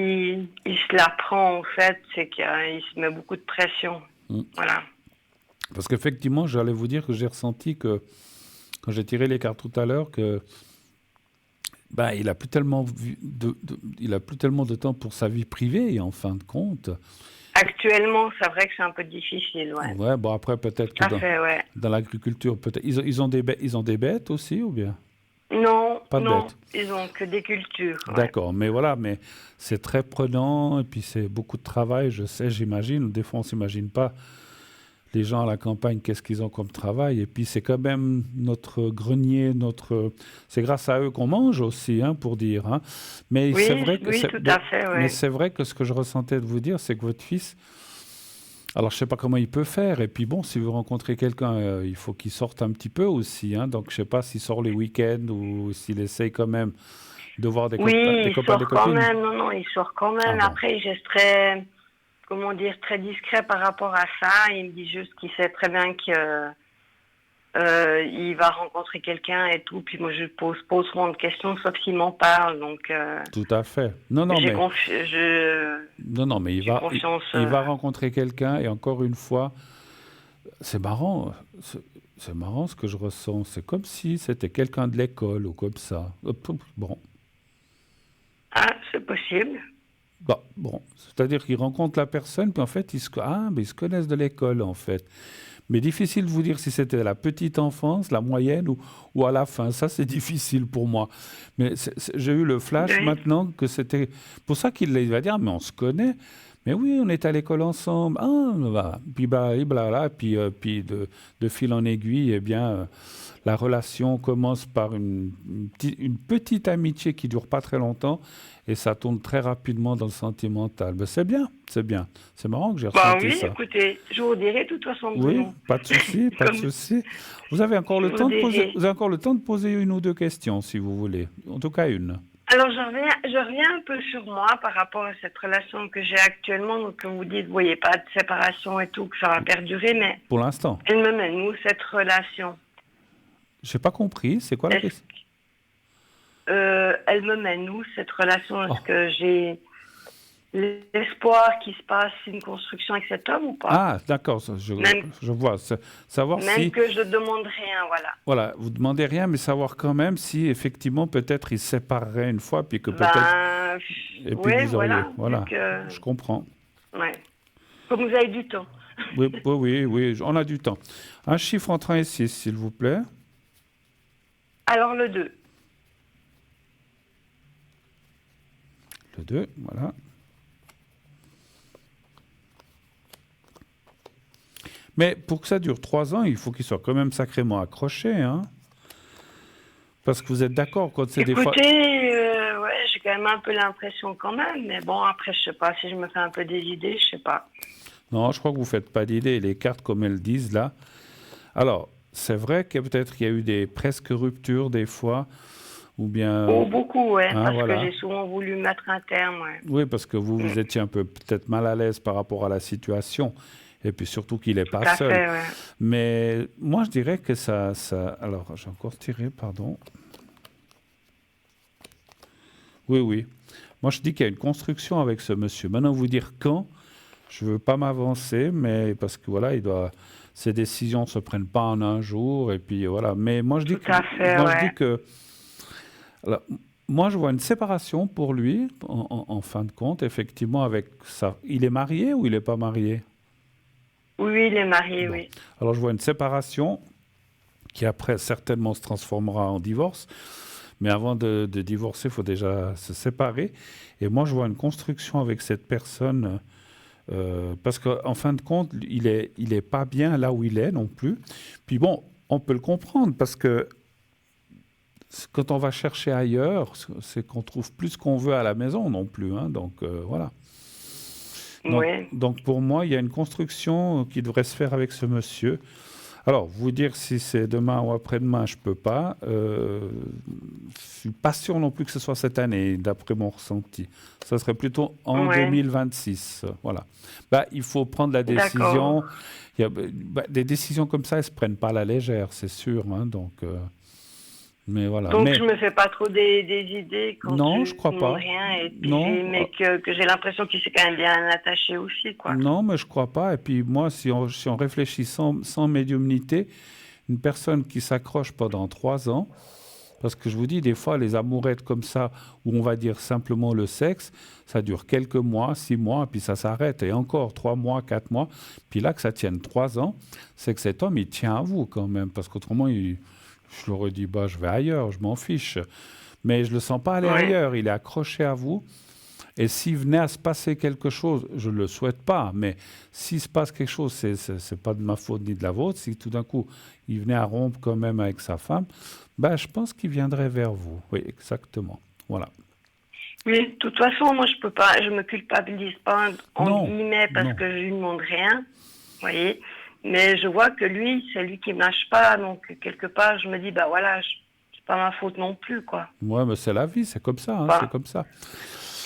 il se la prend en fait, c'est qu'il se met beaucoup de pression. Voilà. Parce qu'effectivement, j'allais vous dire que j'ai ressenti que, quand j'ai tiré les cartes tout à l'heure, que ben, il a plus tellement il a plus tellement de temps pour sa vie privée, en fin de compte. Actuellement, c'est vrai que c'est un peu difficile, ouais. Ouais, bon, après, peut-être Tout que à fait, ouais. dans l'agriculture, peut-être. Ils ont des bêtes aussi, ou bien? Non, Pas de non, bêtes. ils ont que des cultures. Ouais. D'accord, mais voilà, mais c'est très prenant, et puis c'est beaucoup de travail, je sais, j'imagine. Des fois, on ne s'imagine pas, les gens à la campagne, qu'est-ce qu'ils ont comme travail. Et puis, c'est quand même notre grenier, c'est grâce à eux qu'on mange aussi, hein, pour dire. Hein. Mais Oui, c'est vrai que oui, tout à fait, ouais. Mais c'est vrai que ce que je ressentais de vous dire, c'est que votre fils, Alors, je ne sais pas comment il peut faire. Et puis, bon, si vous rencontrez quelqu'un, il faut qu'il sorte un petit peu aussi, hein. Donc, je ne sais pas s'il sort les week-ends ou s'il essaye quand même de voir Oui, des il copains, des sort quand copines. même. Non, non, il sort quand Ah même. bon. Après, il reste très, comment dire, très discret par rapport à ça. Il me dit juste qu'il sait très bien que il va rencontrer quelqu'un et tout. Puis moi, je pose souvent de questions, sauf s'il m'en parle. Donc, Tout à fait. Non, non, j'ai mais, confi- je non, non, mais j'ai confiance. il va rencontrer quelqu'un. Et encore une fois, c'est marrant. C'est marrant ce que je ressens. C'est comme si c'était quelqu'un de l'école ou comme ça. Bon. Ah, c'est possible. Bah, bon, c'est-à-dire qu'ils rencontrent la personne, puis en fait, mais ils se connaissent de l'école, en fait. Mais difficile de vous dire si c'était la petite enfance, la moyenne ou à la fin. Ça, c'est difficile pour moi. Mais j'ai eu le flash Oui. maintenant que c'était pour ça il va dire, ah, mais on se connaît. Mais oui, on est à l'école ensemble. Ah, bah, puis bah, et blabla, puis de fil en aiguille, eh bien, la relation commence par une petite amitié qui dure pas très longtemps et ça tourne très rapidement dans le sentimental. Ben, c'est bien, c'est bien. C'est marrant que j'ai Bah ressenti oui, ça. écoutez, je vous dirai de toute façon. Oui, Bruno. pas de souci, pas de Comme souci. Vous avez encore je le vous temps de poser, dirai. vous avez encore le temps de poser une ou deux questions si vous voulez. En tout cas une. Alors, je reviens un peu sur moi par rapport à cette relation que j'ai actuellement. Donc, comme vous dites, vous voyez pas de séparation et tout, que ça va perdurer, mais Pour l'instant, elle me mène où cette relation? j'ai pas compris. C'est quoi la Est-ce question? elle me mène où cette relation? Oh. Est-ce que j'ai l'espoir qu'il se passe une construction avec cet homme ou pas? Ah, d'accord, Même, je vois. Savoir même si, que je demande rien, voilà. voilà, vous demandez rien, mais savoir quand même si effectivement peut-être ils se sépareraient une fois, puis que peut-être, Ben, et puis ouais, vous auriez, voilà. voilà, Vu que, je comprends. ouais. Comme vous avez du temps. Oui, oui, oui, oui, on a du temps. Un chiffre entre 1 et 6, s'il vous plaît. Alors, le 2. Le 2, voilà. Mais pour que ça dure 3 ans, il faut qu'il soit quand même sacrément accroché, hein. Parce que vous êtes d'accord quand c'est des fois... Écoutez, ouais, j'ai quand même un peu l'impression quand même, mais bon, après, je sais pas si je me fais un peu des idées, je sais pas. Non, je crois que vous ne faites pas d'idée. Les cartes, comme elles disent là. Alors, c'est vrai que peut-être qu'il y a eu des presque ruptures des fois, ou bien... Oh, beaucoup, ouais, hein, parce voilà. que j'ai souvent voulu mettre un terme, ouais. Oui, parce que vous étiez un peu peut-être mal à l'aise par rapport à la situation. Et puis surtout qu'il n'est Tout pas à seul. fait, ouais. Mais moi, je dirais que ça... Alors, j'ai encore tiré, pardon. Oui, oui. Moi, je dis qu'il y a une construction avec ce monsieur. Maintenant, vous dire quand, je ne veux pas m'avancer, mais parce que voilà, ces décisions ne se prennent pas en un jour. Et puis voilà. Mais moi, je dis Tout à fait, moi, je ouais. dis que alors, moi, je vois une séparation pour lui, en fin de compte, effectivement, avec ça. Il est marié ou il n'est pas marié? Oui, il est marié, Bon. oui. Alors, je vois une séparation qui, après, certainement se transformera en divorce. Mais avant de divorcer, il faut déjà se séparer. Et moi, je vois une construction avec cette personne, parce qu'en fin de compte, il est pas bien là où il est non plus. Puis bon, on peut le comprendre, parce que quand on va chercher ailleurs, c'est qu'on trouve plus ce qu'on veut à la maison non plus, hein. Donc, voilà. Donc, Oui. donc, pour moi, il y a une construction qui devrait se faire avec ce monsieur. Alors, vous dire si c'est demain ou après-demain, je ne peux pas. Je ne suis pas sûr non plus que ce soit cette année, d'après mon ressenti. Ça serait plutôt en Ouais. 2026. Voilà. Bah, il faut prendre la décision. Des décisions comme ça, elles ne se prennent pas à la légère, c'est sûr, hein. Donc, mais voilà. Donc, Mais, je me fais pas trop des idées quand non, je je crois demande pas. rien, et puis Non. mais que j'ai l'impression qu'il s'est quand même bien attaché aussi, quoi. Non, mais je ne crois pas. Et puis moi, si on réfléchit sans médiumnité, une personne qui s'accroche pendant 3 ans, parce que je vous dis, des fois, les amourettes comme ça, où on va dire simplement le sexe, ça dure quelques mois, 6 mois, et puis ça s'arrête. Et encore 3 mois, 4 mois. Puis là, que ça tienne 3 ans, c'est que cet homme, il tient à vous quand même. Parce qu'autrement, je leur ai dit, bah, je vais ailleurs, je m'en fiche. Mais je ne le sens pas aller Ouais. ailleurs. Il est accroché à vous. Et s'il venait à se passer quelque chose, je ne le souhaite pas, mais s'il se passe quelque chose, ce n'est pas de ma faute ni de la vôtre. Si tout d'un coup, il venait à rompre quand même avec sa femme, ben, je pense qu'il viendrait vers vous. Oui, exactement. Voilà. Oui, de toute façon, moi, je peux pas, je me culpabilise pas en Non, guillemets parce non. que je lui demande rien, vous voyez. Mais je vois que lui, c'est lui qui me lâche pas, donc quelque part, je me dis, bah voilà, c'est pas ma faute non plus, quoi. Ouais, mais c'est la vie, c'est comme ça, hein, c'est Bah, comme ça.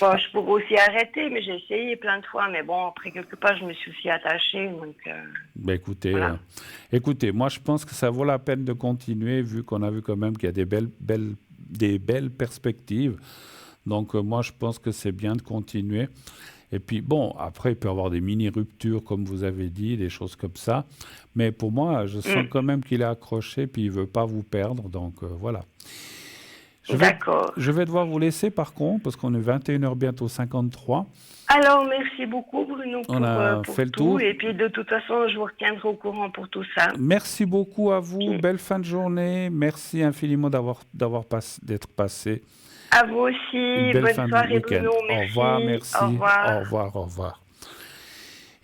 bah, Ah, je pourrais aussi arrêter, mais j'ai essayé plein de fois, mais bon, après quelque part, je me suis aussi attachée, donc ben écoutez, voilà. écoutez, moi je pense que ça vaut la peine de continuer vu qu'on a vu quand même qu'il y a des belles perspectives. Donc moi je pense que c'est bien de continuer. Et puis bon, après il peut y avoir des mini-ruptures comme vous avez dit, des choses comme ça. Mais pour moi, je sens Hmm, quand même qu'il est accroché puis il veut pas vous perdre. Donc voilà. Je vais, d'accord. je vais devoir vous laisser par contre parce qu'on est 21h bientôt 53. Alors, merci beaucoup, Bruno, On a pour fait le tout. tour. Et puis, de toute façon, je vous retiendrai au courant pour tout ça. Merci beaucoup à vous. Ok. Belle fin de journée. Merci infiniment d'être passé. À vous Une aussi. belle Bonne fin de soirée, week-end. Bruno. Au revoir, Merci. Au merci. Au revoir. revoir, au revoir.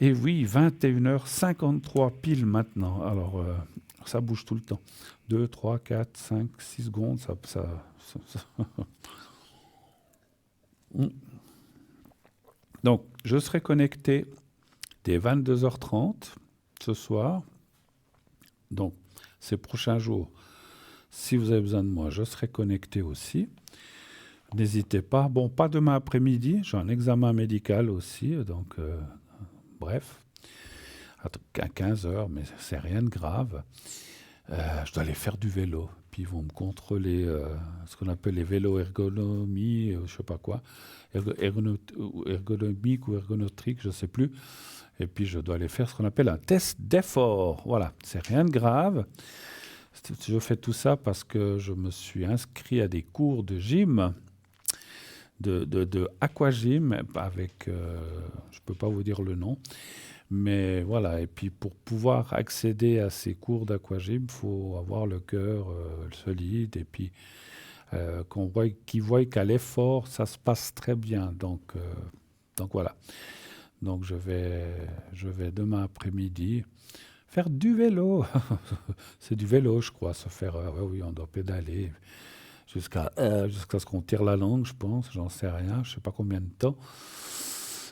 Et oui, 21h53 pile maintenant. Alors, ça bouge tout le temps. 2, 3, 4, 5, 6 secondes. Mm. Donc, je serai connecté dès 22h30 ce soir. Donc, ces prochains jours, si vous avez besoin de moi, je serai connecté aussi. N'hésitez pas. Bon, pas demain après-midi, j'ai un examen médical aussi, donc bref, à 15 heures, mais c'est rien de grave. Je dois aller faire du vélo, puis ils vont me contrôler ce qu'on appelle les vélos ergonomie, je sais pas quoi, ergonomique ou ergonotrique, je sais plus. Et puis je dois aller faire ce qu'on appelle un test d'effort. Voilà, c'est rien de grave. Je fais tout ça parce que je me suis inscrit à des cours de gym, de aquagym, avec, je ne peux pas vous dire le nom, mais voilà. Et puis pour pouvoir accéder à ces cours d'aquagym, il faut avoir le cœur solide et puis qu'ils voient qu'à l'effort, ça se passe très bien. Donc voilà. Donc je vais demain après-midi faire du vélo. C'est du vélo, je crois, se faire. Ouais, oui, on doit pédaler jusqu'à ce qu'on tire la langue, je pense. J'en sais rien, je sais pas combien de temps.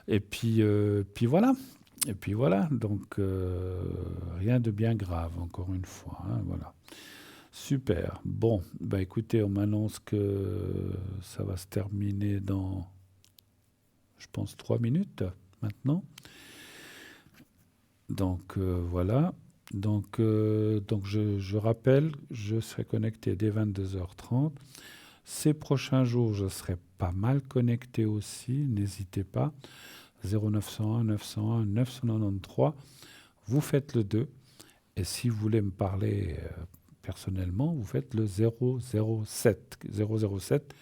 Et puis voilà. Et puis voilà. Donc rien de bien grave, encore une fois. Hein, voilà. Super. Bon, bah écoutez, on m'annonce que ça va se terminer dans, je pense, 3 minutes maintenant. Donc voilà. Donc je rappelle, je serai connecté dès 22h30. Ces prochains jours, je serai pas mal connecté aussi. N'hésitez pas. 0901 901 993. Vous faites le 2. Et si vous voulez me parler personnellement, vous faites le 007. 007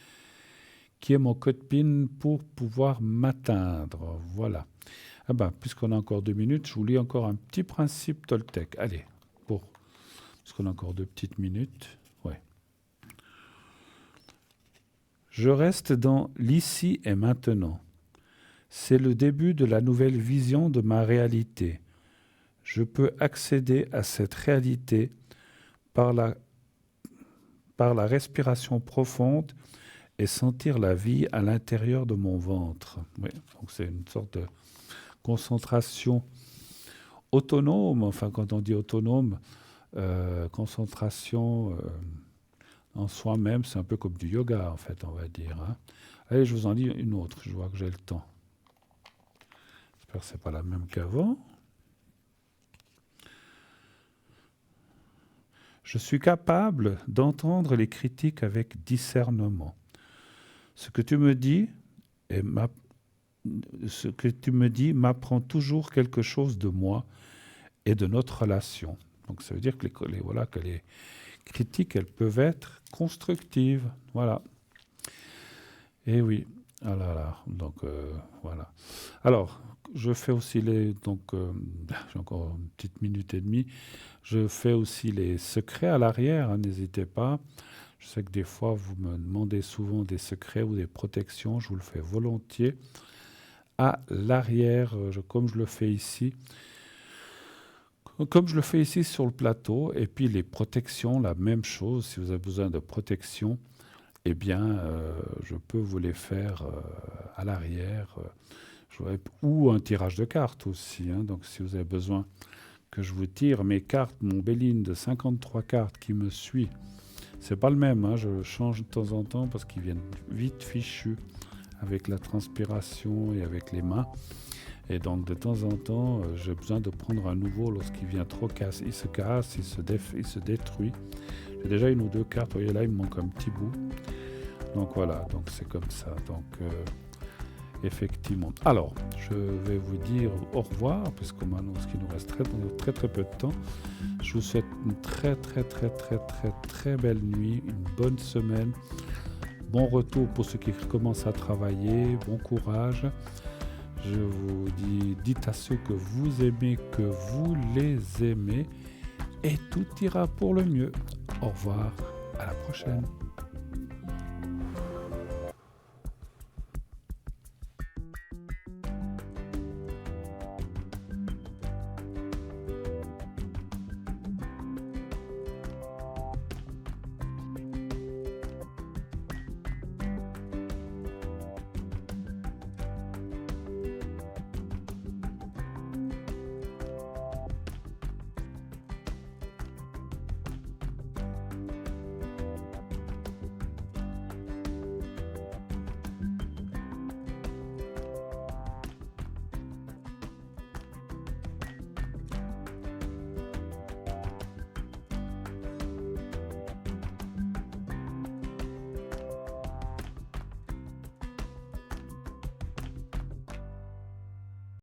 qui est mon code PIN pour pouvoir m'atteindre. Voilà. Ah ben, puisqu'on a encore 2 minutes, je vous lis encore un petit principe Toltec. Allez, puisqu'on a encore 2 petites minutes. Ouais. Je reste dans l'ici et maintenant. C'est le début de la nouvelle vision de ma réalité. Je peux accéder à cette réalité par la respiration profonde et sentir la vie à l'intérieur de mon ventre. Oui, donc c'est une sorte de concentration autonome, enfin quand on dit autonome, concentration en soi-même, c'est un peu comme du yoga en fait, on va dire. Hein. Allez, je vous en dis une autre, je vois que j'ai le temps. J'espère que ce n'est pas la même qu'avant. Je suis capable d'entendre les critiques avec discernement. Ce que tu me dis m'apprend toujours quelque chose de moi et de notre relation. Donc ça veut dire que les critiques, elles peuvent être constructives. Voilà. Et oui. Ah là là. Donc voilà. Alors, je fais aussi j'ai encore une petite minute et demie. Je fais aussi les secrets à l'arrière, hein, n'hésitez pas. Je sais que des fois, vous me demandez souvent des secrets ou des protections. Je vous le fais volontiers. À l'arrière, comme je le fais ici. Comme je le fais ici sur le plateau. Et puis les protections, la même chose. Si vous avez besoin de protection, eh bien, je peux vous les faire à l'arrière. Ou un tirage de cartes aussi. Hein. Donc, si vous avez besoin que je vous tire mes cartes, mon Béline de 53 cartes qui me suit, c'est pas le même. Hein. Je change de temps en temps parce qu'ils viennent vite fichus avec la transpiration et avec les mains. Et donc, de temps en temps, j'ai besoin de prendre un nouveau lorsqu'il vient trop casser. Il se casse, il se détruit. J'ai déjà une ou deux cartes. Vous voyez, là, il me manque un petit bout. Donc, voilà. Donc, c'est comme ça. Donc, effectivement. Alors, je vais vous dire au revoir, puisqu'on m'annonce qu'il nous reste très, très peu de temps. Je vous souhaite une très, très, très, très, très, très belle nuit, une bonne semaine. Bon retour pour ceux qui commencent à travailler. Bon courage. Je vous dis, dites à ceux que vous aimez que vous les aimez et tout ira pour le mieux. Au revoir, à la prochaine.